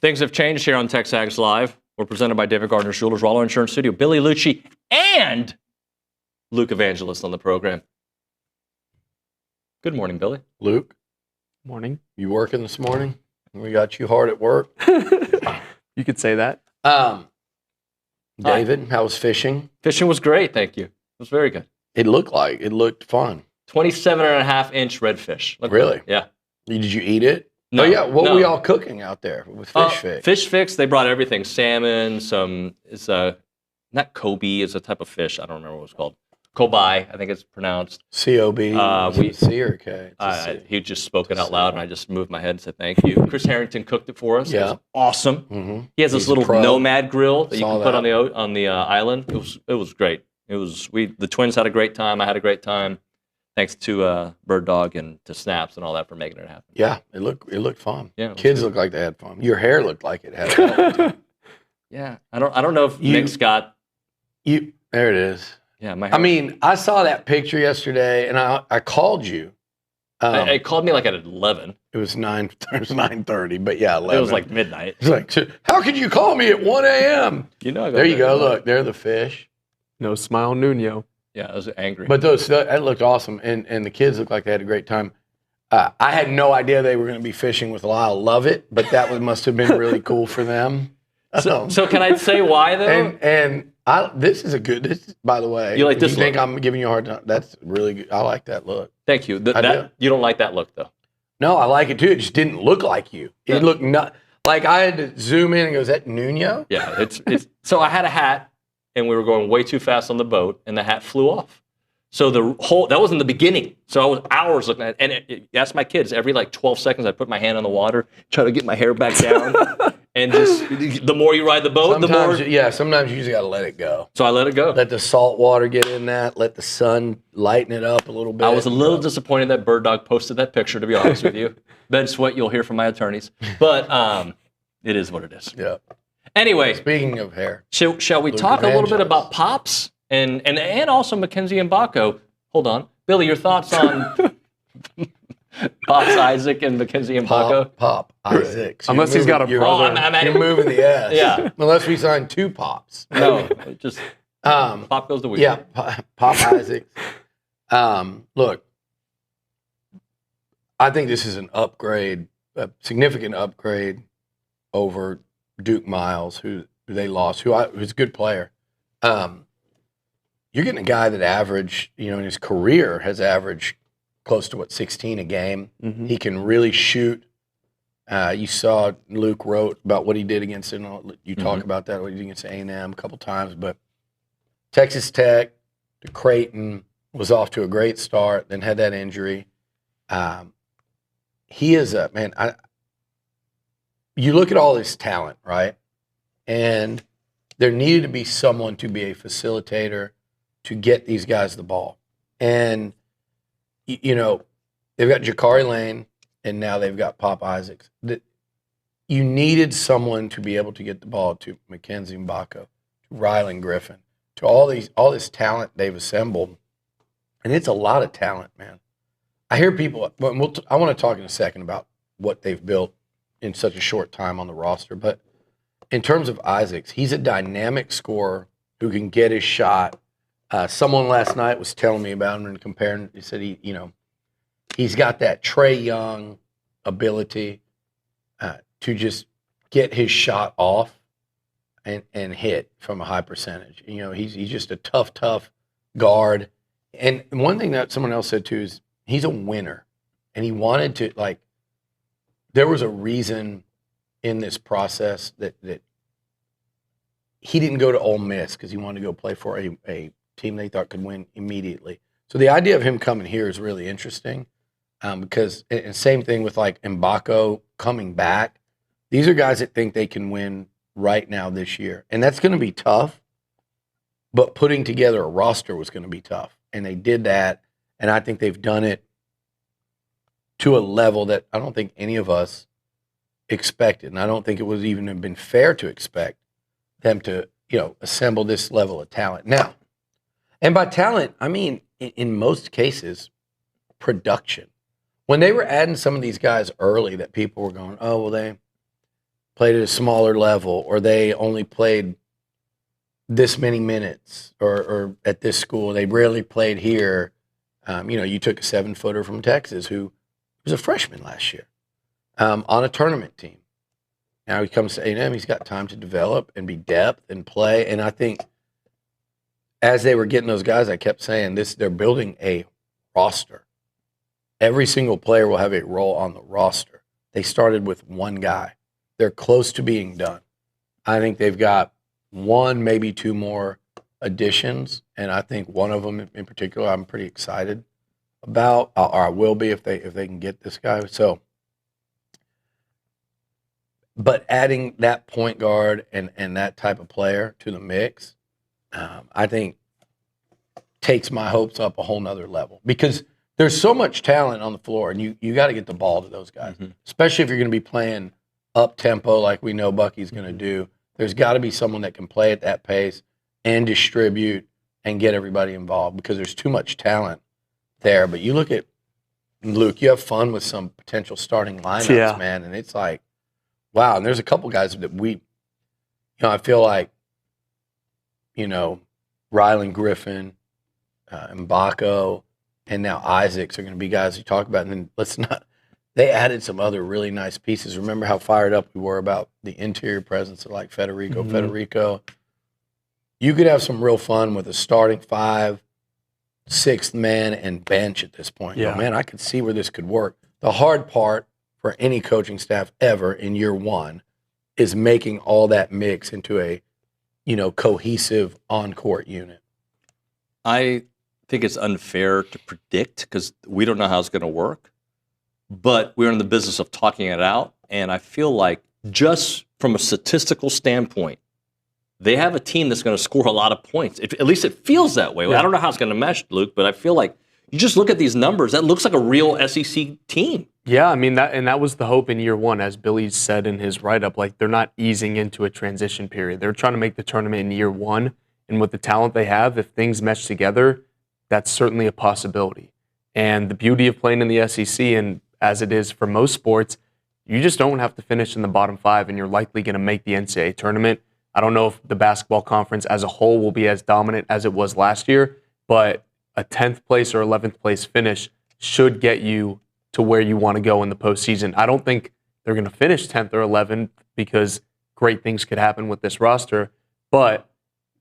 Things have changed here on TexAgs Live. We're presented by David Gardner Jewelers, Roller Insurance Studio, Billy Liucci, and Luke Evangelist on the program. Good morning, Billy. Luke, Morning. you working this morning? We got you hard at work. You could say that. David, how was fishing? Fishing was great, thank you. It was very good. It looked fun. 27.5-inch redfish. Really? Yeah. Did you eat it? No, Oh, yeah. What no. were y'all cooking out there with fish fix? Fish fix, they brought everything. Salmon, not Kobe, it's a type of fish. I don't remember what it's called. Kobai, I think it's pronounced. C-O-B. we- C or K? It's a C. He just spoke it out loud, and I just moved my head and said thank you. Chris Harrington cooked it for us. It Yeah. was awesome. Mhm. He has this He's a little pro. Nomad grill that you Saw can put that. on the island. It was great. The twins had a great time. I had a great time. Thanks to Bird Dog and to Snaps and all that for making it happen. Yeah, it looked fun. Yeah, it was Kids good. looked like they had fun. Your hair looked like it had fun. Yeah, I don't know if You- Nick's got. There it is. Yeah, my hair. I mean, I saw that picture yesterday, and I called you. It called me like at 11. It was 9:30, but yeah, 11. It was like midnight. It's like, so how could you call me at 1 a.m.? You know. I There you there go. at night. Look, there are the fish. No smile, Nuño. Yeah, I was angry. But that looked awesome, and the kids looked like they had a great time. I had no idea they were going to be fishing with Lyle. Love it, but must have been really cool for them. so can I say why though? And this is by the way. You like if this You think look? I'm giving you a hard time? That's really good. I like that look. Thank you. I do. You don't like that look though. No, I like it too. It just didn't look like you. It Yeah. looked not like I had to zoom in and go, "Is that Nuño?" Yeah, it's. So I had a hat, and we were going way too fast on the boat, and the hat flew off. So that was in the beginning. So I was hours looking at it. And that's my kids. Every like 12 seconds, I put my hand on the water, try to get my hair back down. And just the more you ride the boat, Sometimes, the more. yeah. Sometimes you just got to let it go. So I let it go. Let the salt water get in that. Let the sun lighten it up a little bit. I was a little disappointed that Bird Dog posted that picture, to be honest with you. That's what you'll hear from my attorneys. But it is what it is. Yeah. Anyway, Speaking of hair, shall we Luke talk a little bit Evangelist. about Pops and also Mackenzie and Baco? Hold on. Billy, your thoughts on Pops Isaac and Mackenzie and Baco? Pop Isaac. So Unless you're he's got a moving- Oh, brother. I'm at You're it. moving the S. Yeah. Unless we sign two Pops. No, just Um, Pop goes the weekend. Yeah, Pop Isaac. Look, I think this is an upgrade, a significant upgrade over Duke Miles, who they lost, who's a good player. You're getting a guy that averaged, in his career has averaged close to 16 a game. Mhm. He can really shoot. You saw Luke wrote about what he did against, you talk about that, what he did against A&M a couple times, but Texas Tech to Creighton was off to a great start, then had that injury. He is you look at all this talent, right? And there needed to be someone to be a facilitator to get these guys the ball. And, they've got Jakari Lane, and now they've got Pop Isaacs. You needed someone to be able to get the ball to Mackenzie Mbako, to Rylan Griffin, to all this talent they've assembled. And it's a lot of talent, man. I hear people, I want to talk in a second about what they've built in such a short time on the roster. But in terms of Isaacs, he's a dynamic scorer who can get his shot. Someone last night was telling me about him and comparing. He said he's got that Trae Young ability to just get his shot off and hit from a high percentage. He's just a tough guard. And one thing that someone else said too is he's a winner, and he wanted to there was a reason in this process that he didn't go to Ole Miss because he wanted to go play for a team they thought could win immediately. So the idea of him coming here is really interesting because, and same thing with Mbako coming back. These are guys that think they can win right now this year. And that's going to be tough, but putting together a roster was going to be tough. And they did that, and I think they've done it to a level that I don't think any of us expected. And I don't think it would even have been fair to expect them to, assemble this level of talent. Now, and by talent, I mean, in most cases, production. When they were adding some of these guys early that people were going, oh, well, they played at a smaller level, or they only played this many minutes, or at this school, they rarely played here. You took a 7-footer from Texas who was a freshman last year on a tournament team. Now he comes to A&M, he's got time to develop and be depth and play. And I think as they were getting those guys, I kept saying they're building a roster. Every single player will have a role on the roster. They started with one guy. They're close to being done. I think they've got one, maybe two more additions, and I think one of them in particular I'm pretty excited about, or I will be if they can get this guy. So, but adding that point guard and that type of player to the mix, I think takes my hopes up a whole nother level, because there's so much talent on the floor, and you got to get the ball to those guys, especially if you're going to be playing up tempo like we know Bucky's going to do. There's got to be someone that can play at that pace and distribute and get everybody involved, because there's too much talent there. But you look at Luke, you have fun with some potential starting lineups, man, and it's like, wow. And there's a couple guys that I feel like, Rylan Griffin, Mbako, and now Isaacs are going to be guys you talk about. And then they added some other really nice pieces. Remember how fired up we were about the interior presence of like Federico. You could have some real fun with a starting 5, 6th man, and bench at this point. Yeah. Man, I could see where this could work. The hard part for any coaching staff ever in year one is making all that mix into a, cohesive on-court unit. I think it's unfair to predict because we don't know how it's going to work, but we're in the business of talking it out, and I feel like just from a statistical standpoint, they have a team that's going to score a lot of points. At least it feels that way. Yeah. I don't know how it's going to mesh, Luke, but I feel like you just look at these numbers, that looks like a real SEC team. Yeah, I mean, that was the hope in year one, as Billy said in his write-up. Like, they're not easing into a transition period. They're trying to make the tournament in year one, and with the talent they have, if things mesh together, that's certainly a possibility. And the beauty of playing in the SEC, and as it is for most sports, you just don't have to finish in the bottom 5, and you're likely going to make the NCAA tournament. I don't know if the basketball conference as a whole will be as dominant as it was last year, but a 10th place or 11th place finish should get you to where you want to go in the postseason. I don't think they're going to finish 10th or 11th because great things could happen with this roster, but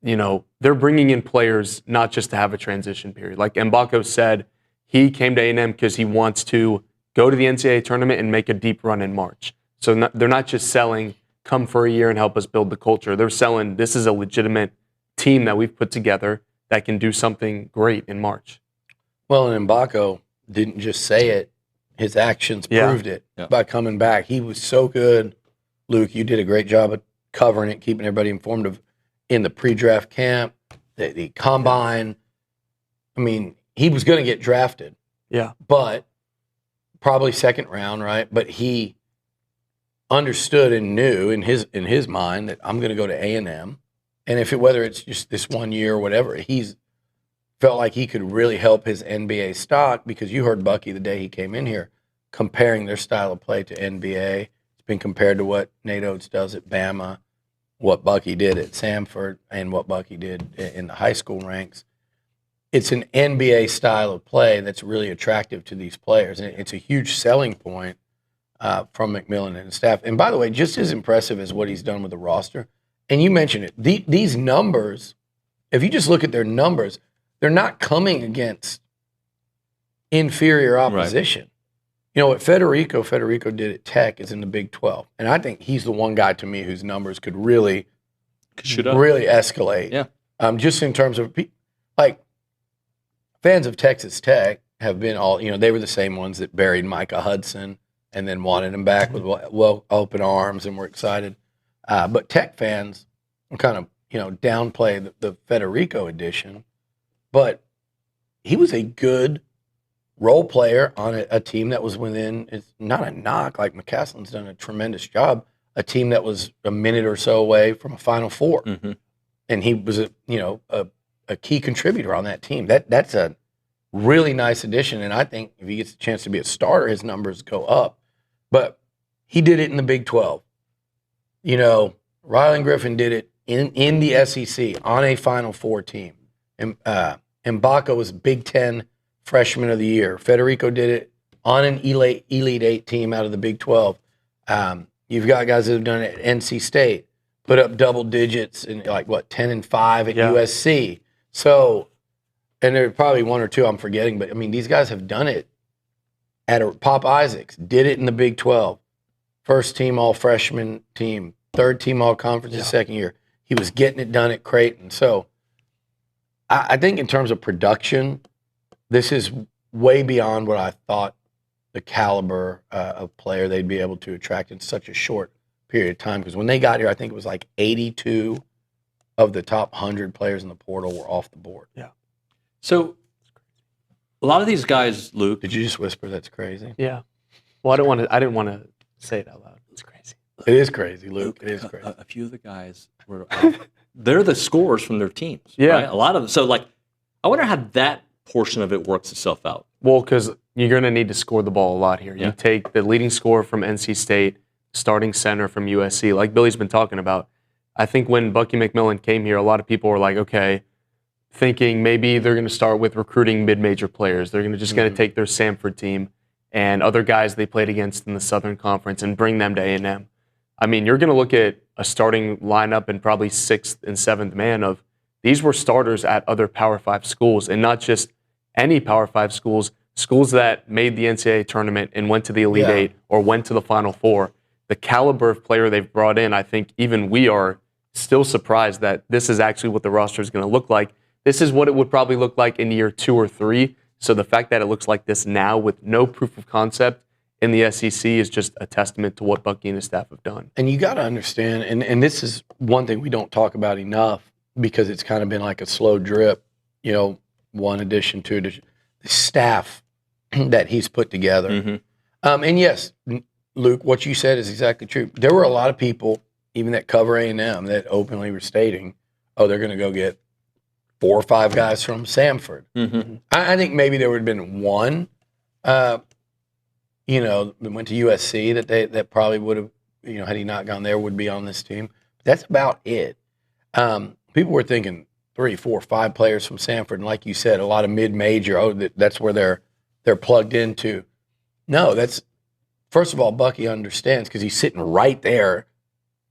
they're bringing in players not just to have a transition period. Like Mbako said, he came to A&M because he wants to go to the NCAA tournament and make a deep run in March. So they're not just selling, come for a year and help us build the culture. They're selling, this is a legitimate team that we've put together that can do something great in March. Well, and Mbako didn't just say it. His actions proved it by coming back. He was so good. Luke, you did a great job of covering it, keeping everybody informed of in the pre-draft camp, the combine. I mean, he was going to get drafted. Yeah. But probably second round, right? But he understood and knew in his mind that I'm going to go to A&M. And whether it's just this 1 year or whatever, he's felt like he could really help his NBA stock, because you heard Bucky the day he came in here comparing their style of play to NBA. It's been compared to what Nate Oates does at Bama, what Bucky did at Samford, and what Bucky did in the high school ranks. It's an NBA style of play that's really attractive to these players, and it's a huge selling point from McMillan and his staff. And by the way, just as impressive as what he's done with the roster, and you mentioned it, these numbers, if you just look at their numbers, they're not coming against inferior opposition. Right. What Federico did at Tech is in the Big 12. And I think he's the one guy to me whose numbers could really escalate. Yeah. Just in terms of, like, fans of Texas Tech have been all, they were the same ones that buried Micah Hudson and then wanted him back with open arms and were excited. But Tech fans kind of, downplay the Federico edition. But he was a good role player on a team that was within, it's not a knock, like McCaslin's done a tremendous job, a team that was a minute or so away from a Final Four. Mm-hmm. And he was a key contributor on that team. That's a really nice addition, and I think if he gets a chance to be a starter, his numbers go up. But he did it in the Big 12. Rylan Griffin did it in the SEC on a Final Four team. And Mbaka was Big Ten Freshman of the Year. Federico did it on an Elite Eight team out of the Big 12. You've got guys that have done it at NC State, put up double digits in 10-5 at USC. So, and there are probably one or two I'm forgetting, but I mean, these guys have done it. Pop Isaacs did it in the Big 12. First team all freshman team, third team all conference his second year. He was getting it done at Creighton. So I think in terms of production, this is way beyond what I thought the caliber of player they'd be able to attract in such a short period of time. Because when they got here, I think it was like 82 of the top 100 players in the portal were off the board. Yeah. So a lot of these guys, Luke. Did you just whisper that's crazy? Yeah. Well, I didn't want to say it out loud. It's crazy. It is crazy, Luke. It is crazy. A few of the guys were they're the scorers from their teams. Yeah. Right? A lot of them. So I wonder how that portion of it works itself out. Well, because you're going to need to score the ball a lot here. You take the leading scorer from NC State, starting center from USC, like Billy's been talking about. I think when Bucky McMillan came here, a lot of people were like, okay, thinking maybe they're going to start with recruiting mid-major players. They're going to take their Samford team and other guys they played against in the Southern Conference and bring them to A&M. I mean, you're going to look at a starting lineup and probably sixth and seventh man of these were starters at other Power 5 schools, and not just any Power 5 schools, schools that made the NCAA tournament and went to the Elite Eight or went to the Final Four. The caliber of player they've brought in, I think even we are still surprised that this is actually what the roster is going to look like. This is what it would probably look like in year 2 or 3. So the fact that it looks like this now with no proof of concept in the SEC is just a testament to what Bucky and his staff have done. And you got to understand, and this is one thing we don't talk about enough because it's kind of been like a slow drip, one addition, two addition, the staff that he's put together. Mm-hmm. And yes, Luke, what you said is exactly true. There were a lot of people, even that cover A&M, that openly were stating, they're going to go get 4 or 5 guys from Samford. Mm-hmm. I think maybe there would have been one, that went to USC that probably would have, had he not gone there, would be on this team. That's about it. People were thinking 3, 4, 5 players from Samford, and like you said, a lot of mid-major. That's where they're plugged into. No, that's first of all, Bucky understands because he's sitting right there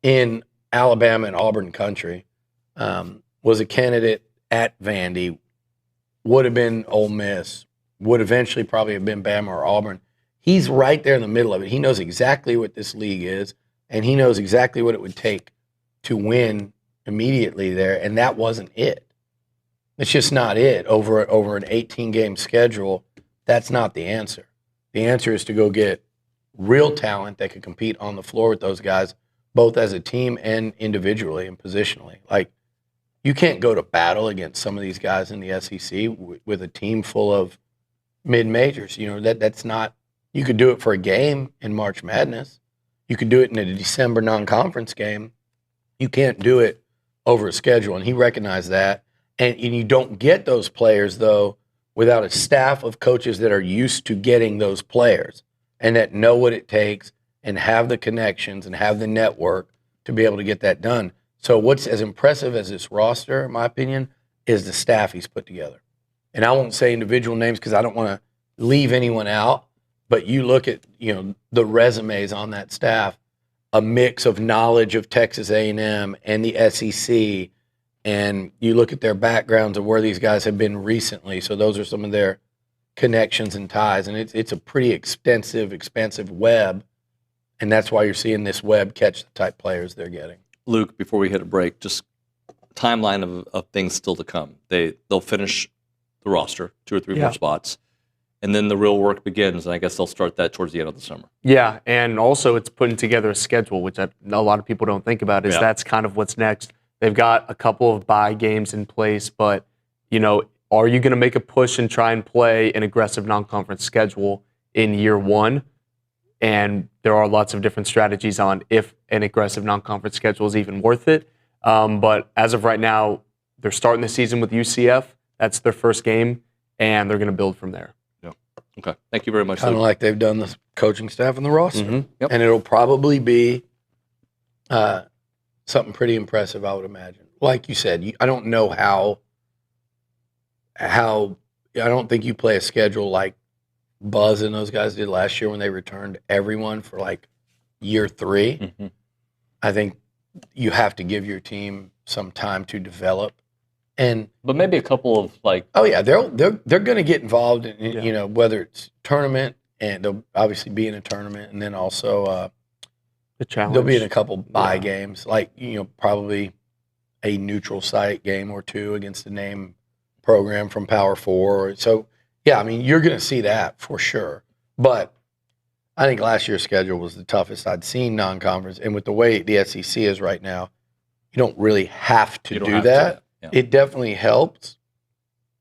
in Alabama and Auburn country. Was a candidate at Vandy, would have been Ole Miss, would eventually probably have been Bama or Auburn. He's right there in the middle of it. He knows exactly what this league is, and he knows exactly what it would take to win immediately there, and that wasn't it. It's just not it. Over an 18-game schedule, that's not the answer. The answer is to go get real talent that could compete on the floor with those guys, both as a team and individually and positionally. Like, you can't go to battle against some of these guys in the SEC with a team full of mid-majors. That's not – you could do it for a game in March Madness. You could do it in a December non-conference game. You can't do it over a schedule, and he recognized that. And you don't get those players, though, without a staff of coaches that are used to getting those players and that know what it takes and have the connections and have the network to be able to get that done. So what's as impressive as this roster, in my opinion, is the staff he's put together. And I won't say individual names because I don't want to leave anyone out, but you look at, the resumes on that staff, a mix of knowledge of Texas A&M and the SEC, and you look at their backgrounds of where these guys have been recently. So those are some of their connections and ties, and it's a pretty expansive web, and that's why you're seeing this web catch the type players they're getting. Luke, before we hit a break, just timeline of things still to come. They'll finish the roster, 2 or 3 more spots, and then the real work begins, and I guess they'll start that towards the end of the summer. Yeah, and also it's putting together a schedule, which a lot of people don't think about, is that's kind of what's next. They've got a couple of bye games in place, but, are you going to make a push and try and play an aggressive non-conference schedule in year 1? And there are lots of different strategies on if an aggressive non-conference schedule is even worth it. But as of right now, they're starting the season with UCF. That's their first game, and they're going to build from there. Yeah. Okay. Thank you very much. Kind of like they've done the coaching staff and the roster. Mm-hmm. Yep. And it'll probably be Something pretty impressive, I would imagine. Like you said, I don't know how I don't think you play a schedule like Buzz and those guys did last year when they returned everyone for like year 3. Mm-hmm. I think you have to give your team some time to develop. But maybe a couple of like. Oh yeah, they're going to get involved in whether it's tournament, and they'll obviously be in a tournament, and then also the challenge. They'll be in a couple bye games, like probably a neutral site game or 2 against a name program from Power 4. So yeah, I mean you're going to see that for sure. But I think last year's schedule was the toughest I'd seen non-conference, and with the way the SEC is right now, you don't really have to do that. Yeah. It definitely helps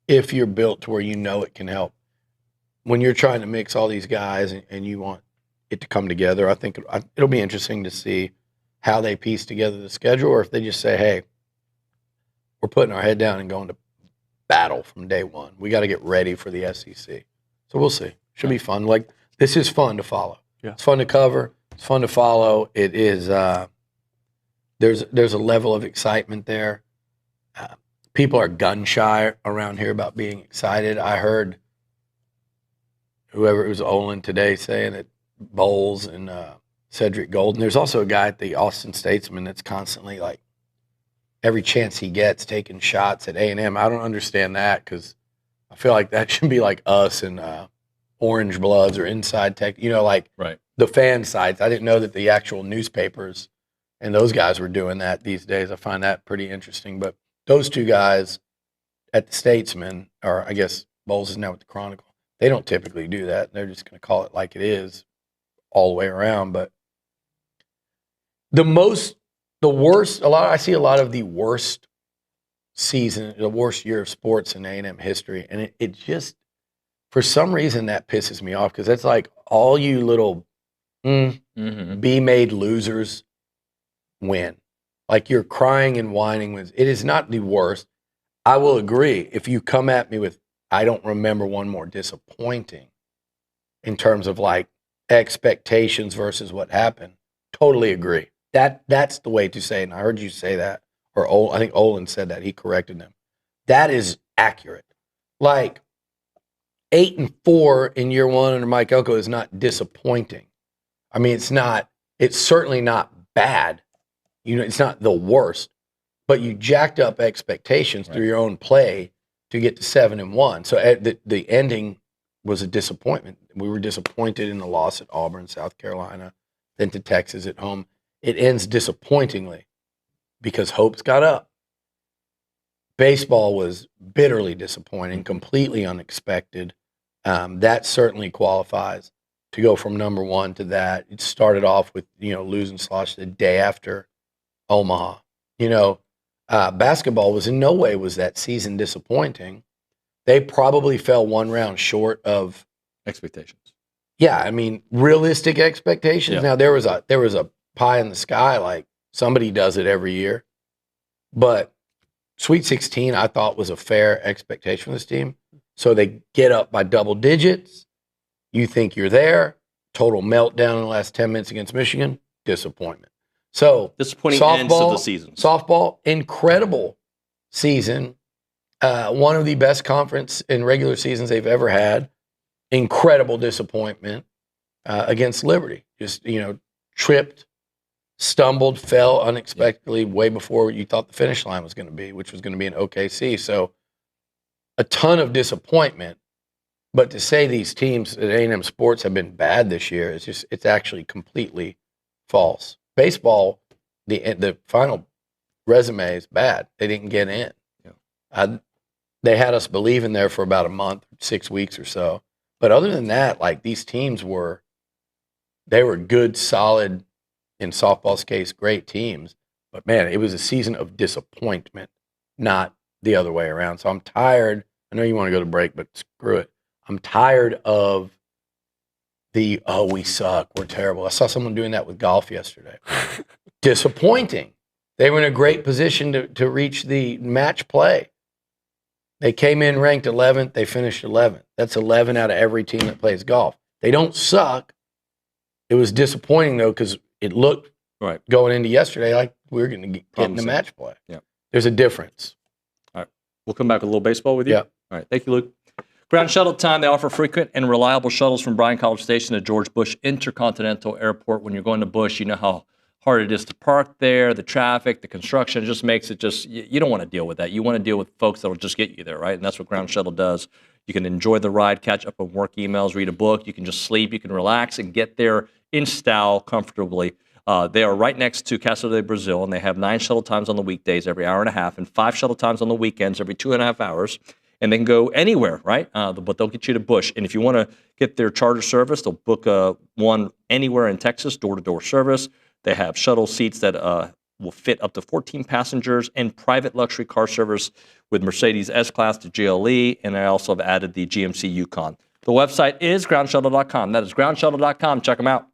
if you're built to where it can help. When you're trying to mix all these guys and you want it to come together, I think it'll be interesting to see how they piece together the schedule, or if they just say, hey, we're putting our head down and going to battle from day one. We got to get ready for the SEC. So we'll see. Should be fun. Like, this is fun to follow. Yeah. It's fun to cover. It's fun to follow. It is. There's a level of excitement there. People are gun shy around here about being excited. I heard whoever it was, Olin today, saying that Bowles and Cedric Golden. There's also a guy at the Austin Statesman that's constantly, like, every chance he gets taking shots at A&M. I don't understand that, because I feel like that should be like us and Orange Bloods or Inside Tech, like Right. the fan sites. I didn't know that the actual newspapers and those guys were doing that these days. I find that pretty interesting. But those two guys at the Statesman, or I guess Bowles is now with the Chronicle, they don't typically do that. They're just going to call it like it is all the way around. But the worst, I see a lot of the worst season, the worst year of sports in A&M history. And it just, for some reason, that pisses me off, because that's like all you little be-made losers win. Like, you're crying and whining. It is not the worst. I will agree. If you come at me with, I don't remember one more disappointing in terms of like expectations versus what happened, totally agree. That's the way to say it. And I heard you say that, or I think Olin said that. He corrected them. That is accurate. Like, 8-4 in year 1 under Mike Elko is not disappointing. I mean, it's certainly not bad. It's not the worst, but you jacked up expectations through your own play to get to 7-1. So the ending was a disappointment. We were disappointed in the loss at Auburn, South Carolina, then to Texas at home. It ends disappointingly because hopes got up. Baseball was bitterly disappointing, completely unexpected. That certainly qualifies to go from number 1 to that. It started off with, losing Slosh the day after Omaha. Basketball was in no way was that season disappointing. They probably fell one round short of expectations. Yeah, I mean, realistic expectations. Yeah. Now there was a pie in the sky, like somebody does it every year. But Sweet 16, I thought, was a fair expectation for this team. So they get up by double digits. You think you're there. Total meltdown in the last 10 minutes against Michigan. Disappointment. So disappointing ends of the season. Softball, incredible season. One of the best conference in regular seasons they've ever had. Incredible disappointment against Liberty. Just, tripped, stumbled, fell unexpectedly way before you thought the finish line was going to be, which was going to be in OKC. So a ton of disappointment. But to say these teams at A&M Sports have been bad this year, it's actually completely false. Baseball, the final resume is bad. They didn't get in. Yeah. They had us believing there for about a month, 6 weeks or so. But other than that, like, these teams were good, solid, in softball's case, great teams. But man, it was a season of disappointment, not the other way around. So I'm tired. I know you want to go to break, but screw it. I'm tired of we suck, we're terrible. I saw someone doing that with golf yesterday. Disappointing. They were in a great position to reach the match play. They came in ranked 11th. They finished 11th. That's 11 out of every team that plays golf. They don't suck. It was disappointing, though, because it looked Right. going into yesterday, like we're going to get into Promising. match play. Yeah. There's a difference. All right. We'll come back with a little baseball with you. Yeah. All right. Thank you, Luke. Ground shuttle time. They offer frequent and reliable shuttles from Bryan College Station to George Bush Intercontinental Airport. When you're going to Bush, you know how hard it is to park there, the traffic, the construction. It just makes it you don't want to deal with that. You want to deal with folks that will just get you there, right? And that's what Ground Shuttle does. You can enjoy the ride, catch up on work emails, read a book. You can just sleep. You can relax and get there in style comfortably. They are right next to Casa de Brazil, and they have 9 shuttle times on the weekdays every hour and a half and 5 shuttle times on the weekends every 2.5 hours. And they can go anywhere, right? But they'll get you to Bush. And if you want to get their charter service, they'll book one anywhere in Texas, door-to-door service. They have shuttle seats that will fit up to 14 passengers and private luxury car service with Mercedes S-Class to GLE. And I also have added the GMC Yukon. The website is groundshuttle.com. That is groundshuttle.com. Check them out.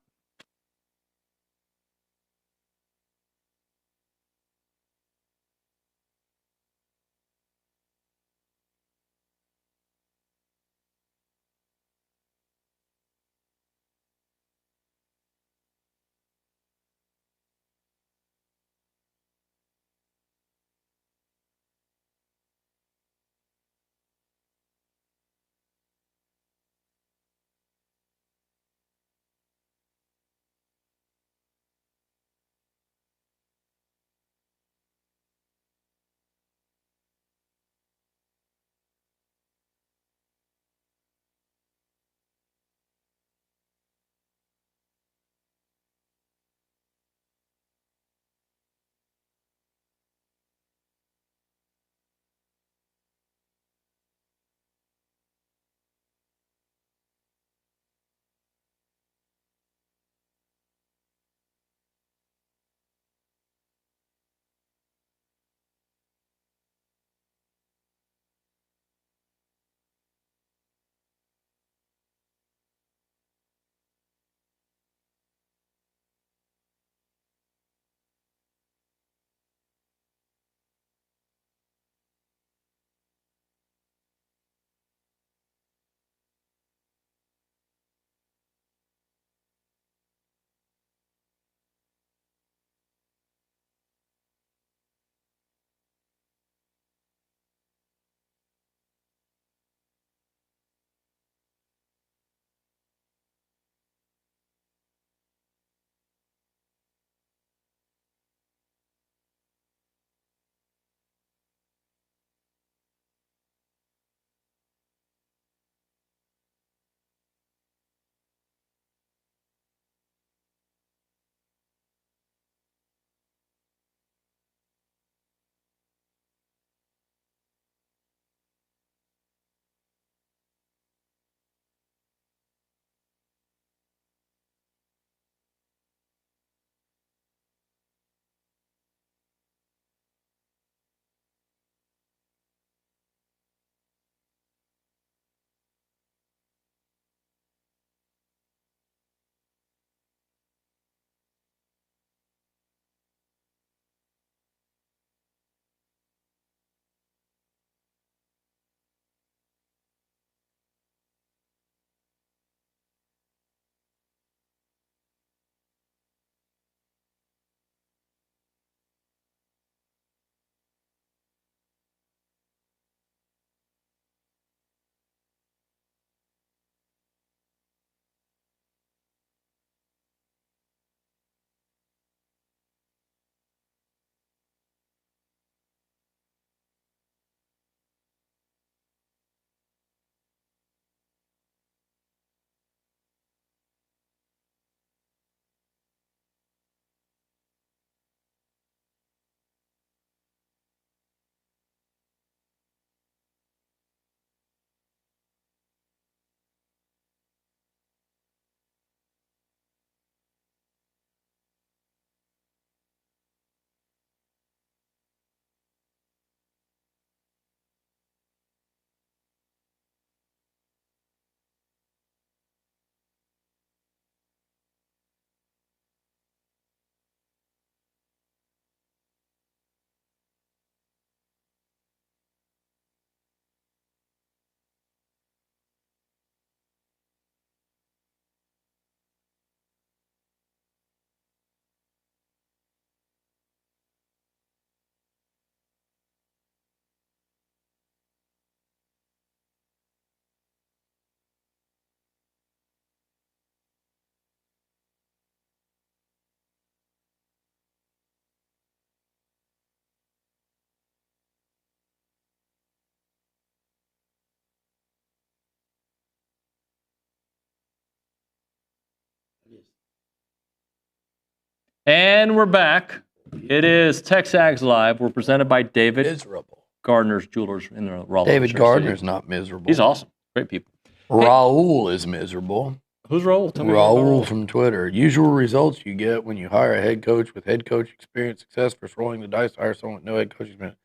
And we're back. It is TexAgs Live. We're presented by David Miserable. Gardner's Jewelers in the Raleigh. David Gardner's not miserable. He's awesome. Great people. Raul is miserable. Who's Raul? Tell me about Raul from Twitter. Usual results you get when you hire a head coach with head coach experience, success versus rolling the dice to hire someone with no head coach experience.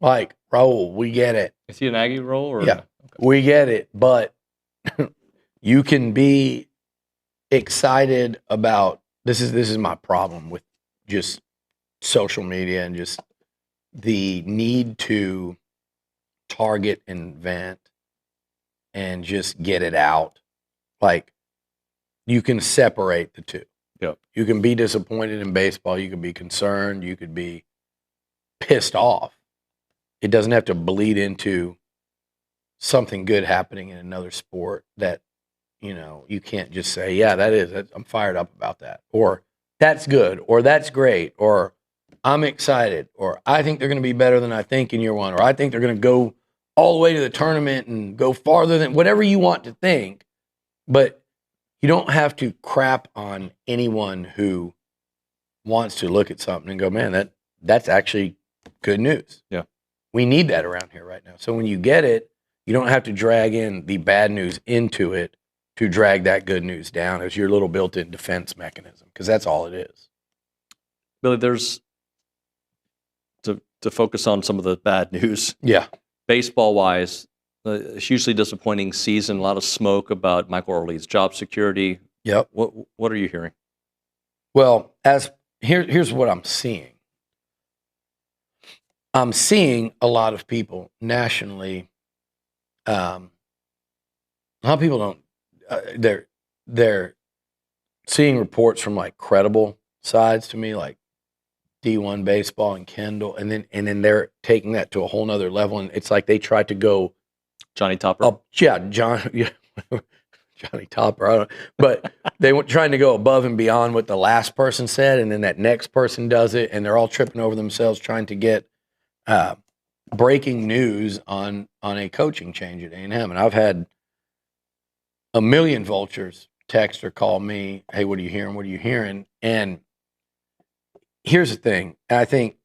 Like, Raul, we get it. Is he an Aggie role? Or Yeah, okay. we get it. But you can be excited about this is my problem with just social media and just the need to target and vent and just get it out. Like, you can separate the two. Yep. You can be disappointed in baseball. You can be concerned. You could be pissed off. It doesn't have to bleed into something good happening in another sport that, you can't just say, yeah, I'm fired up about that. Or that's good. Or that's great. Or I'm excited. Or I think they're going to be better than I think in year one. Or I think they're going to go all the way to the tournament and go farther than whatever you want to think. But you don't have to crap on anyone who wants to look at something and go, man, that's actually good news. Yeah. We need that around here right now. So when you get it, you don't have to drag in the bad news into it to drag that good news down as your little built-in defense mechanism, because that's all it is. Billy, there's to focus on some of the bad news. Yeah. Baseball-wise, a hugely disappointing season. A lot of smoke about Michael Early's job security. Yep. What are you hearing? Well, here's what I'm seeing. I'm seeing a lot of people nationally. A lot of people don't. They're seeing reports from like credible sides to me, like D1 baseball and Kendall, and then they're taking that to a whole nother level, and it's like they tried to go Johnny Topper. up. Yeah, Johnny Topper. I don't know. But they were trying to go above and beyond what the last person said, and then that next person does it, and they're all tripping over themselves trying to get breaking news on a coaching change at A&M. And I've had a million vultures text or call me, hey, what are you hearing? What are you hearing? And here's the thing. I think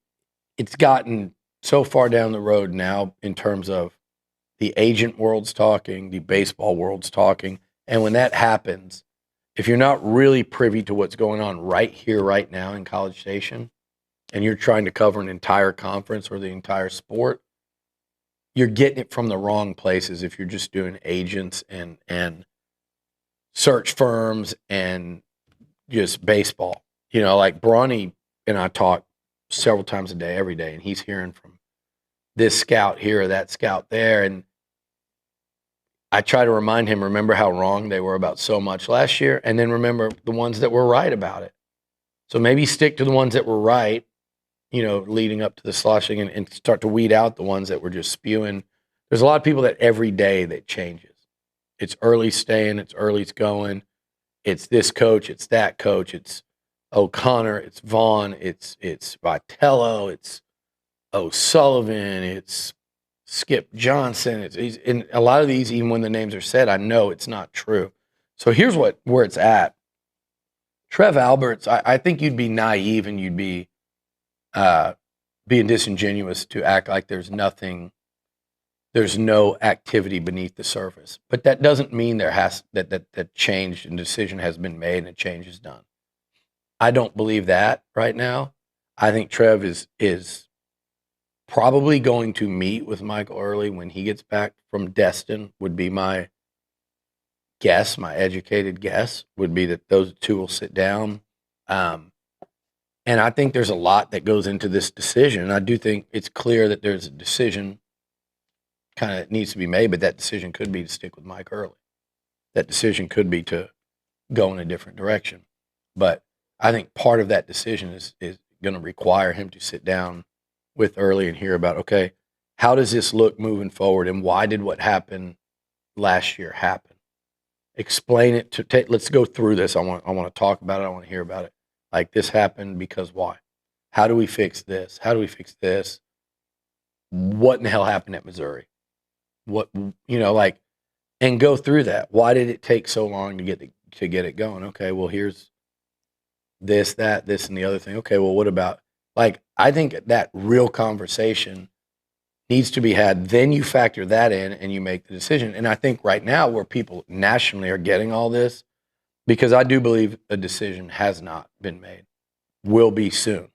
it's gotten so far down the road now in terms of the agent world's talking, the baseball world's talking. And when that happens, if you're not really privy to what's going on right here, right now in College Station, and you're trying to cover an entire conference or the entire sport, you're getting it from the wrong places if you're just doing agents and search firms and just baseball. Like Bronny and I talk several times a day, every day, and he's hearing from this scout here or that scout there. And I try to remind him, remember how wrong they were about so much last year, and then remember the ones that were right about it. So maybe stick to the ones that were right, leading up to the sloshing and start to weed out the ones that were just spewing. There's a lot of people that every day that changes. It's early staying, it's early going. It's this coach, it's that coach, it's O'Connor, it's Vaughn, it's Vitello, it's O'Sullivan, it's Skip Johnson. And a lot of these, even when the names are said, I know it's not true. So here's where it's at. Trev Alberts, I think you'd be naive and you'd be being disingenuous to act like there's no activity beneath the surface. But that doesn't mean that change and decision has been made and a change is done. I don't believe that right now. I think Trev is probably going to meet with Michael Early when he gets back from Destin, would be my guess, my educated guess, would be that those two will sit down. And I think there's a lot that goes into this decision. I do think it's clear that there's a decision kind of needs to be made, but that decision could be to stick with Mike Early. That decision could be to go in a different direction. But I think part of that decision is going to require him to sit down with Early and hear about, okay, how does this look moving forward, and why did what happened last year happen? Explain it let's go through this. I want to talk about it. I want to hear about it. Like, this happened because why? How do we fix this? How do we fix this? What in the hell happened at Missouri? And go through that. Why did it take so long to get it going? Okay, well, here's this, that, this, and the other thing. Okay, well, what about, like, I think that real conversation needs to be had. Then you factor that in and you make the decision. And I think right now where people nationally are getting all this, because I do believe a decision has not been made, will be soon.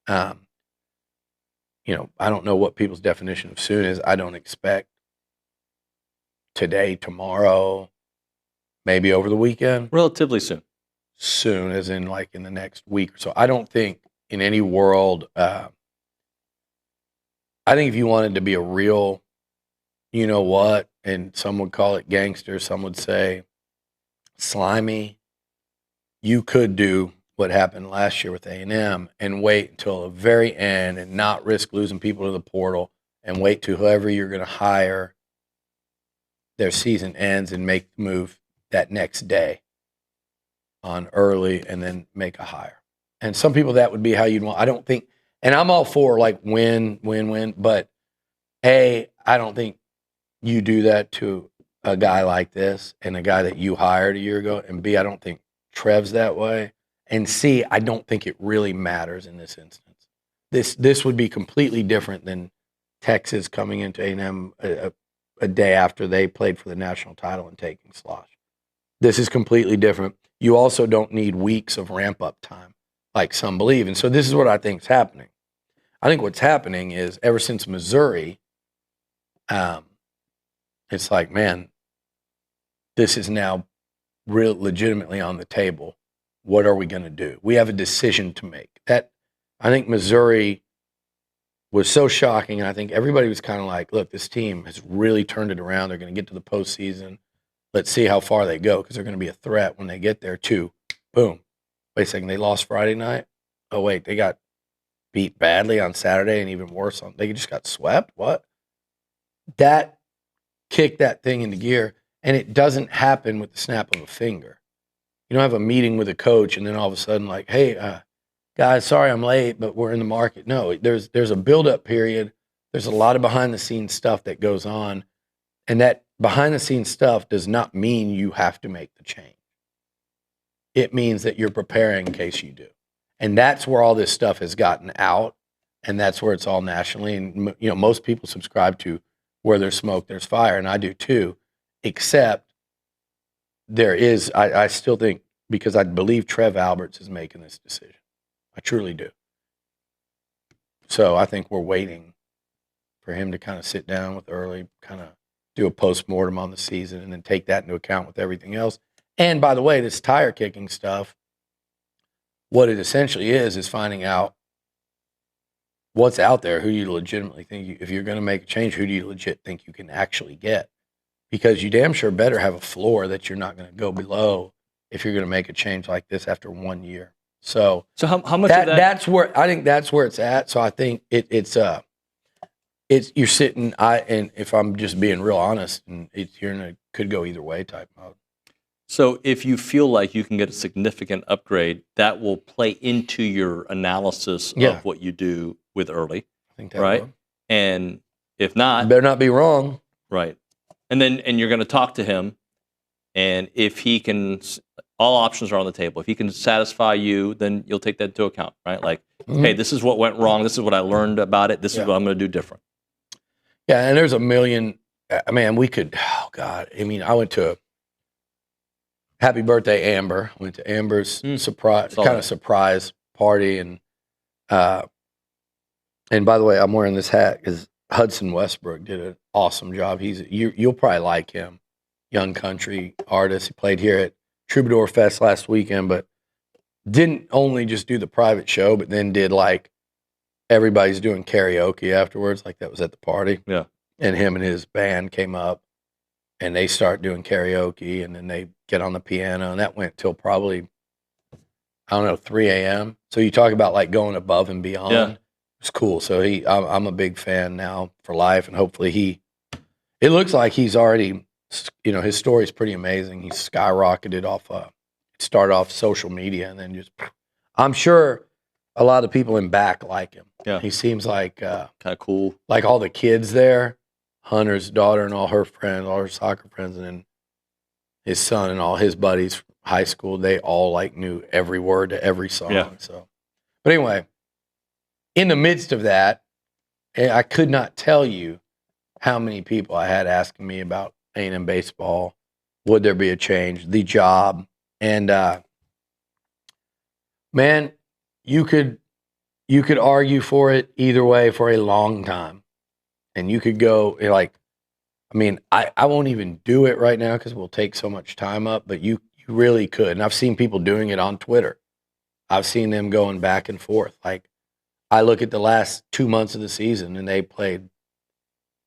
You know, I don't know what people's definition of soon is. I don't expect today, tomorrow, maybe over the weekend. Relatively soon. Soon, as in like in the next week or so. I don't think in any world, I think if you wanted to be a real, you know what, and some would call it gangster, some would say slimy, you could do what happened last year with A&M and wait until the very end and not risk losing people to the portal and wait till whoever you're going to hire, their season ends and make the move that next day on early and then make a hire. And some people, that would be how you'd want. I don't think, and I'm all for like win, but A, I don't think you do that to a guy like this and a guy that you hired a year ago. And B, I don't think Trev's that way. And C, I don't think it really matters in this instance. This would be completely different than Texas coming into A&M a day after they played for the national title and taking slosh. This is completely different. You also don't need weeks of ramp-up time like some believe. And so this is what I think is happening. I think what's happening is ever since Missouri, it's like, man, this is now real legitimately on the table. What are we going to do? We have a decision to make. That, I think Missouri was so shocking, and I think everybody was kind of like, look, this team has really turned it around. They're going to get to the postseason. Let's see how far they go, because they're going to be a threat when they get there too. Boom. Wait a second, they lost Friday night? Oh, wait, they got beat badly on Saturday, and even worse, they just got swept? What? That kicked that thing into gear, and it doesn't happen with the snap of a finger. You don't have a meeting with a coach and then all of a sudden like, hey, guys, sorry I'm late, but we're in the market. No, there's a build-up period. There's a lot of behind-the-scenes stuff that goes on, and that behind-the-scenes stuff does not mean you have to make the change. It means that you're preparing in case you do. And that's where all this stuff has gotten out, and that's where it's all nationally. And, you know, most people subscribe to where there's smoke, there's fire, and I do too, except there is, I still think, because I believe Trev Alberts is making this decision. I truly do. So I think we're waiting for him to kind of sit down with Early, kind of do a postmortem on the season, and then take that into account with everything else. And by the way, this tire kicking stuff, what it essentially is finding out what's out there, who you legitimately think, if you're going to make a change, who do you legit think you can actually get? Because you damn sure better have a floor that you're not going to go below if you're going to make a change like this after 1 year. So how much of that? That's where I think that's where it's at. So I think it's you're sitting. And if I'm just being real honest, and could go either way type mode. So if you feel like you can get a significant upgrade, that will play into your analysis of what you do with Early, I think that right? will. And if not, better not be wrong, right? And you're going to talk to him, and if he can, all options are on the table. If he can satisfy you, then you'll take that into account, right? Like, hey, this is what went wrong. This is what I learned about it. This is what I'm going to do different. Yeah, and there's a million. I mean, we could. Oh God, I mean, I went to Happy Birthday Amber. Went to Amber's surprise party, and by the way, I'm wearing this hat because Hudson Westbrook did an awesome job. You'll probably like him, young country artist. He played here at Troubadour Fest last weekend, but didn't only just do the private show, but then did like everybody's doing karaoke afterwards, like that was at the party. Yeah, and him and his band came up, and they start doing karaoke, and then they get on the piano, and that went till probably, I don't know, 3 a.m. So you talk about like going above and beyond. Yeah. It's cool. So I'm a big fan now for life, and hopefully it looks like he's already, you know, his story's pretty amazing. He's skyrocketed started off social media, and then just, I'm sure a lot of people in back like him. Yeah. He seems like kind of cool. Like all the kids there, Hunter's daughter and all her friends, all her soccer friends, and then his son and all his buddies high school, they all like knew every word to every song. Yeah. So, but anyway, in the midst of that, I could not tell you how many people I had asking me about A&M baseball. Would there be a change? The job. And man, you could argue for it either way for a long time. And you could go like, I mean, I won't even do it right now because we'll take so much time up, but you really could. And I've seen people doing it on Twitter. I've seen them going back and forth. Like, I look at the last 2 months of the season and they played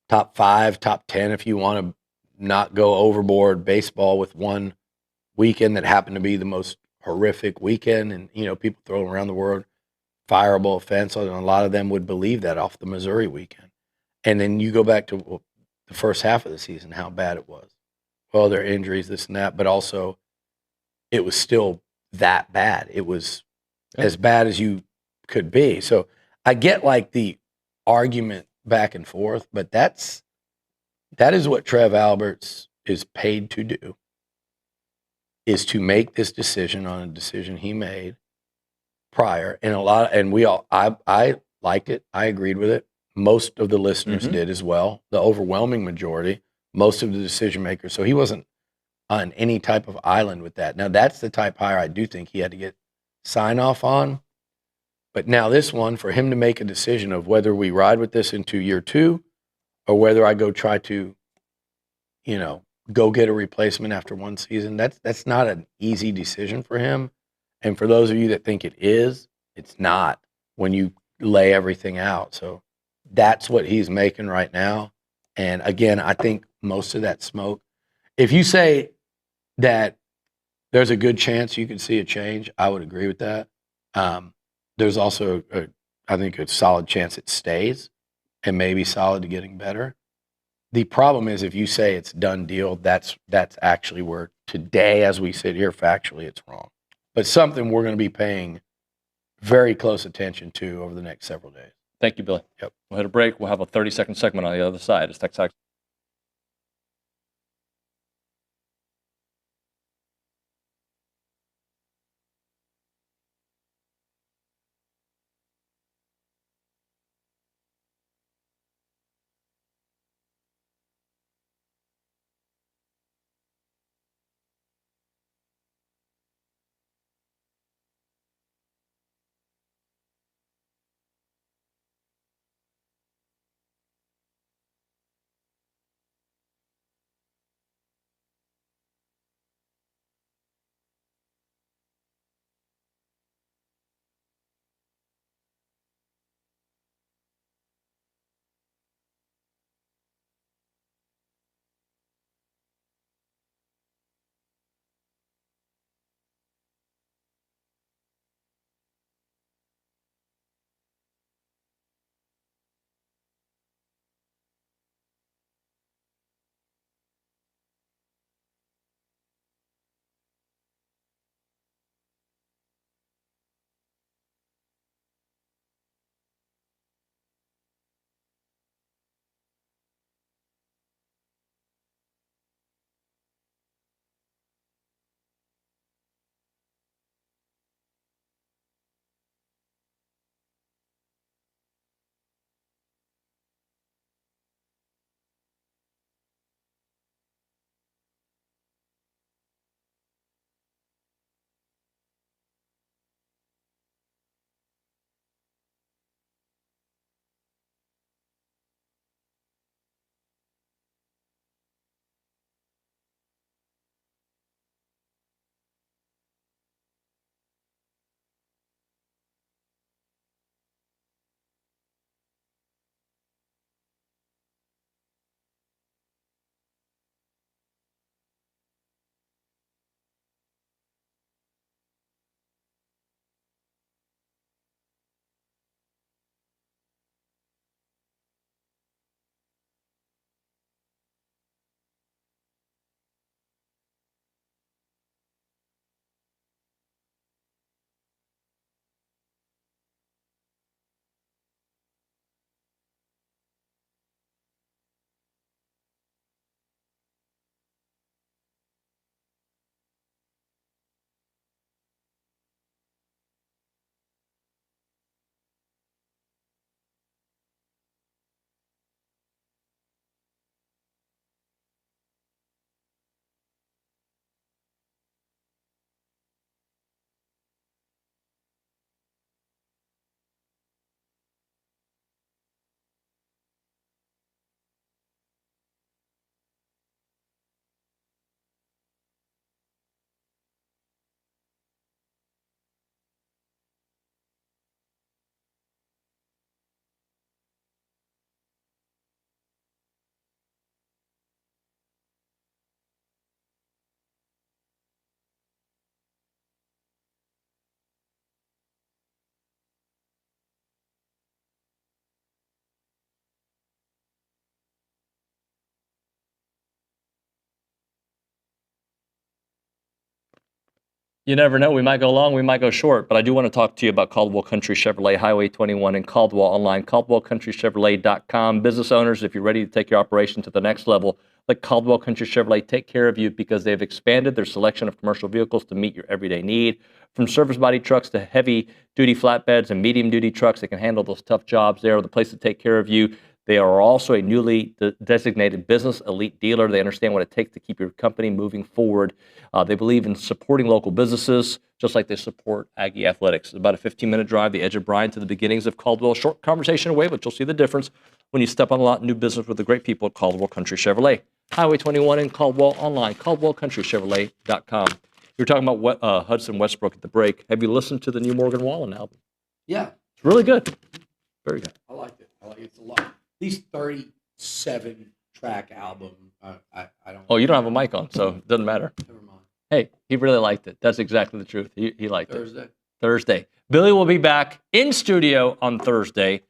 top 5, top 10, if you want to not go overboard, baseball with one weekend that happened to be the most horrific weekend. And, you know, people throwing around the word fireable offense, and a lot of them would believe that off the Missouri weekend. And then you go back to the first half of the season, how bad it was. Well, there are injuries, this and that, but also it was still that bad. It was as bad as you could be. So I get like the argument back and forth, but that is what Trev Alberts is paid to do, is to make this decision on a decision he made prior. And I liked it. I agreed with it. Most of the listeners did as well. The overwhelming majority, most of the decision makers. So he wasn't on any type of island with that. Now that's the type hire I do think he had to get sign off on. But now this one, for him to make a decision of whether we ride with this into year 2 or whether I go try to, you know, go get a replacement after one season, that's not an easy decision for him. And for those of you that think it is, it's not when you lay everything out. So that's what he's making right now. And again, I think most of that smoke, if you say that there's a good chance you could see a change, I would agree with that. There's also, I think, a solid chance it stays and maybe solid to getting better. The problem is if you say it's done deal, that's actually where today, as we sit here, factually, it's wrong. But something we're going to be paying very close attention to over the next several days. Thank you, Billy. Yep. We'll hit a break. We'll have a 30-second segment on the other side. It's TexAgs. You never know. We might go long, we might go short, but I do want to talk to you about Caldwell Country Chevrolet, Highway 21 in Caldwell, online, caldwellcountrychevrolet.com. Business owners, if you're ready to take your operation to the next level, let Caldwell Country Chevrolet take care of you because they've expanded their selection of commercial vehicles to meet your everyday need. From service body trucks to heavy-duty flatbeds and medium-duty trucks that can handle those tough jobs, they are the place to take care of you. They are also a newly designated business elite dealer. They understand what it takes to keep your company moving forward. They believe in supporting local businesses, just like they support Aggie athletics. It's about a 15-minute drive, the edge of Bryan to the beginnings of Caldwell. Short conversation away, but you'll see the difference when you step on a lot of new business with the great people at Caldwell Country Chevrolet. Highway 21 in Caldwell, online, caldwellcountrychevrolet.com. You were talking about Hudson Westbrook at the break. Have you listened to the new Morgan Wallen album? Yeah. It's really good. Very good. I liked it. I like it a lot. These 37-track album, I don't. Oh, you don't have a mic on, so it doesn't matter. Never mind. Hey, he really liked it. That's exactly the truth. He liked Thursday. it. Thursday. Billy will be back in studio on Thursday,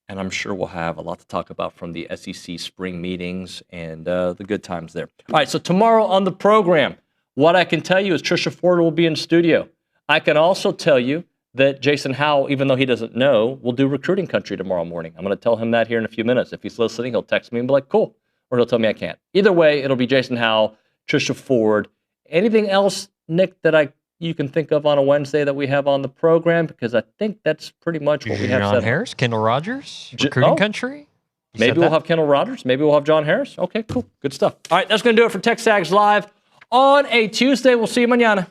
and I'm sure we'll have a lot to talk about from the SEC spring meetings and the good times there. All right, so tomorrow on the program, what I can tell you is Trisha Ford will be in studio. I can also tell you that Jason Howell, even though he doesn't know, will do Recruiting Country tomorrow morning. I'm going to tell him that here in a few minutes. If he's listening, he'll text me and be like, cool. Or he'll tell me I can't. Either way, it'll be Jason Howell, Trisha Ford. Anything else, Nick, that you can think of on a Wednesday that we have on the program? Because I think that's pretty much what we have John said. Harris, Kendall Rogers, Recruiting Country. Maybe we'll have Kendall Rogers. Maybe we'll have John Harris. Okay, cool. Good stuff. All right, that's going to do it for TexAgs Live on a Tuesday. We'll see you mañana.